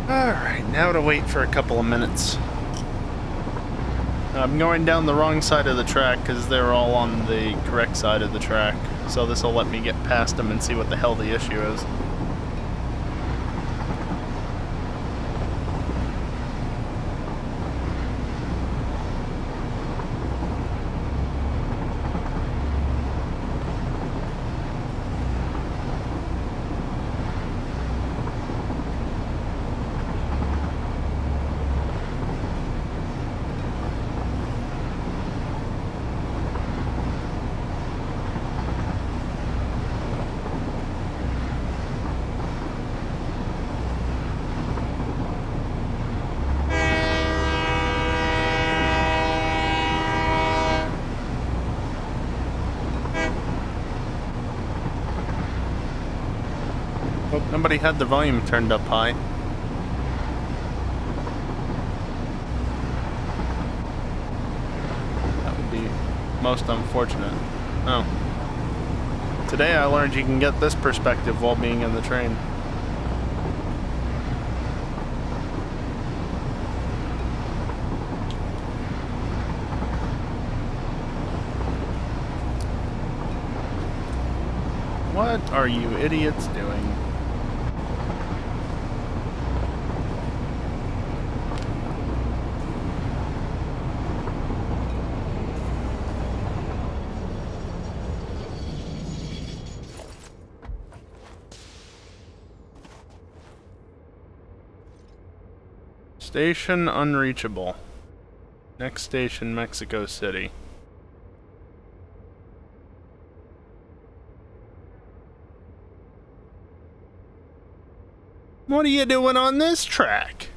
[SPEAKER 1] Alright, now to wait for a couple of minutes. I'm going down the wrong side of the track because they're all on the correct side of the track. So this will let me get past them and see what the hell the issue is. Hope nobody had the volume turned up high. That would be most unfortunate. Oh. Today I learned you can get this perspective while being in the train. What are you idiots doing? Station unreachable. Next station, Mexico City. What are you doing on this track?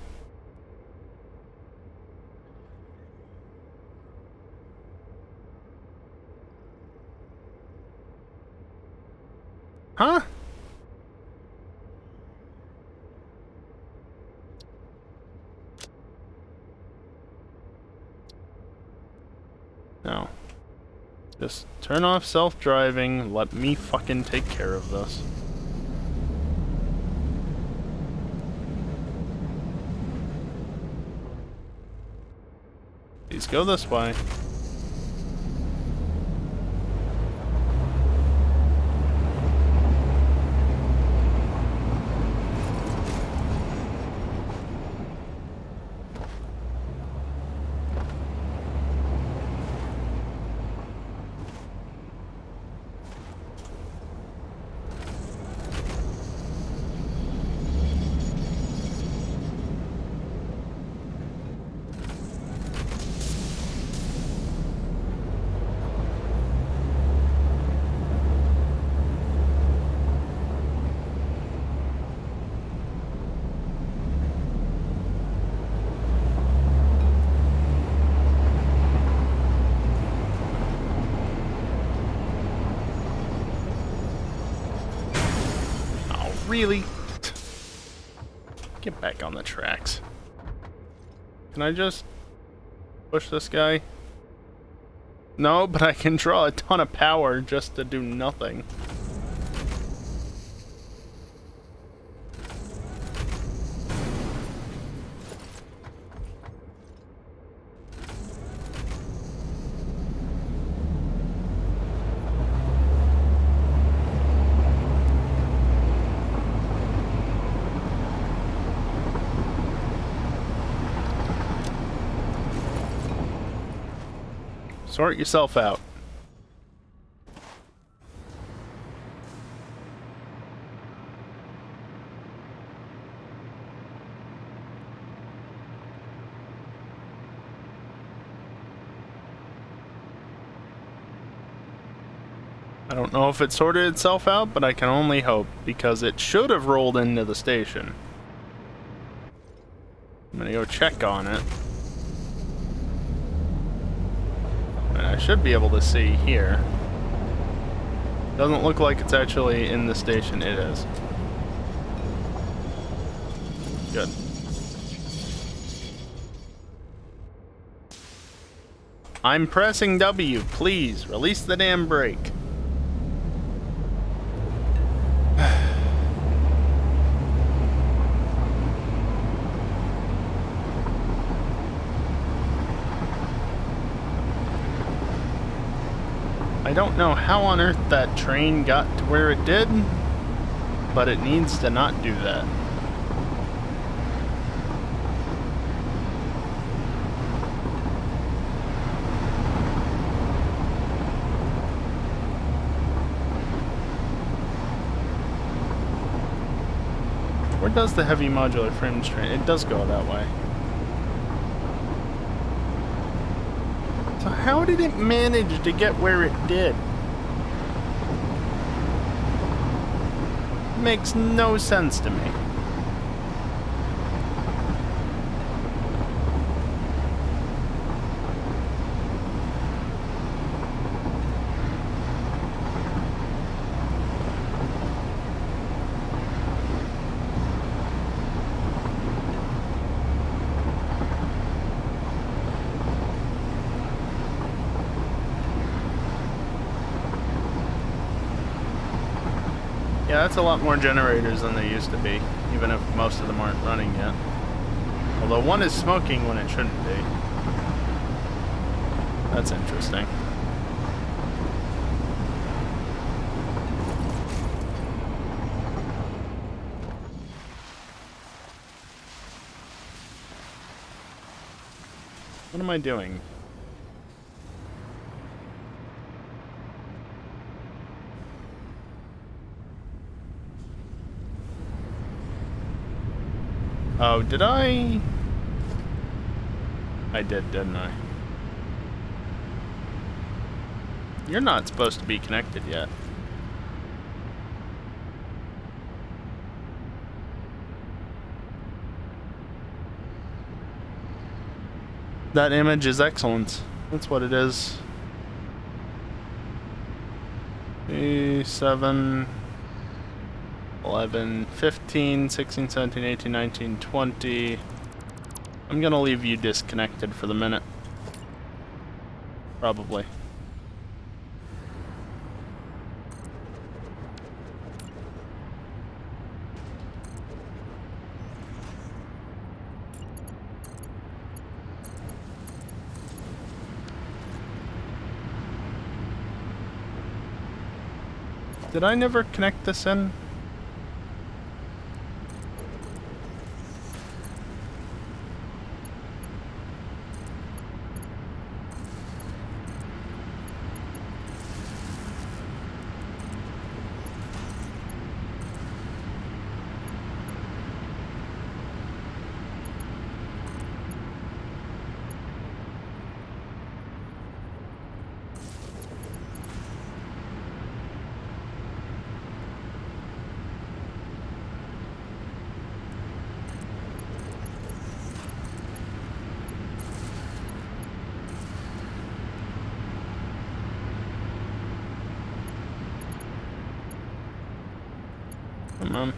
[SPEAKER 1] Huh? No. Just turn off self-driving, let me fucking take care of this. Please go this way. Really? Get back on the tracks. Can I just push this guy? No, but I can draw a ton of power just to do nothing. Sort yourself out. I don't know if it sorted itself out, but I can only hope, because it should have rolled into the station. I'm gonna go check on it. And I should be able to see here. Doesn't look like it's actually in the station. It is. Good. I'm pressing W. Please, release the damn brake. I don't know how on earth that train got to where it did, but it needs to not do that. Where does the heavy modular frames train? It does go that way. So how did it manage to get where it did? Makes no sense to me. Yeah, that's a lot more generators than there used to be, even if most of them aren't running yet. Although one is smoking when it shouldn't be. That's interesting. What am I doing? Oh, did I? I did, didn't I? You're not supposed to be connected yet. That image is excellent. That's what it is. 7, 11, 15, 16, 17, 18, 19, 20. I'm gonna leave you disconnected for the minute. Probably. Did I never connect this in? Come on.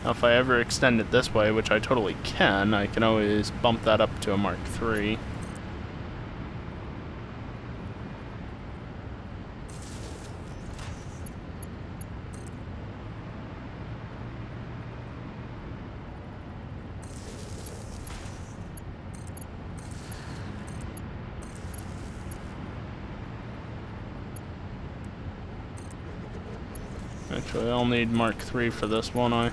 [SPEAKER 1] Now, if I ever extend it this way, which I totally can, I can always bump that up to a Mark III. Actually, I'll need Mark III for this, won't I?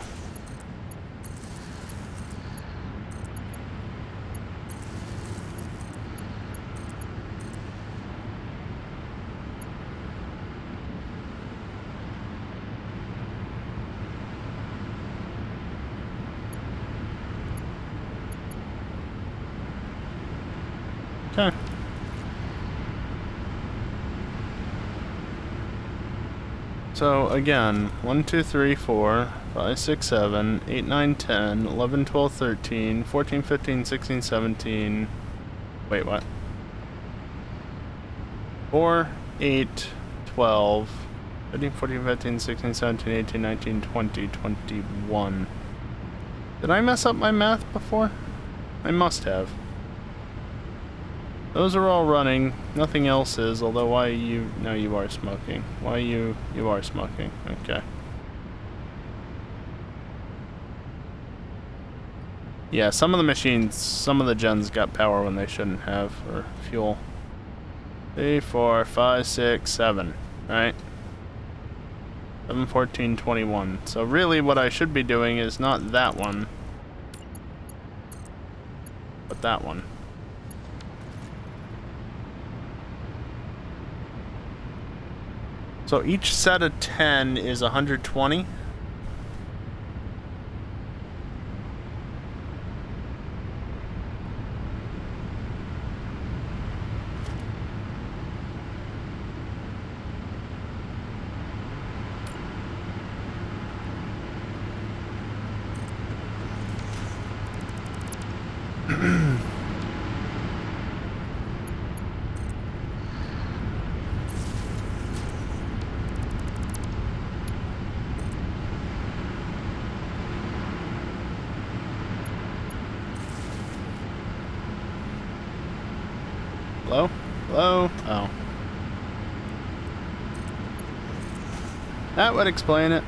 [SPEAKER 1] Okay. So again, 1, 2, 3, 4, 5, 6, 7, 8, 9, 10, 11, 12, 13, 14, 15, 16, 17. Wait, what? 4, 8, 12, 13, 14, 15, 16, 17, 18, 19, 20, 21. Did I mess up my math before? I must have. Those are all running. Nothing else is, although why you... No, you are smoking. Why you are smoking. Okay. Yeah, some of the machines, some of the gens got power when they shouldn't have, or fuel. 3, 4, 5, 6, 7, right? 7, 14, 21. So really what I should be doing is not that one, but that one. So each set of 10 is 120. Hello? Hello? Oh. That would explain it.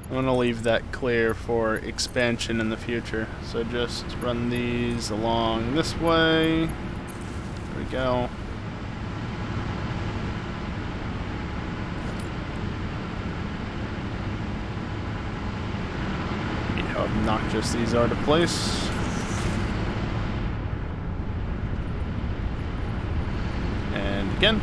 [SPEAKER 1] I'm gonna leave that clear for expansion in the future. So just run these along this way. There we go. See how obnoxious these are to place. And again.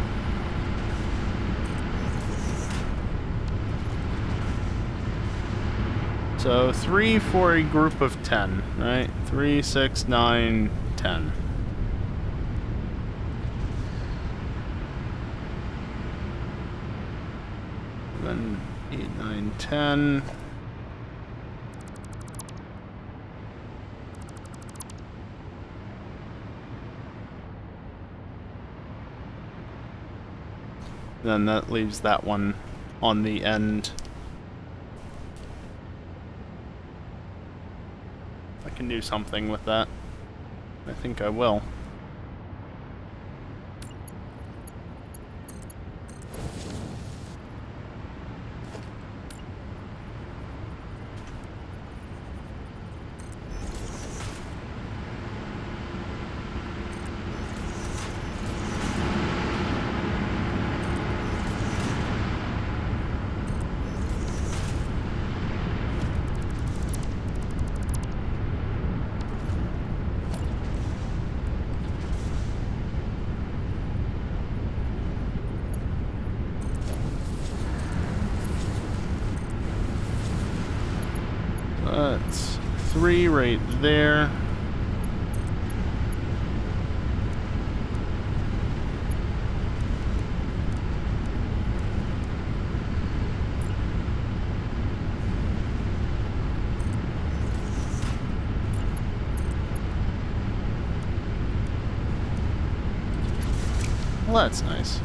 [SPEAKER 1] So 3 for a group of 10, right? 3, 6, 9, 10. Then 8, 9, 10. Then that leaves that one on the end. I can do something with that. I think I will. That's 3 right there. that's nice.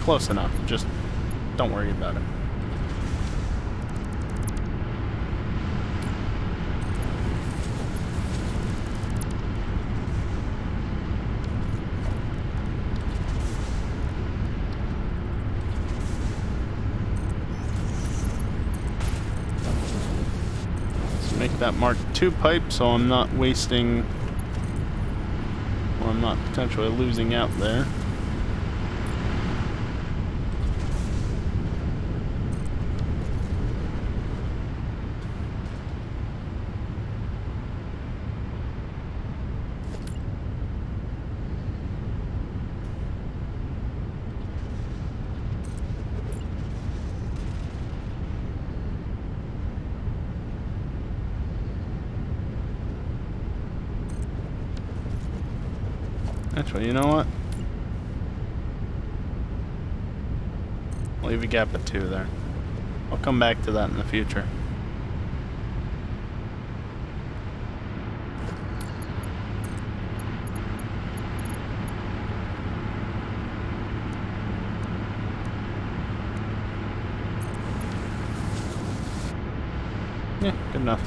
[SPEAKER 1] Close enough, just don't worry about it. Let's make that Mark II pipe so I'm not wasting, or I'm not potentially losing out there. Actually, you know what? Leave a gap of 2 there. I'll come back to that in the future. Yeah, good enough.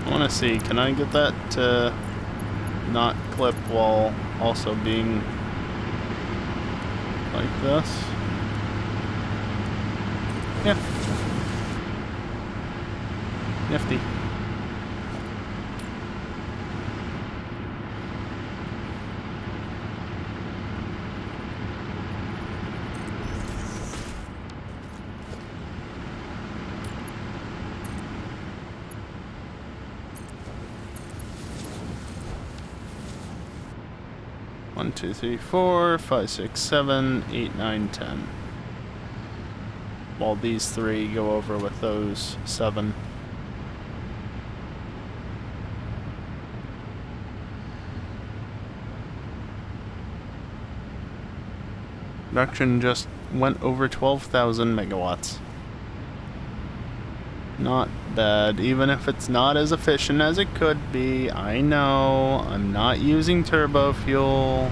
[SPEAKER 1] I want to see, can I get that to not clip while also being like this? Yeah. Nifty. One, two, three, 4, 5, 6, 7, 8, 9, 10. While these 3 go over with those 7. Production just went over 12,000 megawatts. Not bad, even if it's not as efficient as it could be. I know, I'm not using turbo fuel.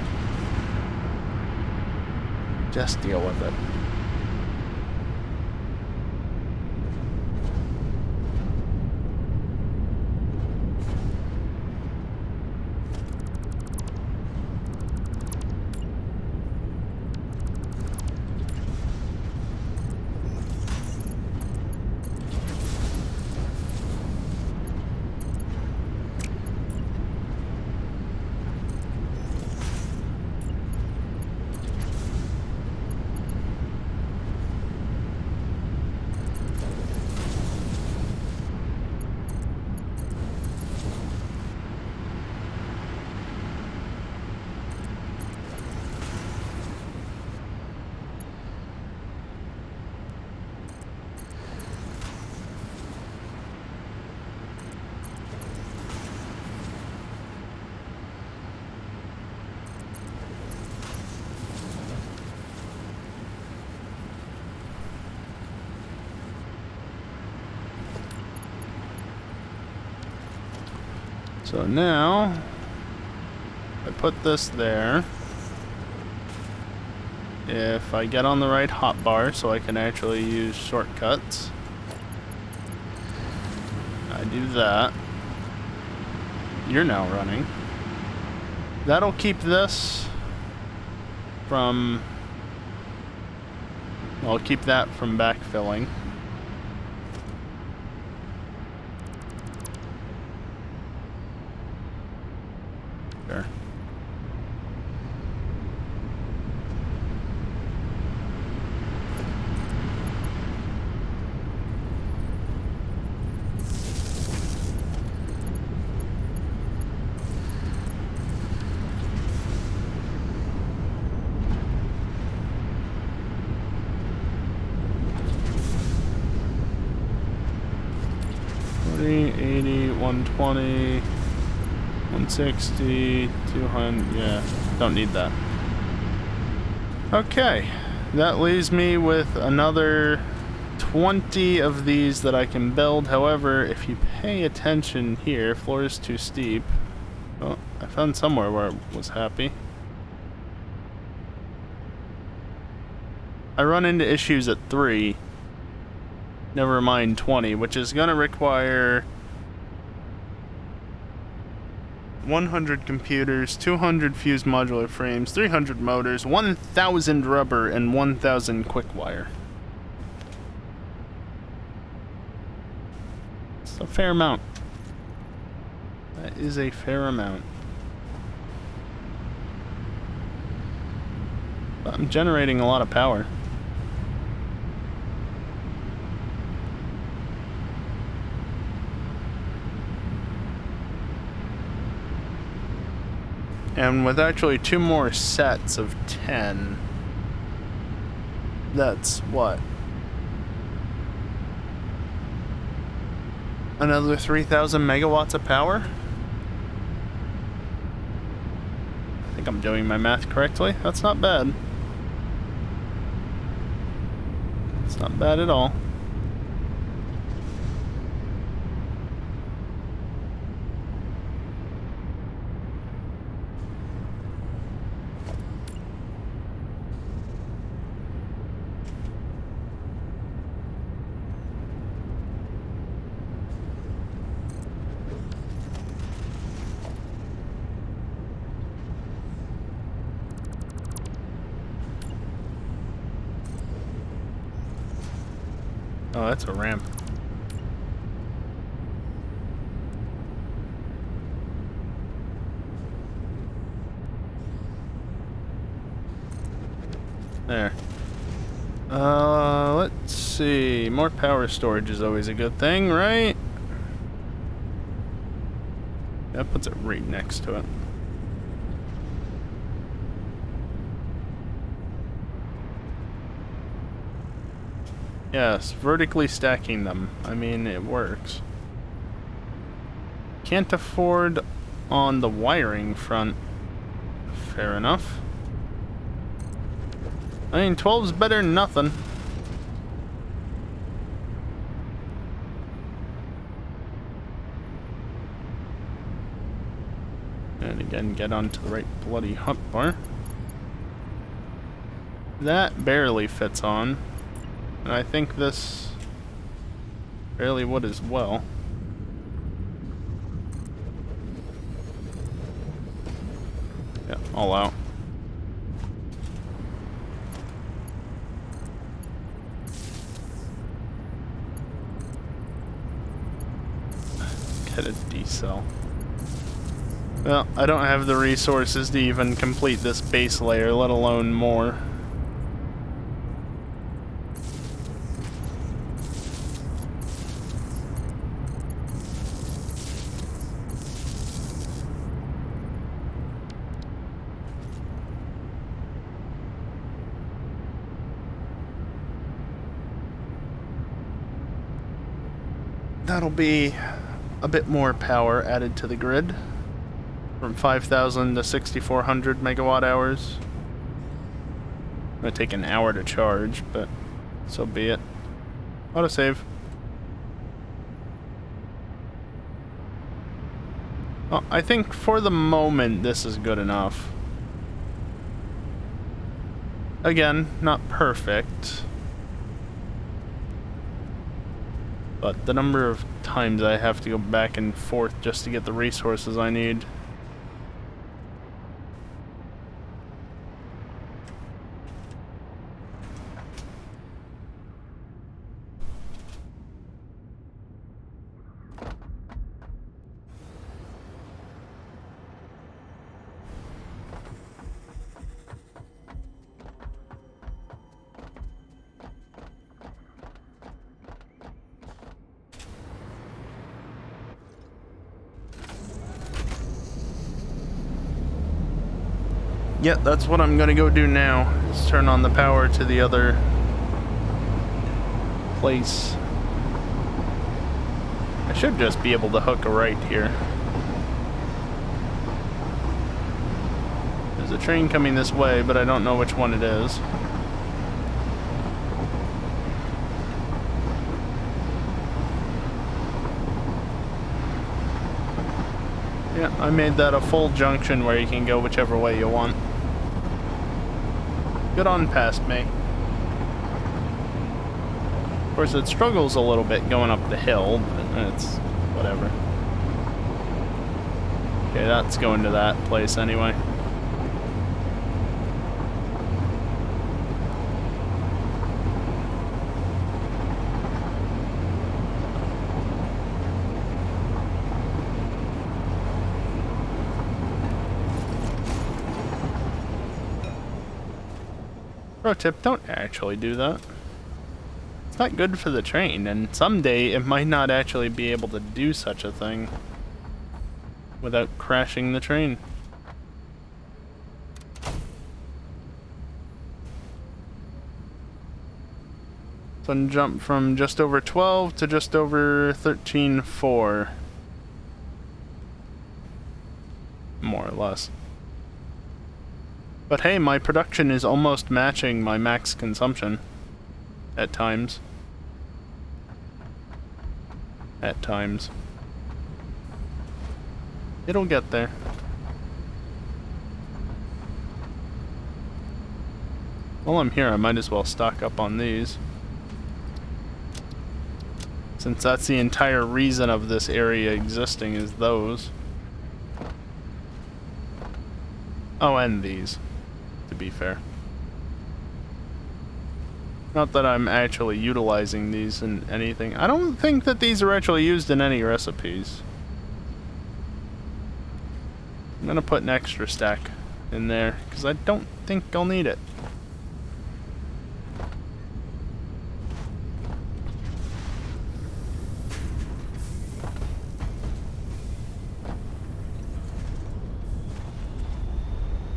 [SPEAKER 1] Just deal with it. So now, I put this there. If I get on the right hotbar so I can actually use shortcuts, I do that. You're now running. That'll keep this from I'll keep that from backfilling. Sure. $80, $120, $160, $200. Yeah, don't need that. Okay, that leaves me with another 20 of these that I can build. However, if you pay attention here, floor is too steep. Oh, I found somewhere where I was happy. I run into issues at 3. Never mind 20, which is going to require 100 computers, 200 fused modular frames, 300 motors, 1,000 rubber, and 1,000 quick wire. It's a fair amount. That is a fair amount. But I'm generating a lot of power. And with actually 2 more sets of 10, that's what? Another 3,000 megawatts of power? I think I'm doing my math correctly. That's not bad. It's not bad at all. Oh, that's a ramp. There. Let's see. More power storage is always a good thing, right? That puts it right next to it. Yes, vertically stacking them. I mean, it works. Can't afford on the wiring front. Fair enough. I mean, 12's better than nothing. And again, get onto the right bloody hotbar. That barely fits on. And I think this barely would as well. Yeah, all out. Get a D-cell. Well, I don't have the resources to even complete this base layer, let alone more. That'll be a bit more power added to the grid, from 5,000 to 6,400 megawatt hours. It'll take an hour to charge, but so be it. Autosave. Well, I think for the moment this is good enough. Again, not perfect. But the number of times I have to go back and forth just to get the resources I need. Yeah, that's what I'm gonna go do now, is turn on the power to the other place. I should just be able to hook a right here. There's a train coming this way, but I don't know which one it is. Yeah, I made that a full junction where you can go whichever way you want. Get on past me. Of course, it struggles a little bit going up the hill, but it's whatever. Okay, that's going to that place anyway. Pro tip, don't actually do that. It's not good for the train, and someday it might not actually be able to do such a thing without crashing the train. So I jump from just over 12 to just over 13.4. More or less. But hey, my production is almost matching my max consumption. At times. At times. It'll get there. While I'm here, I might as well stock up on these. Since that's the entire reason of this area existing, is those. Oh, and these, to be fair. Not that I'm actually utilizing these in anything. I don't think that these are actually used in any recipes. I'm gonna put an extra stack in there, because I don't think I'll need it.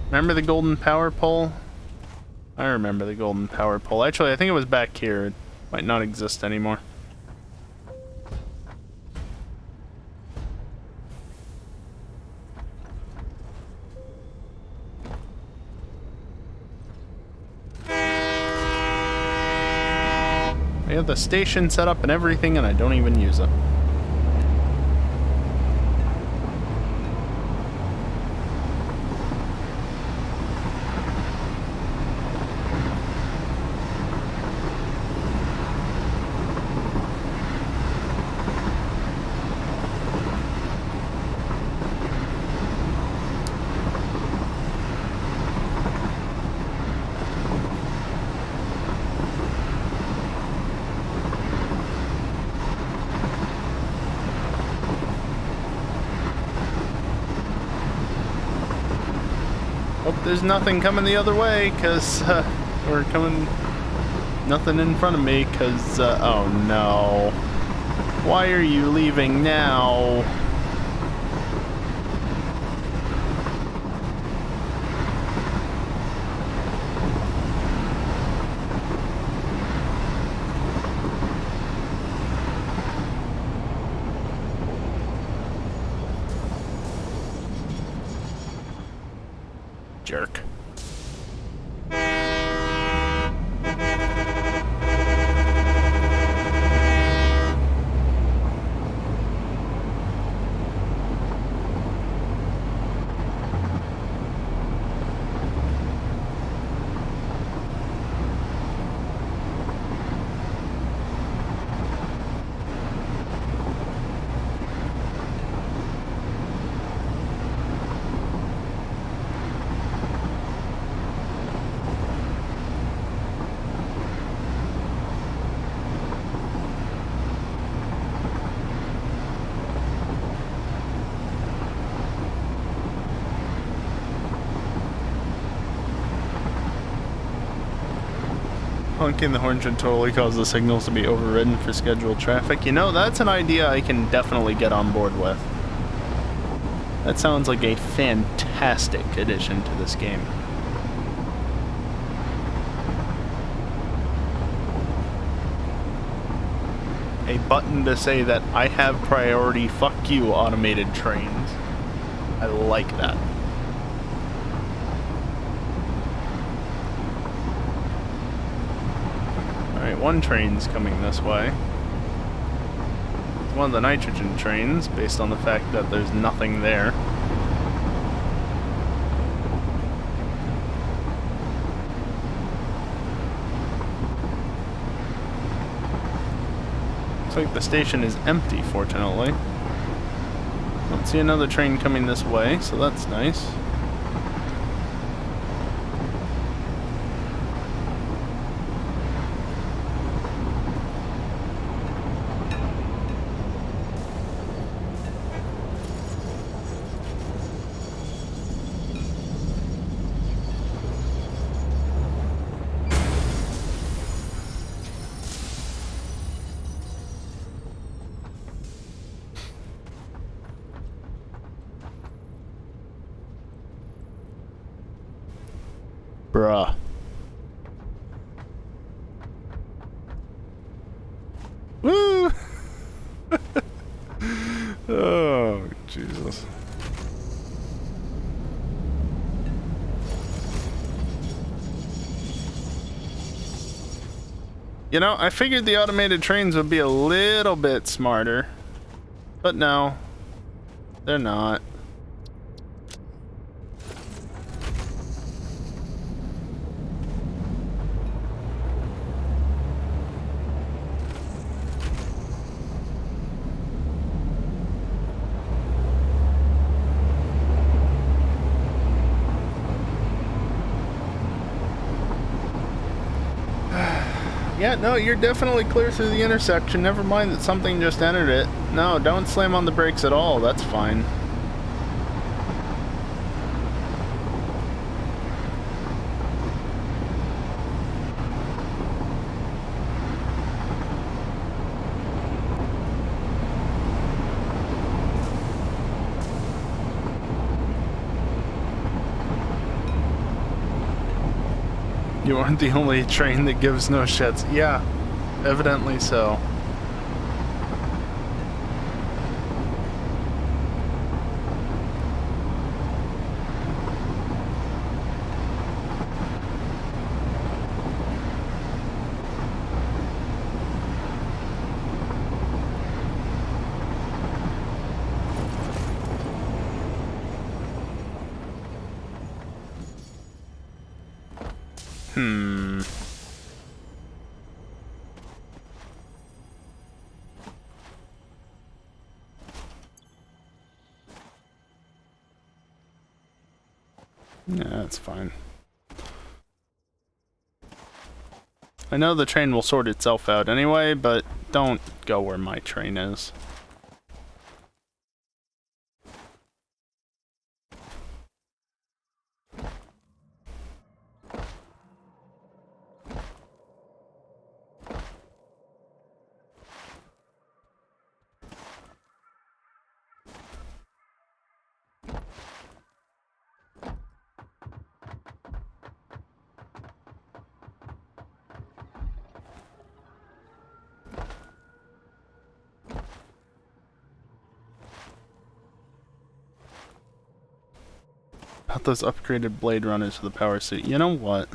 [SPEAKER 1] Remember the golden power pole? I remember the golden power pole. Actually, I think it was back here. It might not exist anymore. We have the station set up and everything, and I don't even use it. Hope there's nothing coming the other way, because, or coming, nothing in front of me, because, oh no. Why are you leaving now? Jerk. Honking the horn should totally cause the signals to be overridden for scheduled traffic. You know, that's an idea I can definitely get on board with. That sounds like a fantastic addition to this game. a button to say that I have priority, fuck you, automated trains. I like that. Alright, one train's coming this way. It's one of the nitrogen trains, based on the fact that there's nothing there. Looks like the station is empty, fortunately. Don't see another train coming this way, so that's nice. Bruh. Woo! Oh, Jesus. You know, I figured the automated trains would be a little bit smarter. But no. They're not. Yeah, no, you're definitely clear through the intersection. Never mind that something just entered it. No, don't slam on the brakes at all. That's fine. You aren't the only train that gives no shits. Yeah, evidently so. Yeah, that's fine. I know the train will sort itself out anyway, but don't go where my train is. About those upgraded blade runners for the power suit. You know what?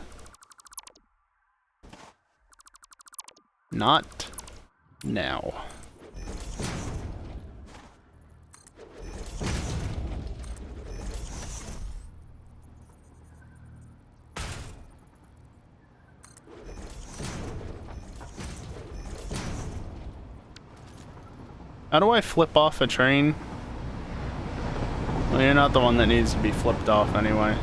[SPEAKER 1] Not now. How do I flip off a train? Well, you're not the one that needs to be flipped off anyway.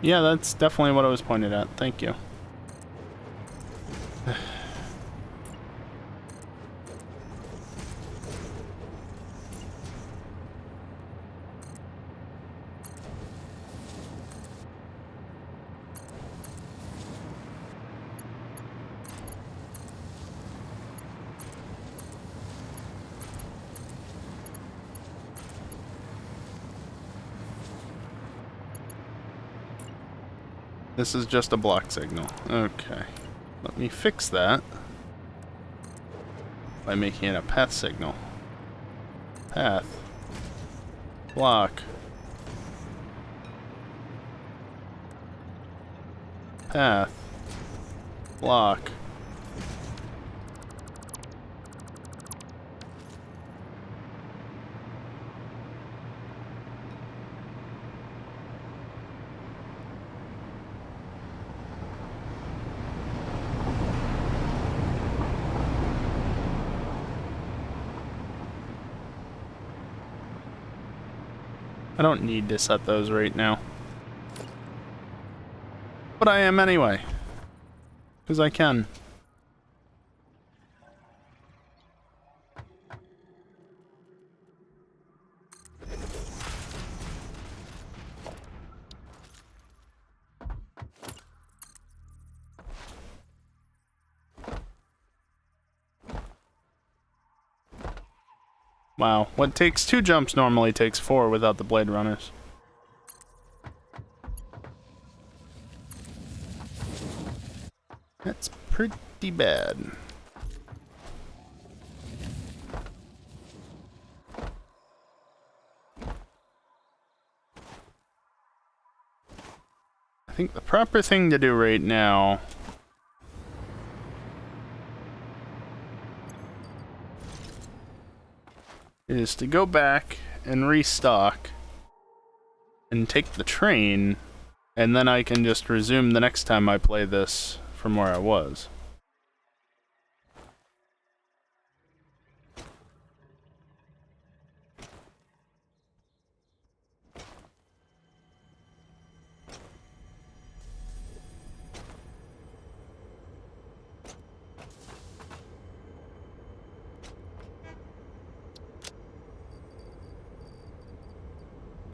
[SPEAKER 1] Yeah, that's definitely what I was pointed at. Thank you.
[SPEAKER 2] This is just a block signal. Okay. Let me fix that by making it a path signal. Path. Block. Path. Block. I don't need to set those right now. But I am anyway. Because I can. Wow, what takes 2 jumps normally takes 4 without the Blade Runners. That's pretty bad. I think the proper thing to do right now is to go back and restock and take the train, and then I can just resume the next time I play this from where I was.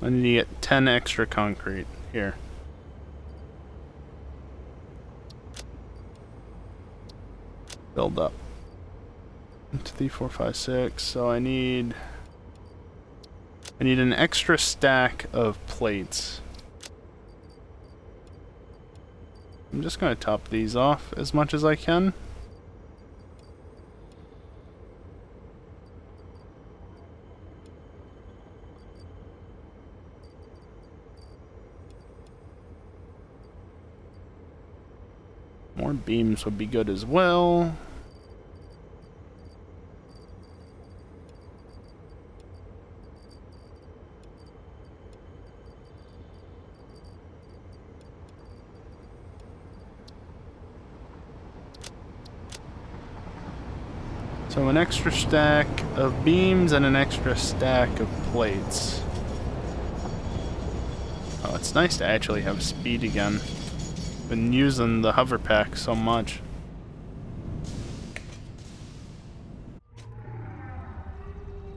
[SPEAKER 2] I need to get 10 extra concrete here. Build up. 1, 2, 3, 4, 5, 6. So I need an extra stack of plates. I'm just going to top these off as much as I can. More beams would be good as well. So an extra stack of beams and an extra stack of plates. Oh, it's nice to actually have speed again. Been using the hover pack so much.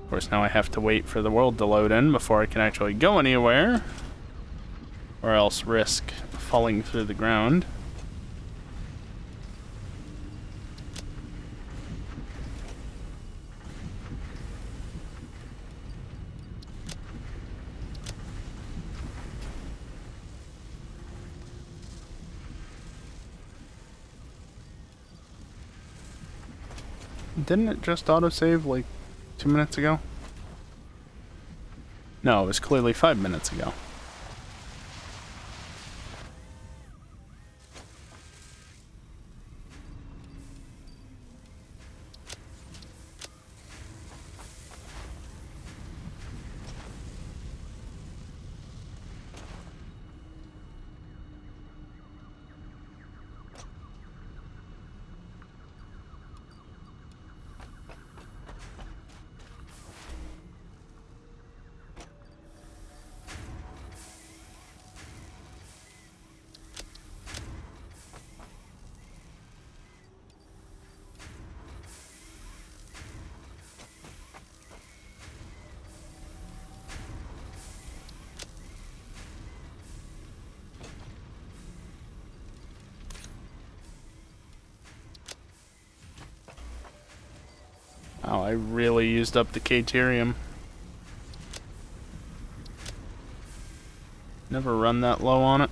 [SPEAKER 2] Of course, now I have to wait for the world to load in before I can actually go anywhere, or else risk falling through the ground. Didn't it just autosave like 2 minutes ago? No, it was clearly 5 minutes ago. Oh, I really used up the Caterium. Never run that low on it.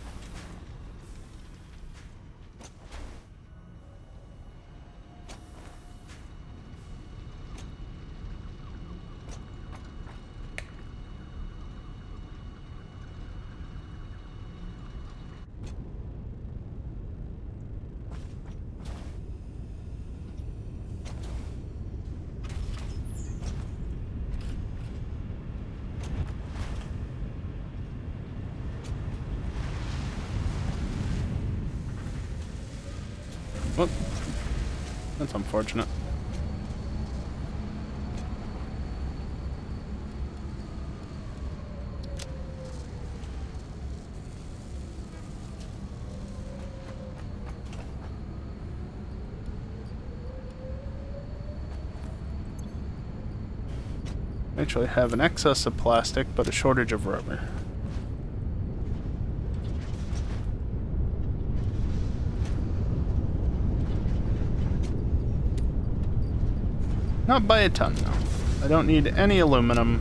[SPEAKER 2] Whoop. That's unfortunate. Actually have an excess of plastic, but a shortage of rubber. Not by a ton, though. I don't need any aluminum.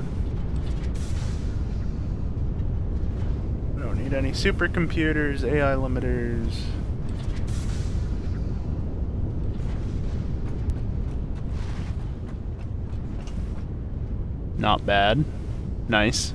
[SPEAKER 2] I don't need any supercomputers, AI limiters. Not bad. Nice.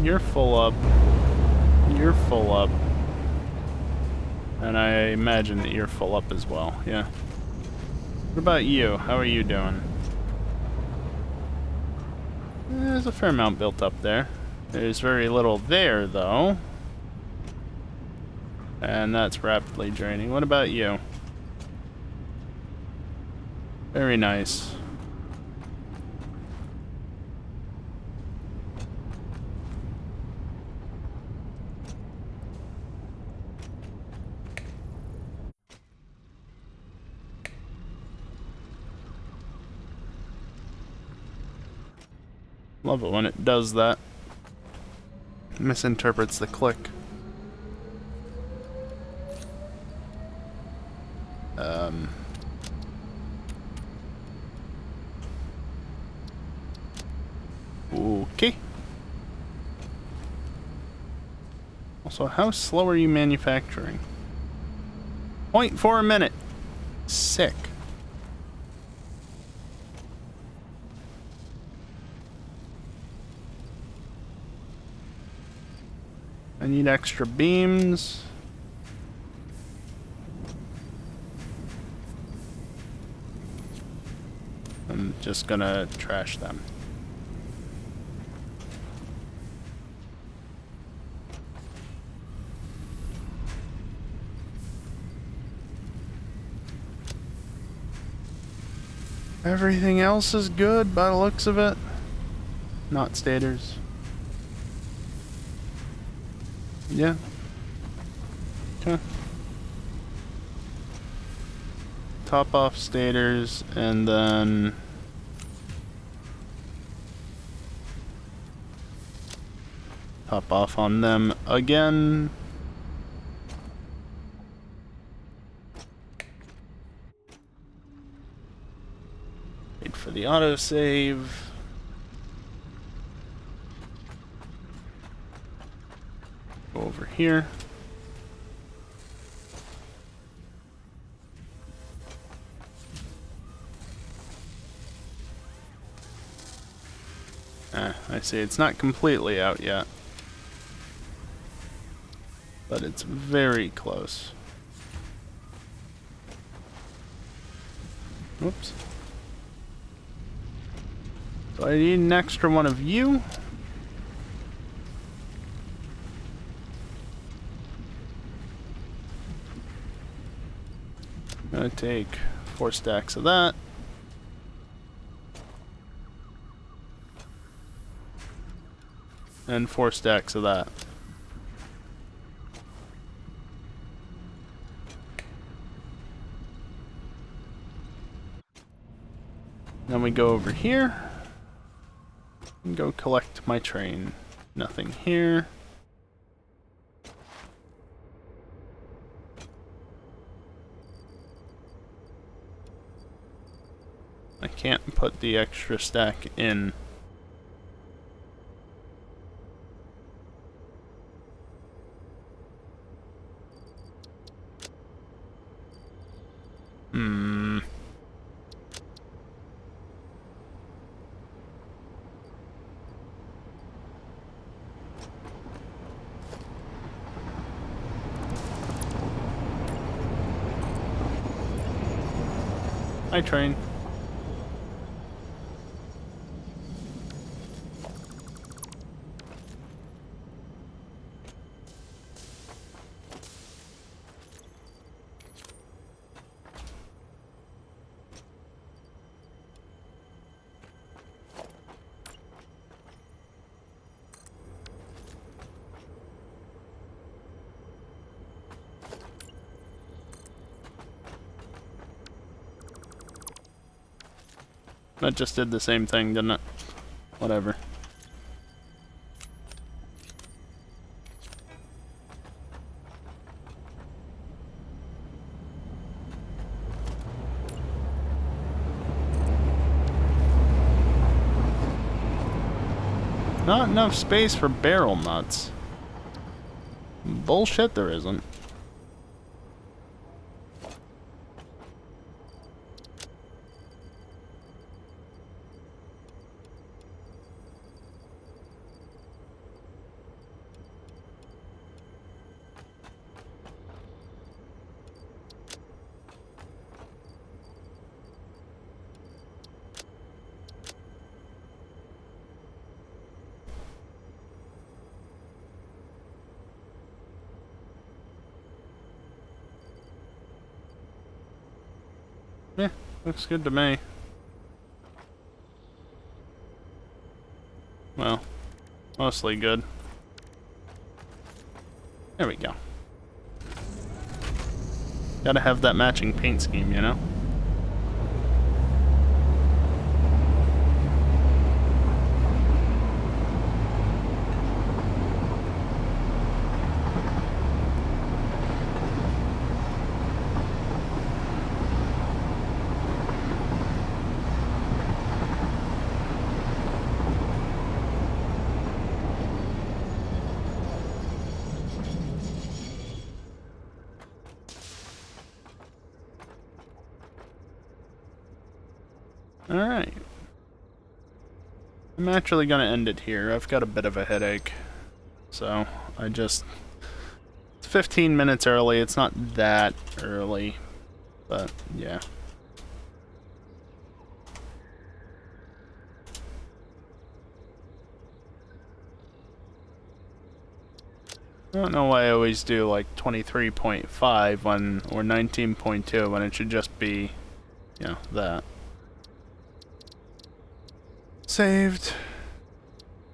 [SPEAKER 2] You're full up. You're full up. And I imagine that you're full up as well, yeah. What about you? How are you doing? There's a fair amount built up there. There's very little there, though. And that's rapidly draining. What about you? Very nice. Love it when it does that. Misinterprets the click. Okay. Also, how slow are you manufacturing? 0.4 a minute. Sick. I need extra beams. I'm just gonna trash them. Everything else is good by the looks of it. Not stators. Yeah. Okay. Top off stators and then top off on them again. Wait for the autosave. Go over here. I see it's not completely out yet, but it's very close. Whoops. So I need an extra one of you. I'm gonna take 4 stacks of that. And 4 stacks of that. Then we go over here and go collect my train. Nothing here. I can't put the extra stack in. Hi, train. That just did the same thing, didn't it? Whatever. Not enough space for barrel nuts. Bullshit, there isn't. Yeah, looks good to me. Well, mostly good. There we go. Gotta have that matching paint scheme, you know? Alright. I'm actually gonna end it here. I've got a bit of a headache. So, it's 15 minutes early. It's not that early. But, yeah. I don't know why I always do like 23.5 when, or 19.2 when it should just be, you know, that. Saved.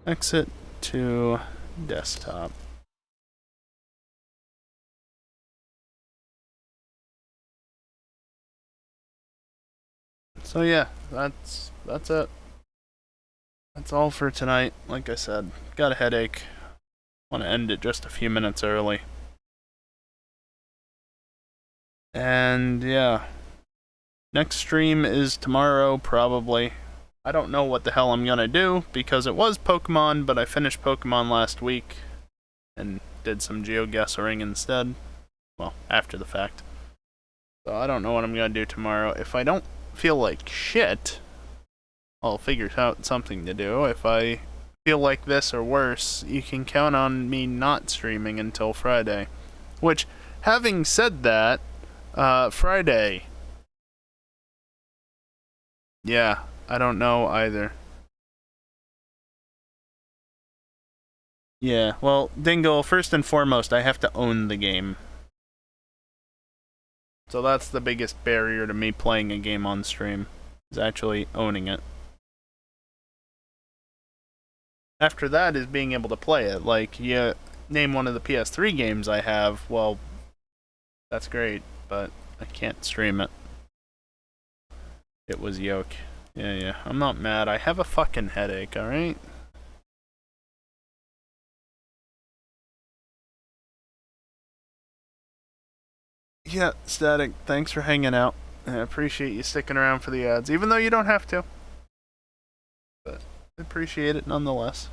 [SPEAKER 2] Exit to desktop. So yeah, that's it. That's all for tonight. Like I said, got a headache. Want to end it just a few minutes early. And yeah, next stream is tomorrow probably. I don't know what the hell I'm gonna do because it was Pokemon, but I finished Pokemon last week and did some geoguessing instead. Well, after the fact. So I don't know what I'm gonna do tomorrow. If I don't feel like shit, I'll figure out something to do. If I feel like this or worse, you can count on me not streaming until Friday. Which, having said that, Friday. Yeah, I don't know either. Yeah, well, Dingle, first and foremost, I have to own the game. So that's the biggest barrier to me playing a game on stream, is actually owning it. After that is being able to play it. Like, you name one of the PS3 games I have, well, that's great, but I can't stream it. It was yoke. Yeah, I'm not mad. I have a fucking headache, alright? Yeah, Static, thanks for hanging out. I appreciate you sticking around for the ads, even though you don't have to. But I appreciate it nonetheless.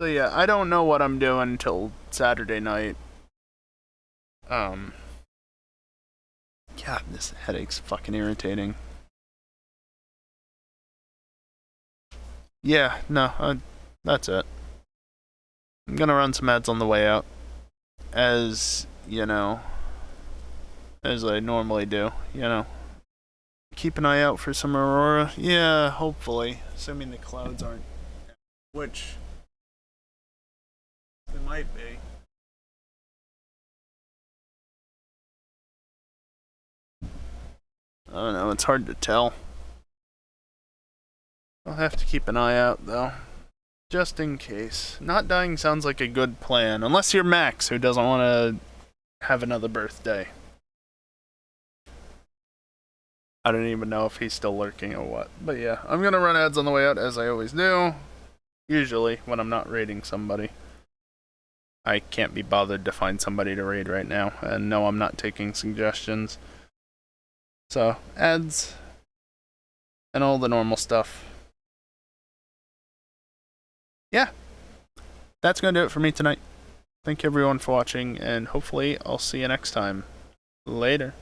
[SPEAKER 2] So yeah, I don't know what I'm doing until Saturday night. God, this headache's fucking irritating. Yeah, no, that's it. I'm gonna run some ads on the way out. As, you know, as I normally do, you know. Keep an eye out for some aurora. Yeah, hopefully. Assuming the clouds aren't. Which. They might be. I don't know, it's hard to tell. I'll have to keep an eye out, though. Just in case. Not dying sounds like a good plan. Unless you're Max, who doesn't want to have another birthday. I don't even know if he's still lurking or what. But yeah, I'm going to run ads on the way out, as I always do. Usually, when I'm not raiding somebody. I can't be bothered to find somebody to raid right now. And no, I'm not taking suggestions. So, ads. And all the normal stuff. Yeah. That's going to do it for me tonight. Thank you everyone for watching, and hopefully I'll see you next time. Later.